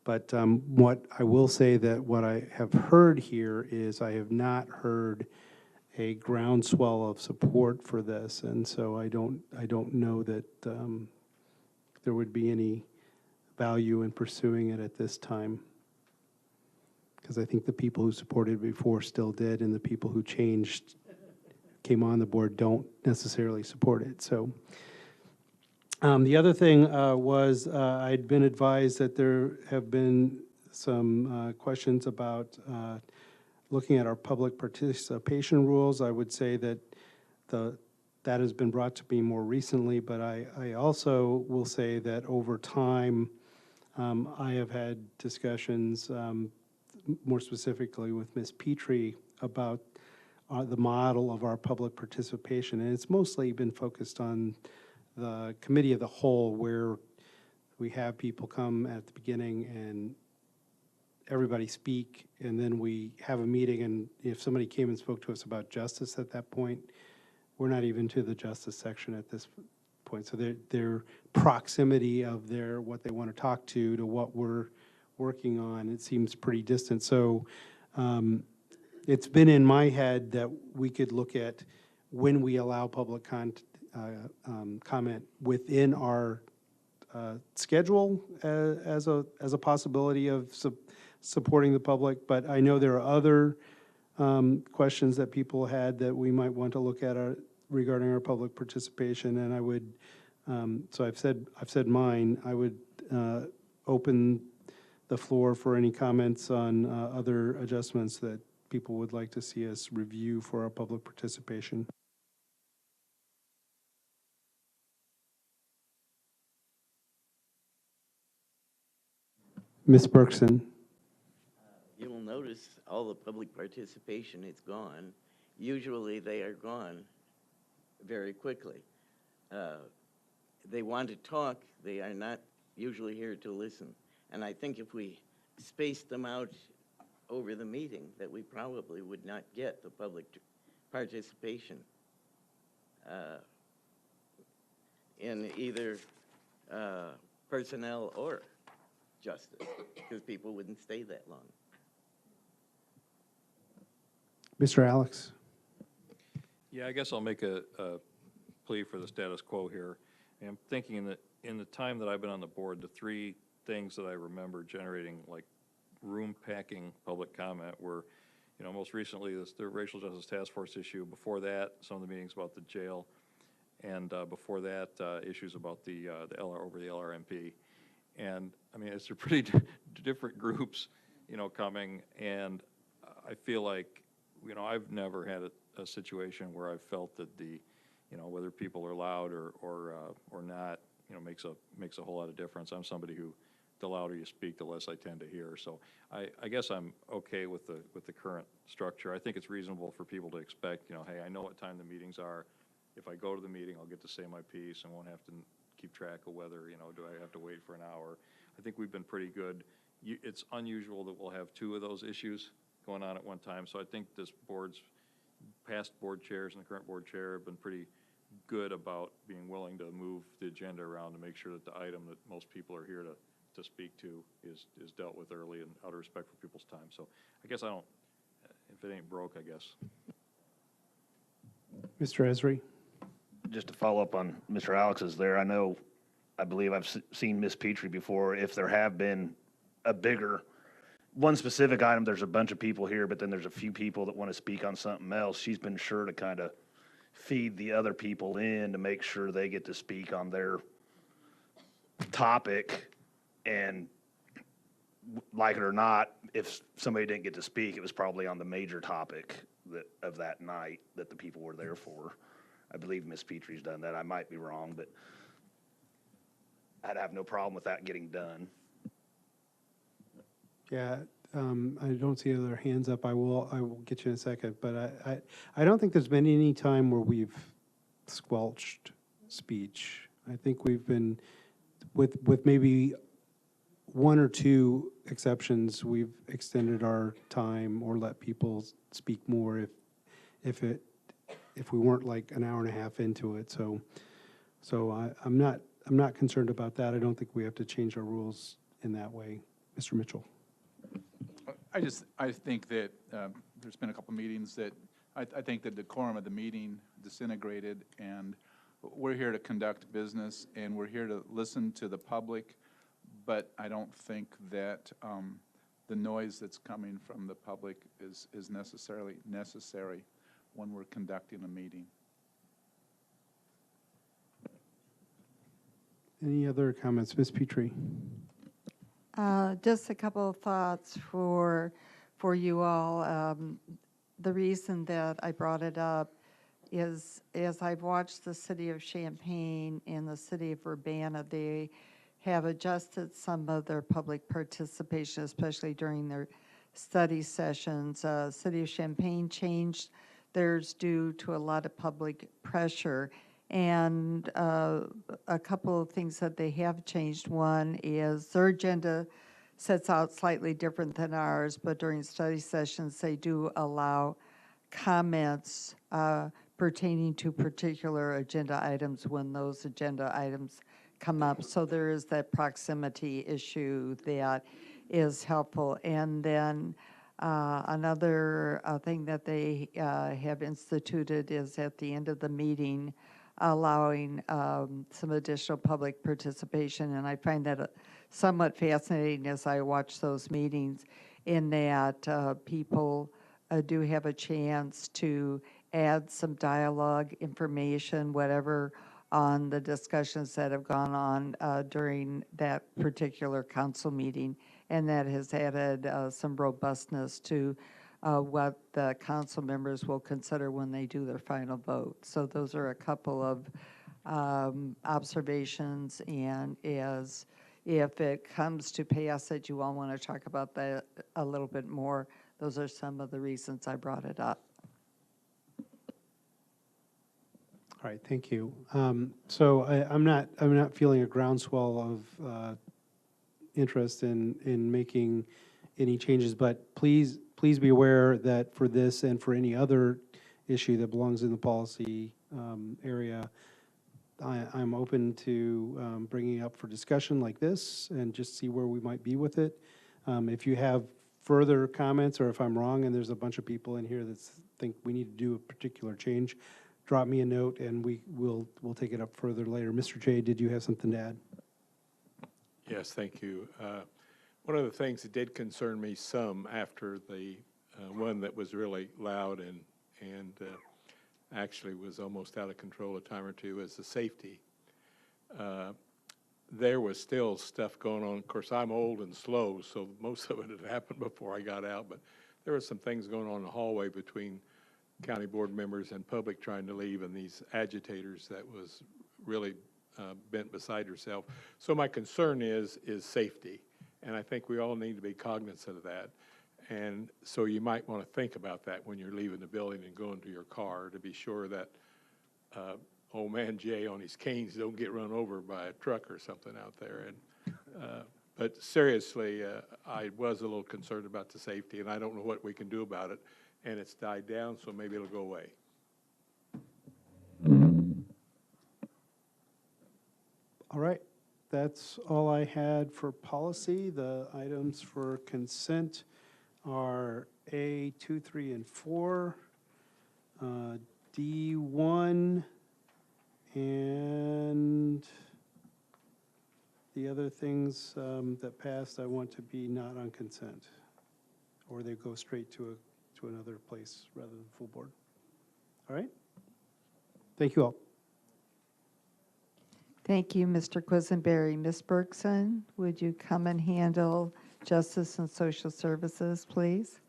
But what I will say that what I have heard here is I have not heard a groundswell of support for this, and so I don't know that there would be any value in pursuing it at this time. because I think the people who supported before still did, and the people who changed, came on the board, don't necessarily support it. So the other thing was I'd been advised that there have been some questions about looking at our public participation rules. I would say that that has been brought to me more recently, but I also will say that over time, I have had discussions, more specifically with Ms. Petrie, about the model of our public participation, and it's mostly been focused on the committee of the whole, where we have people come at the beginning and everybody speak, and then we have a meeting, and if somebody came and spoke to us about justice at that point, we're not even to the justice section at this point. So their proximity of what they want to talk to what we're working on, it seems pretty distant. So it's been in my head that we could look at when we allow public comment within our schedule as a possibility of supporting the public. But I know there are other questions that people had that we might want to look at regarding our public participation, and I would, so I've said mine. I would open the floor for any comments on other adjustments that people would like to see us review for our public participation. Ms. Berkson. You'll notice all the public participation is gone. Usually they are gone very quickly. They want to talk, they are not usually here to listen. And I think if we spaced them out over the meeting, that we probably would not get the public participation in either personnel or justice, because people wouldn't stay that long. Mr. Alex. Yeah, I guess I'll make a plea for the status quo here. And I'm thinking in the time that I've been on the board, the three things that I remember generating like room packing public comment were, most recently the Racial Justice Task Force issue. Before that, some of the meetings about the jail, and before that, issues about the LRMP. And I mean, it's a pretty different groups, coming, and I feel like, I've never had a situation where I've felt that whether people are loud or not, makes a whole lot of difference. I'm somebody who, the louder you speak, the less I tend to hear. So I guess I'm okay with the current structure. I think it's reasonable for people to expect, hey, I know what time the meetings are. If I go to the meeting, I'll get to say my piece and won't have to keep track of whether, do I have to wait for an hour. I think we've been pretty good. It's unusual that we'll have two of those issues going on at one time. So I think this past board chairs and the current board chair have been pretty good about being willing to move the agenda around to make sure that the item that most people are here to speak to is dealt with early and out of respect for people's time. So I guess if it ain't broke, I guess. Mr. Esri. Just to follow up on Mr. Alex's there, I believe I've seen Ms. Petrie before. If there have been one specific item, there's a bunch of people here, but then there's a few people that want to speak on something else, she's been sure to kind of feed the other people in to make sure they get to speak on their topic. And like it or not, if somebody didn't get to speak, it was probably on the major topic of that night that the people were there for. I believe Ms. Petrie's done that. I might be wrong, but I'd have no problem with that getting done. Yeah, I don't see other hands up. I will get you in a second, but I don't think there's been any time where we've squelched speech. I think we've been, with maybe one or two exceptions, we've extended our time or let people speak more if we weren't like an hour and a half into it. So I'm not concerned about that. I don't think we have to change our rules in that way. Mr. Mitchell. I think that there's been a couple meetings that I think the decorum of the meeting disintegrated, and we're here to conduct business and we're here to listen to the public, but I don't think that the noise that's coming from the public is necessarily necessary when we're conducting a meeting. Any other comments? Ms. Petrie? Just a couple of thoughts for you all. The reason that I brought it up is as I've watched the city of Champaign and the city of Urbana, they have adjusted some of their public participation, especially during their study sessions. City of Champaign changed theirs due to a lot of public pressure. And a couple of things that they have changed. One is their agenda sets out slightly different than ours, but during study sessions, they do allow comments pertaining to particular agenda items when those agenda items come up. So there is that proximity issue that is helpful. And then another thing that they have instituted is at the end of the meeting, allowing some additional public participation. And I find that somewhat fascinating as I watch those meetings, in that people do have a chance to add some dialogue, information, whatever, on the discussions that have gone on during that particular council meeting. And that has added some robustness to what the council members will consider when they do their final vote. So those are a couple of observations, and as if it comes to pass that you all want to talk about that a little bit more, those are some of the reasons I brought it up. All right, thank you. So I'm not feeling a groundswell of interest in making any changes, but please be aware that for this and for any other issue that belongs in the policy area, I'm open to bringing up for discussion like this and just see where we might be with it. If you have further comments, or if I'm wrong and there's a bunch of people in here that think we need to do a particular change, drop me a note and we'll take it up further later. Mr. J, did you have something to add? Yes, thank you. One of the things that did concern me some after the one that was really loud and actually was almost out of control a time or two was the safety. There was still stuff going on. Of course, I'm old and slow, so most of it had happened before I got out, but there were some things going on in the hallway between county board members and public trying to leave, and these agitators that was really bent beside herself. So my concern is safety, and I think we all need to be cognizant of that. And so you might want to think about that when you're leaving the building and going to your car, to be sure that old man Jay on his canes don't get run over by a truck or something out there. And but seriously, I was a little concerned about the safety, and I don't know what we can do about it. And it's died down, so maybe it'll go away. All right, that's all I had for policy. The items for consent are A, 2, 3, and 4, D1, and the other things that passed I want to be not on consent, or they go straight to another place rather than full board. All right? Thank you all. Thank you, Mr. Quisenberry. Ms. Bergson, would you come and handle Justice and Social Services, please?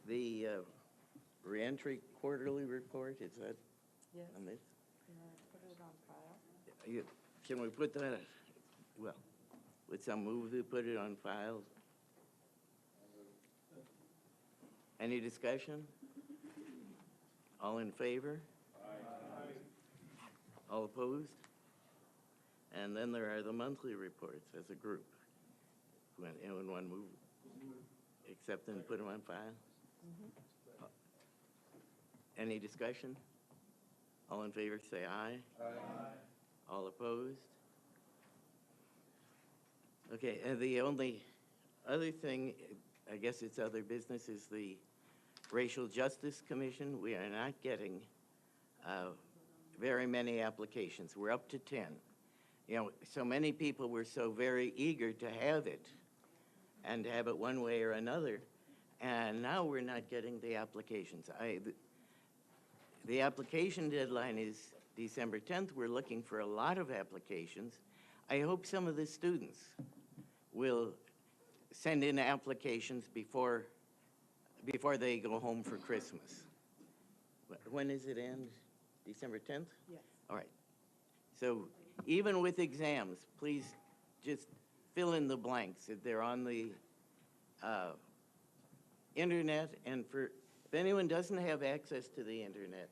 The reentry quarterly report, is that on this? Put it on file. Can we put that, well, would some move to put it on file? Any discussion? All in favor? Aye. All opposed? And then there are the monthly reports as a group. When one move, accept and put them on file? Any discussion? All in favor say aye. Aye. All opposed? Okay, and the only other thing, I guess it's other business, is the Racial Justice Commission. We are not getting very many applications. We're up to 10. You know, so many people were so very eager to have it and to have it one way or another, and now we're not getting the applications. The application deadline is December 10th. We're looking for a lot of applications. I hope some of the students will send in applications before they go home for Christmas. When does it end? December 10th? Yes. All right. So even with exams, please just fill in the blanks. If they're on the internet, and if anyone doesn't have access to the internet,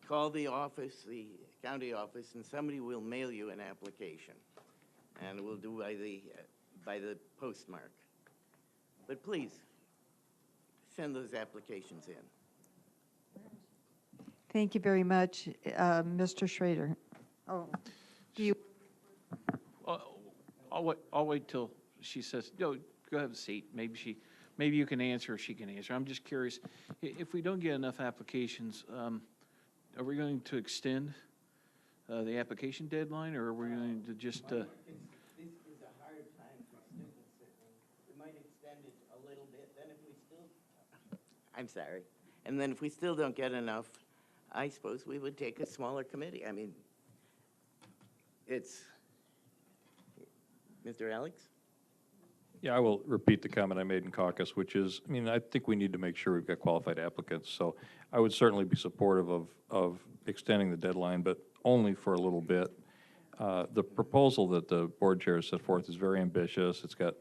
call the office, the county office, and somebody will mail you an application. And we'll do by the postmark. But please, send those applications in. Thank you very much, Mr. Schrader. Oh, do you? I'll wait till she says, no, go have a seat. Maybe you can answer or she can answer. I'm just curious, if we don't get enough applications, are we going to extend the application deadline, or are we going to just? This is a hard time for students. We might extend it a little bit. Then if we still, I'm sorry. And then if we still don't get enough, I suppose we would take a smaller committee. I mean, it's, Mr. Alex? Yeah, I will repeat the comment I made in caucus, which is, I mean, I think we need to make sure we've got qualified applicants. So I would certainly be supportive of extending the deadline, but only for a little bit. The proposal that the board chair has set forth is very ambitious. It's got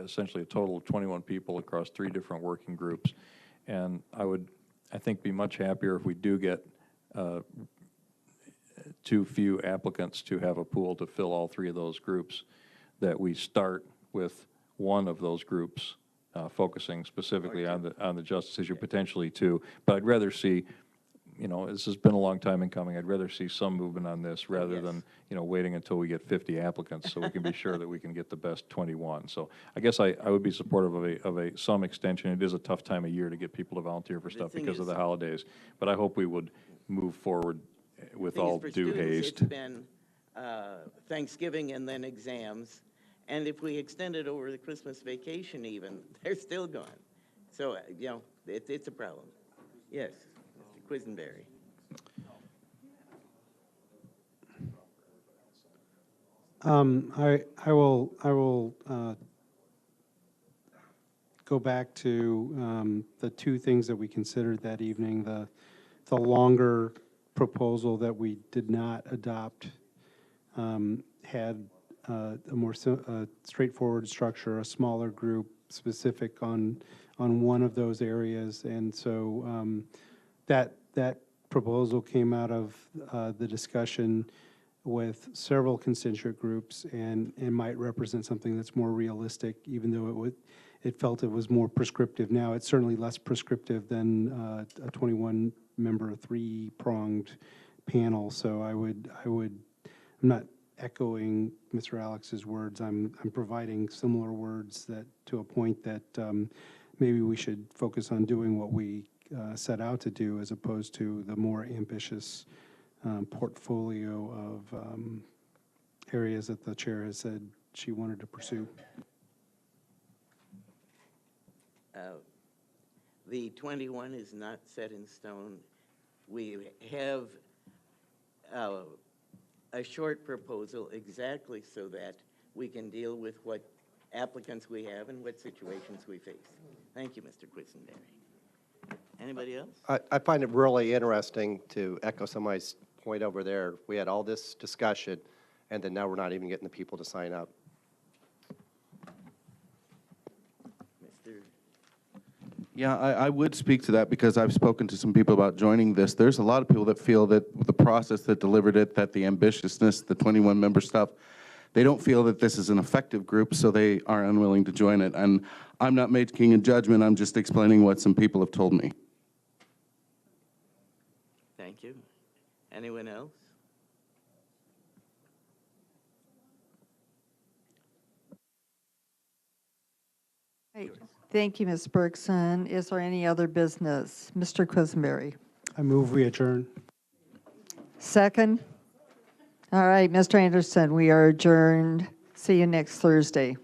essentially a total of 21 people across 3 different working groups. And I think, be much happier if we do get too few applicants to have a pool to fill all 3 of those groups, that we start with one of those groups focusing specifically on the justice issue, potentially 2. But I'd rather see, you know, this has been a long time in coming. I'd rather see some movement on this rather than, you know, waiting until we get 50 applicants so we can be sure that we can get the best 21. So I guess I would be supportive of some extension. It is a tough time of year to get people to volunteer for stuff because of the holidays. But I hope we would move forward with all due haste. It's been Thanksgiving and then exams. And if we extend it over the Christmas vacation even, they're still gone. So, you know, it's a problem. Yes, Mr. Quisenberry. I will go back to the 2 things that we considered that evening. The longer proposal that we did not adopt had a more straightforward structure, a smaller group specific on one of those areas, and so that proposal came out of the discussion with several constituent groups, and might represent something that's more realistic, even though it felt it was more prescriptive. Now it's certainly less prescriptive than a 21-member 3-pronged panel. So I'm not echoing Mr. Alex's words. I'm providing similar words that, to a point that maybe we should focus on doing what we set out to do, as opposed to the more ambitious portfolio of areas that the chair has said she wanted to pursue. The 21 is not set in stone. We have a short proposal exactly so that we can deal with what applicants we have and what situations we face. Thank you, Mr. Quisenberry. Anybody else? I find it really interesting, to echo somebody's point over there. We had all this discussion, and then now we're not even getting the people to sign up. Yeah, I would speak to that, because I've spoken to some people about joining this. There's a lot of people that feel that the process that delivered it, that the ambitiousness, the 21-member stuff, they don't feel that this is an effective group, so they are unwilling to join it. And I'm not making a judgment, I'm just explaining what some people have told me. Thank you. Anyone else? Thank you, Ms. Bergson. Is there any other business? Mr. Quisenberry. I move we adjourn. Second? All right, Mr. Anderson, we are adjourned. See you next Thursday.